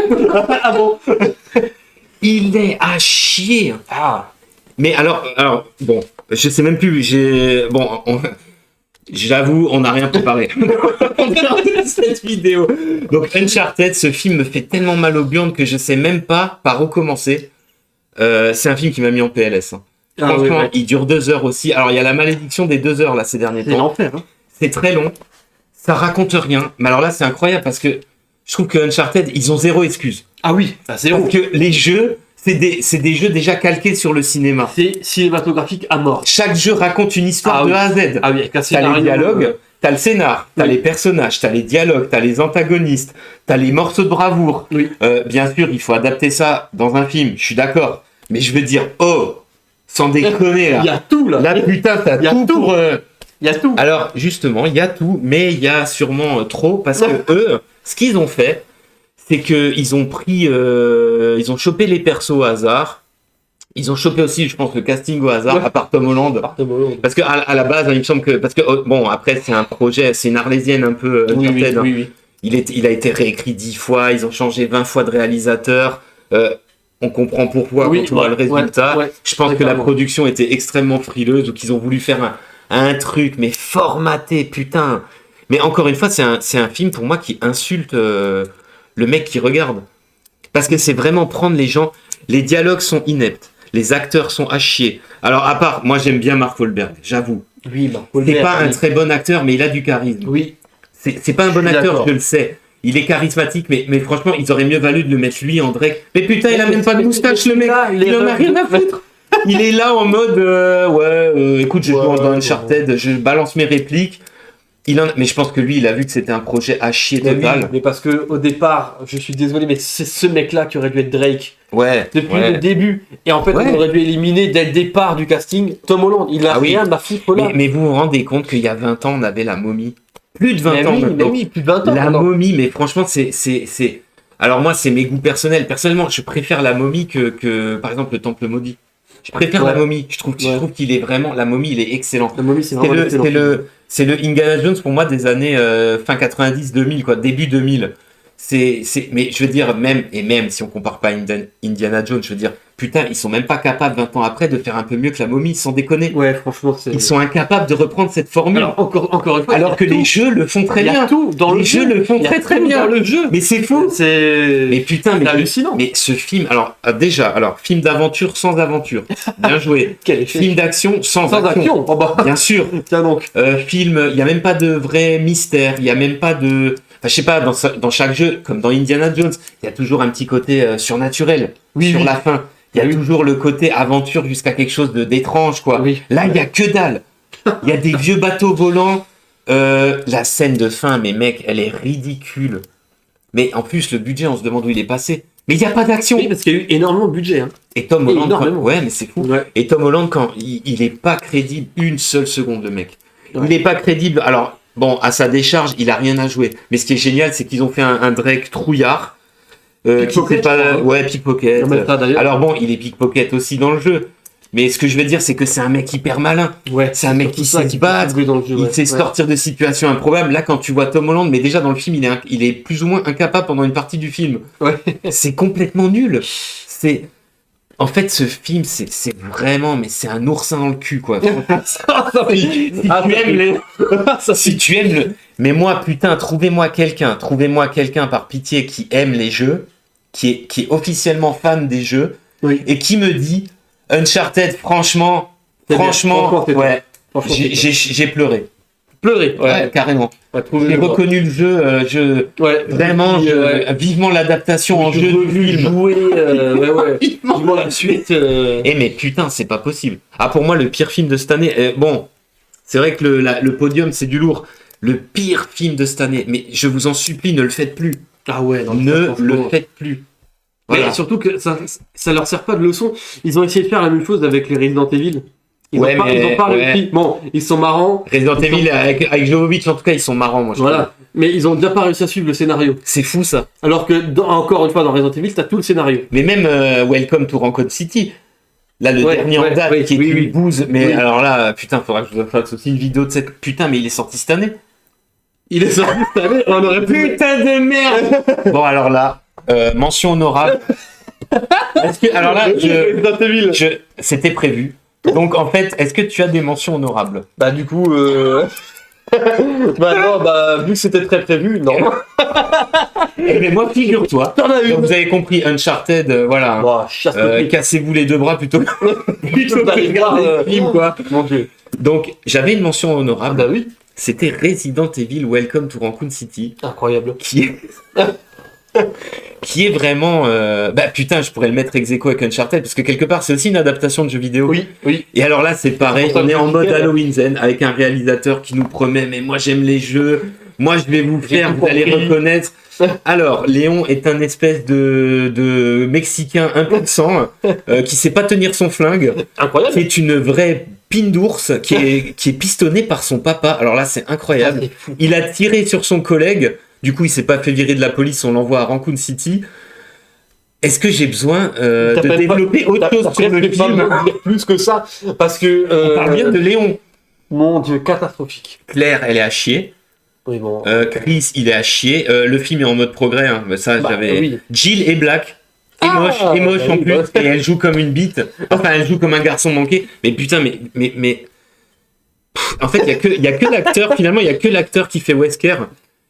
Ah bon. Il est à chier. Ah. Mais alors, bon, je sais même plus, j'avoue, on n'a rien préparé. On regarde cette vidéo. Donc Uncharted, ce film me fait tellement mal au burn que je sais même pas par où commencer. C'est un film qui m'a mis en PLS. Hein. Ah, Franchement, oui. il dure 2 heures aussi. Alors, il y a la malédiction des 2 heures là ces derniers C'est temps. l'enfer. Hein. C'est très long. Ça raconte rien. Mais alors là, c'est incroyable parce que je trouve que Uncharted, ils ont zéro excuse. Ah oui, ah, c'est Parce que les jeux, c'est des jeux déjà calqués sur le cinéma. C'est cinématographique à mort. Chaque jeu raconte une histoire Ah de oui. A à Z. Ah oui, avec un T'as scénario. les dialogues, t'as le scénar, t'as Oui. les personnages, t'as les dialogues, t'as les antagonistes, t'as les morceaux de bravoure. Oui. Bien sûr, il faut adapter ça dans un film, je suis d'accord. Mais je veux dire, sans déconner là. Il y a tout là. Là, putain, t'as Il y a tout tout. pour... Il y a tout. Alors, justement, il y a tout, mais il y a sûrement trop, parce que eux, ce qu'ils ont fait, c'est qu'ils ont pris... ils ont chopé les persos au hasard. Ils ont chopé aussi, je pense, le casting au hasard, Ouais. à part Tom Holland. Tom Holland. Parce qu'à à la base, il me semble que... Parce que, bon, après, c'est un projet, c'est une arlésienne un peu... Oui, oui, Uncharted, hein. oui, oui. Il a été réécrit 10 fois, ils ont changé 20 fois de réalisateur. On comprend pourquoi Oui, quand on voit le résultat. ouais, Je pense très que la clairement. production était extrêmement frileuse ou qu'ils ont voulu faire un truc, mais formaté, putain. Mais encore une fois, c'est un film pour moi qui insulte le mec qui regarde. Parce que c'est vraiment prendre les gens. Les dialogues sont ineptes, les acteurs sont à chier. Alors, à part, moi j'aime bien Mark Wahlberg, j'avoue. Oui, Mark C'est Wahlberg, pas un oui. très bon acteur, mais il a du charisme. Oui. C'est pas un bon Je suis acteur, d'accord. je le sais. Il est charismatique, mais franchement, ils auraient mieux valu de le mettre lui en Drake. Mais putain, il a même pas de moustache, le mec. Il en a rien à foutre. Il est là en mode, écoute, je joue dans Uncharted, je balance mes répliques. Mais je pense que lui, il a vu que c'était un projet à chier Mais oui, total. mais parce que au départ, je suis désolé, mais c'est ce mec-là qui aurait dû être Drake Ouais. depuis ouais. le début. Et en fait, Ouais. on aurait dû éliminer dès le départ du casting Tom Holland. Il a Ah oui. rien à foutre là. Mais vous vous rendez compte qu'il y a 20 ans, on avait la momie. Plus de 20 Mais ans oui, maintenant. mais oui, plus de 20 ans. La maintenant. momie, mais franchement, c'est... Alors moi, c'est mes goûts personnels. Personnellement, je préfère la momie que par exemple, le Temple maudit. Je préfère Ouais. la momie. Je trouve qu'il est vraiment... La momie, il est excellent. La momie, c'est C'est vraiment le, excellent. c'est le Indiana Jones pour moi des années fin 90-2000, quoi, début 2000. Mais je veux dire, même si on compare pas à Indiana Jones, je veux dire, putain, ils sont même pas capables 20 ans après de faire un peu mieux que la momie, sans déconner. Ouais, franchement, c'est. Ils sont incapables de reprendre cette formule. Alors, encore une fois, Alors que il y a les tout. jeux le font très Il y a bien. tout dans le Les jeu. jeux le font Il y a très tout bien. dans le jeu. Mais c'est fou. C'est. Mais putain, c'est mais hallucinant. mais ce film, alors film d'aventure sans aventure, bien joué. Quel effet. Film d'action sans Sans action. Oh bah. bien sûr. Tiens donc. Film, il y a même pas de vrai mystère, il y a même pas de, enfin, je sais pas, dans chaque jeu, comme dans Indiana Jones, il y a toujours un petit côté surnaturel Oui, sur oui. la fin. Il y a Oui. toujours le côté aventure jusqu'à quelque chose d'étrange, quoi. Oui. Là, il y a que dalle. Il y a des vieux bateaux volants. La scène de fin, mais mec, elle est ridicule. Mais en plus, le budget, on se demande où il est passé. Mais il n'y a pas d'action. Oui, parce qu'il y a eu énormément de budget. Hein. Et Tom Holland, énormément. ouais, mais c'est fou. Ouais. Et Tom Holland, quand il est pas crédible une seule seconde, le mec. Ouais. Il est pas crédible. Alors, bon, à sa décharge, il a rien à jouer. Mais ce qui est génial, c'est qu'ils ont fait un Drake trouillard. Qui Pickpocket, sait pas, je crois. ouais, pickpocket. En même temps, d'ailleurs. Alors bon, il est pickpocket aussi dans le jeu. Mais ce que je veux dire, c'est que c'est un mec hyper malin. Ouais. C'est un mec surtout qui ça sait se battre, jouer dans le jeu. il ouais. sait Ouais. sortir de situations improbables. Là, quand tu vois Tom Holland, mais déjà dans le film, il est plus ou moins incapable pendant une partie du film. Ouais. C'est complètement nul. En fait, ce film, c'est vraiment, mais c'est un oursin dans le cul, quoi. Si tu aimes le... Mais moi, putain, trouvez-moi quelqu'un par pitié qui aime les jeux, qui est officiellement fan des jeux, Oui. et qui me dit Uncharted, franchement, C'est bien. ouais, Franchement, j'ai pleuré. Pleurer. Ouais, carrément. J'ai reconnu le jeu, Ouais. vraiment, vivement l'adaptation en jeu de film. Jouer, vivement la suite. Mais putain, c'est pas possible. Ah, pour moi, le pire film de cette année, bon, c'est vrai que le podium, c'est du lourd. Le pire film de cette année, mais je vous en supplie, ne le faites plus. Ah ouais, non, Ne le faites plus. Voilà. Mais surtout que ça leur sert pas de leçon. Ils ont essayé de faire la même chose avec les Resident Evil. Ils ont pas réussi. Bon, ils sont marrants. Resident Evil avec Jovovich, en tout cas, ils sont marrants, moi. Voilà. Mais ils ont déjà pas réussi à suivre le scénario. C'est fou, ça. Alors que, encore une fois, dans Resident Evil, t'as tout le scénario. Mais même Welcome to Raccoon City, là, le dernier en date, qui est une bouse. Mais alors là, putain, faudra que je vous fasse aussi une vidéo de cette... Putain, mais il est sorti cette année. Il est sorti cette année, on aurait pu... Putain de merde. Bon, alors là, mention honorable. Alors là, c'était prévu. Donc, en fait, est-ce que tu as des mentions honorables? Bah, du coup, bah non, vu que c'était très prévu, non. Mais moi, figure-toi, T'en as une. donc vous avez compris, Uncharted, voilà. Bon, chasse Cassez-vous les deux bras plutôt que d'aller voir le film, quoi. Mon Dieu. Donc, j'avais une mention honorable. Bah oui. C'était Resident Evil Welcome to Raccoon City, Incroyable. qui est vraiment... Bah putain, je pourrais le mettre ex aequo avec Uncharted, parce que quelque part, c'est aussi une adaptation de jeu vidéo. Oui. Et alors là, c'est pareil, C'est pour ça on est que en je mode disais, Halloween Zen, avec un réalisateur qui nous promet, mais moi j'aime les jeux, moi je vais vous faire, vous allez reconnaître. Alors, Léon est un espèce de Mexicain impuissant, qui sait pas tenir son flingue, Incroyable. qui est une vraie pine d'ours, qui est pistonné par son papa. Alors là, c'est incroyable. C'est fou. Il a tiré sur son collègue, du coup il s'est pas fait virer de la police, on l'envoie à Raccoon City. Est-ce que j'ai besoin de développer autre chose sur le film? Plus que ça, parce que... On parle bien de Léon. Mon Dieu, catastrophique. Claire, elle est à chier. Oui, bon. Chris, il est à chier. Le film est en mode progrès, hein. Mais ça, j'avais... Oui. Jill est black. Et moche bah en oui, plus. bah. Et elle joue comme une bite. Enfin, elle joue comme un garçon manqué. Mais putain, mais... Pff, en fait, il y a que l'acteur, finalement, il y a que l'acteur qui fait Wesker.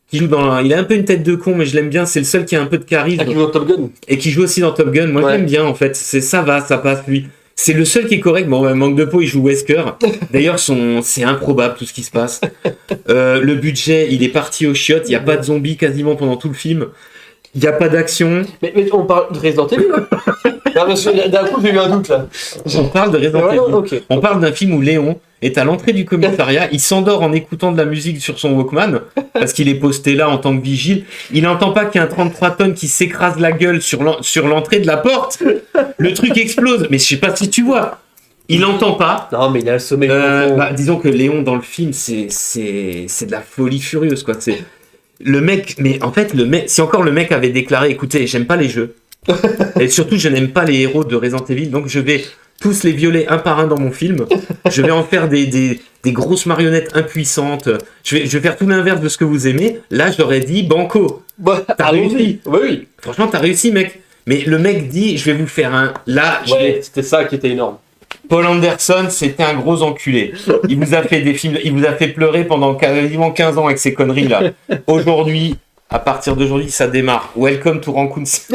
Qui joue dans... Il a un peu une tête de con, mais je l'aime bien. C'est le seul qui a un peu de charisme. Ah, qui joue dans Top Gun. Et qui joue aussi dans Top Gun. Moi, je l'aime bien, en fait. Ça va, ça passe, lui. C'est le seul qui est correct. Bon, manque de peau, il joue Wesker. D'ailleurs, c'est improbable tout ce qui se passe. Le budget, il est parti aux chiottes. Il n'y a pas de zombies quasiment pendant tout le film. Il n'y a pas d'action. Mais on parle de Resident Evil. Non, parce que d'un coup, j'ai eu un doute là. On parle de Resident Evil. Ok. On parle d'un film où Léon est à l'entrée du commissariat. Il s'endort en écoutant de la musique sur son Walkman parce qu'il est posté là en tant que vigile. Il n'entend pas qu'il y a un 33 tonnes qui s'écrase la gueule sur l'entrée de la porte. Le truc explose. Mais je sais pas si tu vois. Il n'entend pas. Non, mais il a le sommeil. Disons que Léon dans le film, c'est de la folie furieuse, quoi. C'est le mec, mais en fait, si encore le mec avait déclaré, écoutez, j'aime pas les jeux, et surtout, je n'aime pas les héros de Resident Evil, donc je vais tous les violer un par un dans mon film. Je vais en faire des grosses marionnettes impuissantes. Je vais faire tout l'inverse de ce que vous aimez. Là, j'aurais dit, banco. T'as réussi. Oui. Franchement, t'as réussi, mec. Mais le mec dit, je vais vous faire un. Là, c'était ça qui était énorme. Paul Anderson, c'était un gros enculé. Il vous a fait des films, il vous a fait pleurer pendant quasiment 15 ans avec ces conneries-là. Aujourd'hui, à partir d'aujourd'hui, ça démarre. Welcome to Raccoon City.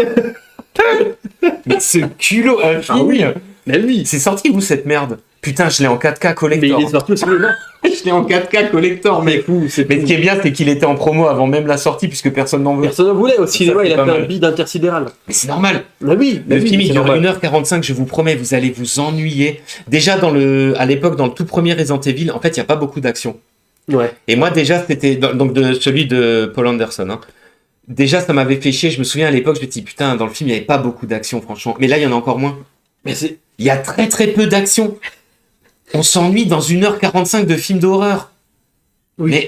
Mais ce culot infini. Mais oui. C'est sorti où cette merde? Putain, je l'ai en 4K collector. Mais il est sorti au cinéma. Je l'ai en 4K collector, mec. Mais ce qui est bien, c'est qu'il était en promo avant même la sortie, puisque personne n'en veut. Personne n'en voulait. Au cinéma, il a fait mal. un bid intersidéral. Mais c'est normal. Bah oui. Le film, il dure 1h45, je vous promets, vous allez vous ennuyer. Déjà, à l'époque, dans le tout premier Resident Evil, en fait, il n'y a pas beaucoup d'action. Ouais. Et moi, déjà, c'était donc de celui de Paul Anderson. Hein. Déjà, ça m'avait fait chier. Je me souviens à l'époque, je me dis, putain, dans le film, il n'y avait pas beaucoup d'action, franchement. Mais là, il y en a encore moins. Mais il y a très très peu d'action. On s'ennuie dans 1h45 de film d'horreur. Oui.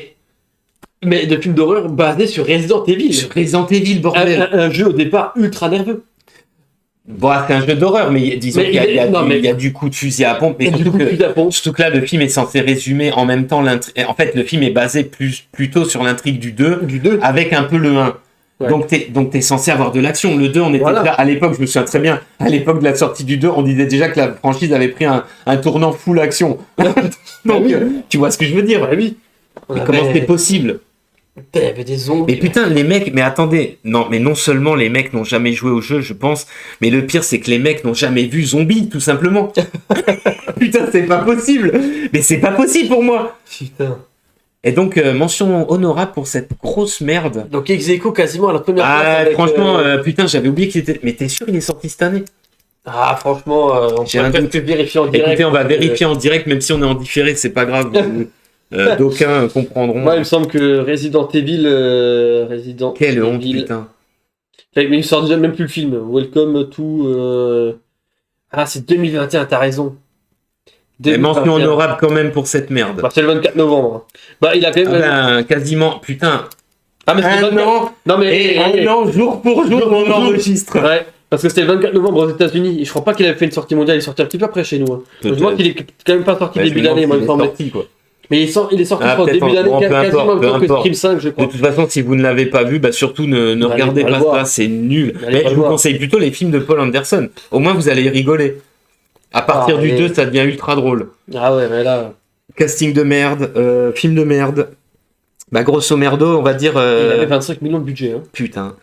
Mais de films d'horreur basés sur Resident Evil. Sur Resident Evil, bordel. Un jeu au départ ultra nerveux. Bon, c'est un jeu d'horreur, mais disons qu'il y a du coup de fusil à pompe. Mais surtout que là, le film est censé résumer en même temps l'intrigue. En fait, le film est basé plutôt sur l'intrigue du 2, avec un peu le 1. Ouais. Donc t'es censé avoir de l'action. Le 2, on était Voilà. là, à l'époque, je me souviens très bien, à l'époque de la sortie du 2, on disait déjà que la franchise avait pris un tournant full action. Donc, oui. tu vois ce que je veux dire. Ouais, oui. On Mais avait- comment c'est possible? Il y avait des zombies. Mais putain, les mecs, mais attendez, non seulement les mecs n'ont jamais joué au jeu, je pense, mais le pire c'est que les mecs n'ont jamais vu Zombie, tout simplement. Putain, c'est pas possible. Mais c'est pas possible pour moi. Putain. Et donc, mention honorable pour cette grosse merde. Donc ex aequo quasiment à la première place. Ah, avec, franchement, putain, j'avais oublié qu'il était. Mais t'es sûr il est sorti cette année? Ah, franchement, on J'ai peut un presque vérifier en direct. Écoutez, on va vérifier en direct, même si on est en différé, c'est pas grave. D'aucuns comprendront. Moi, il me semble que Resident Evil. Quelle honte, Evil- putain. Mais il sort déjà même plus le film. Welcome to. Ah, c'est 2021, t'as raison. Mais mention 2021. honorable quand même pour cette merde. Bah, c'est le 24 novembre. Bah, il a quand Ah même. ben, quasiment, putain. Ah, mais c'était le Un 24. an, Non, mais. et un an, jour pour jour, on enregistre. Ouais, parce que c'était le 24 novembre aux États-Unis. Et je crois pas qu'il avait fait une sortie mondiale. Il est sorti un petit peu après chez nous. Hein. Je vois qu'il est quand même pas sorti Ouais, début je me d'année, moi, il me demande semble. s'il est sorti, quoi. Mais il est sorti Ah, je crois, peut-être début d'année, bon, peu quasiment importe, en même temps peu que importe. Scream 5, je De crois. toute façon, si vous ne l'avez pas vu, bah surtout ne Allez regardez pas le pas voir. ça, c'est nul. Allez Mais pas je le vous voir. conseille plutôt les films de Paul Anderson. Au moins, vous allez rigoler. À partir du et- 2, ça devient ultra drôle. Ah ouais, mais là. Casting de merde, film de merde. Bah, grosso merdo, on va dire. Il avait 25 millions de budget. Hein. Putain.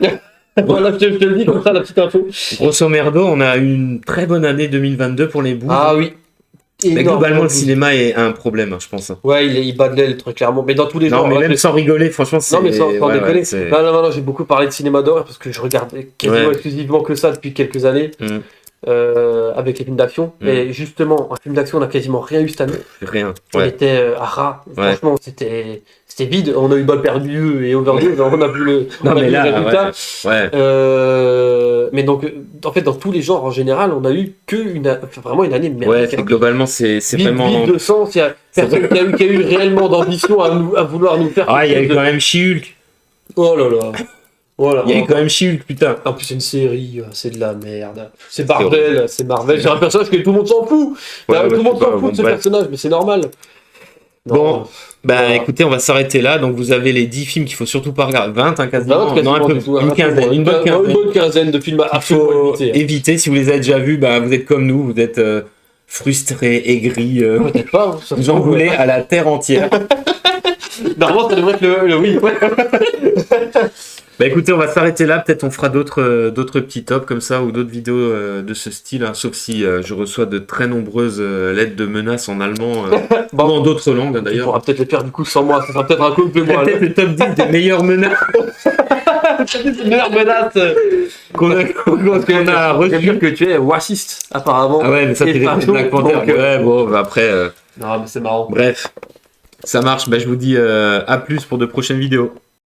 Voilà, je te le dis comme ça, la petite info. Grosso merdo, on a une très bonne année 2022 pour les bouts. Ah oui. Mais Énorme, globalement, le budget. cinéma est un problème, hein, je pense. Ouais, il bat de l'aile très clairement. Mais dans tous les Non, genres. mais hein, même sans rigoler, franchement, c'est. Non, mais sans ouais, déconner. ouais, c'est- Non, j'ai beaucoup parlé de cinéma d'horreur parce que je regardais quasiment Ouais. exclusivement que ça depuis quelques années. Mm. Avec les films d'action. Mm. Et justement, un film d'action, on n'a quasiment rien eu cette année. Rien. On Ouais. était à ras. Ouais. Franchement, c'était vide. On a eu balle perdue et overdose. On a vu le, on Non, a mais vu là, le résultat. Ouais. Mais donc, en fait, dans tous les genres en général, on a eu vraiment une année Ouais, merdique. c'est globalement, c'est vraiment. Vide de sens. Il y a personne qui a eu réellement d'ambition à vouloir nous faire. Ah, il y a quelque eu chose quand même She-Hulk. Oh là là. Voilà. Il y a eu quand même She-Hulk, putain. En plus, c'est une série, c'est de la merde. C'est Marvel, c'est Marvel. C'est un personnage que tout le monde s'en fout. Ouais, tout le ouais, monde je sais s'en pas, fout de ce bon, bref. personnage, mais c'est normal. Bon, bah Voilà. écoutez, on va s'arrêter là. Donc vous avez les 10 films qu'il faut surtout pas regarder. 20, hein, quasiment. Quasiment Non, un peu, du tout, une quinzaine, une bonne quinzaine. Une bonne quinzaine de films à Il absolument faut éviter. éviter. Si vous les avez déjà vus, bah vous êtes comme nous, vous êtes frustrés, aigris. Peut-être pas. Hein, ça se Vous en trouve, voulez à la terre entière. Normalement, ça devrait être le oui. Bah écoutez, on va s'arrêter là. Peut-être on fera d'autres petits tops comme ça ou d'autres vidéos de ce style. Hein, sauf si je reçois de très nombreuses lettres de menaces en allemand Bon. ou en d'autres langues hein, On d'ailleurs. pourra peut-être les faire du coup sans moi. Ça sera peut-être un complément. Peut-être le top 10 des meilleures menaces C'est une meilleure menace. qu'on a Je veux dire reçues. que tu es raciste, apparemment. Ah ouais, mais ça Et c'est des facho, Black Panther. donc, Ouais, bon, bah, après, Non, mais c'est marrant. bref, ça marche. Bah, je vous dis à plus pour de prochaines vidéos.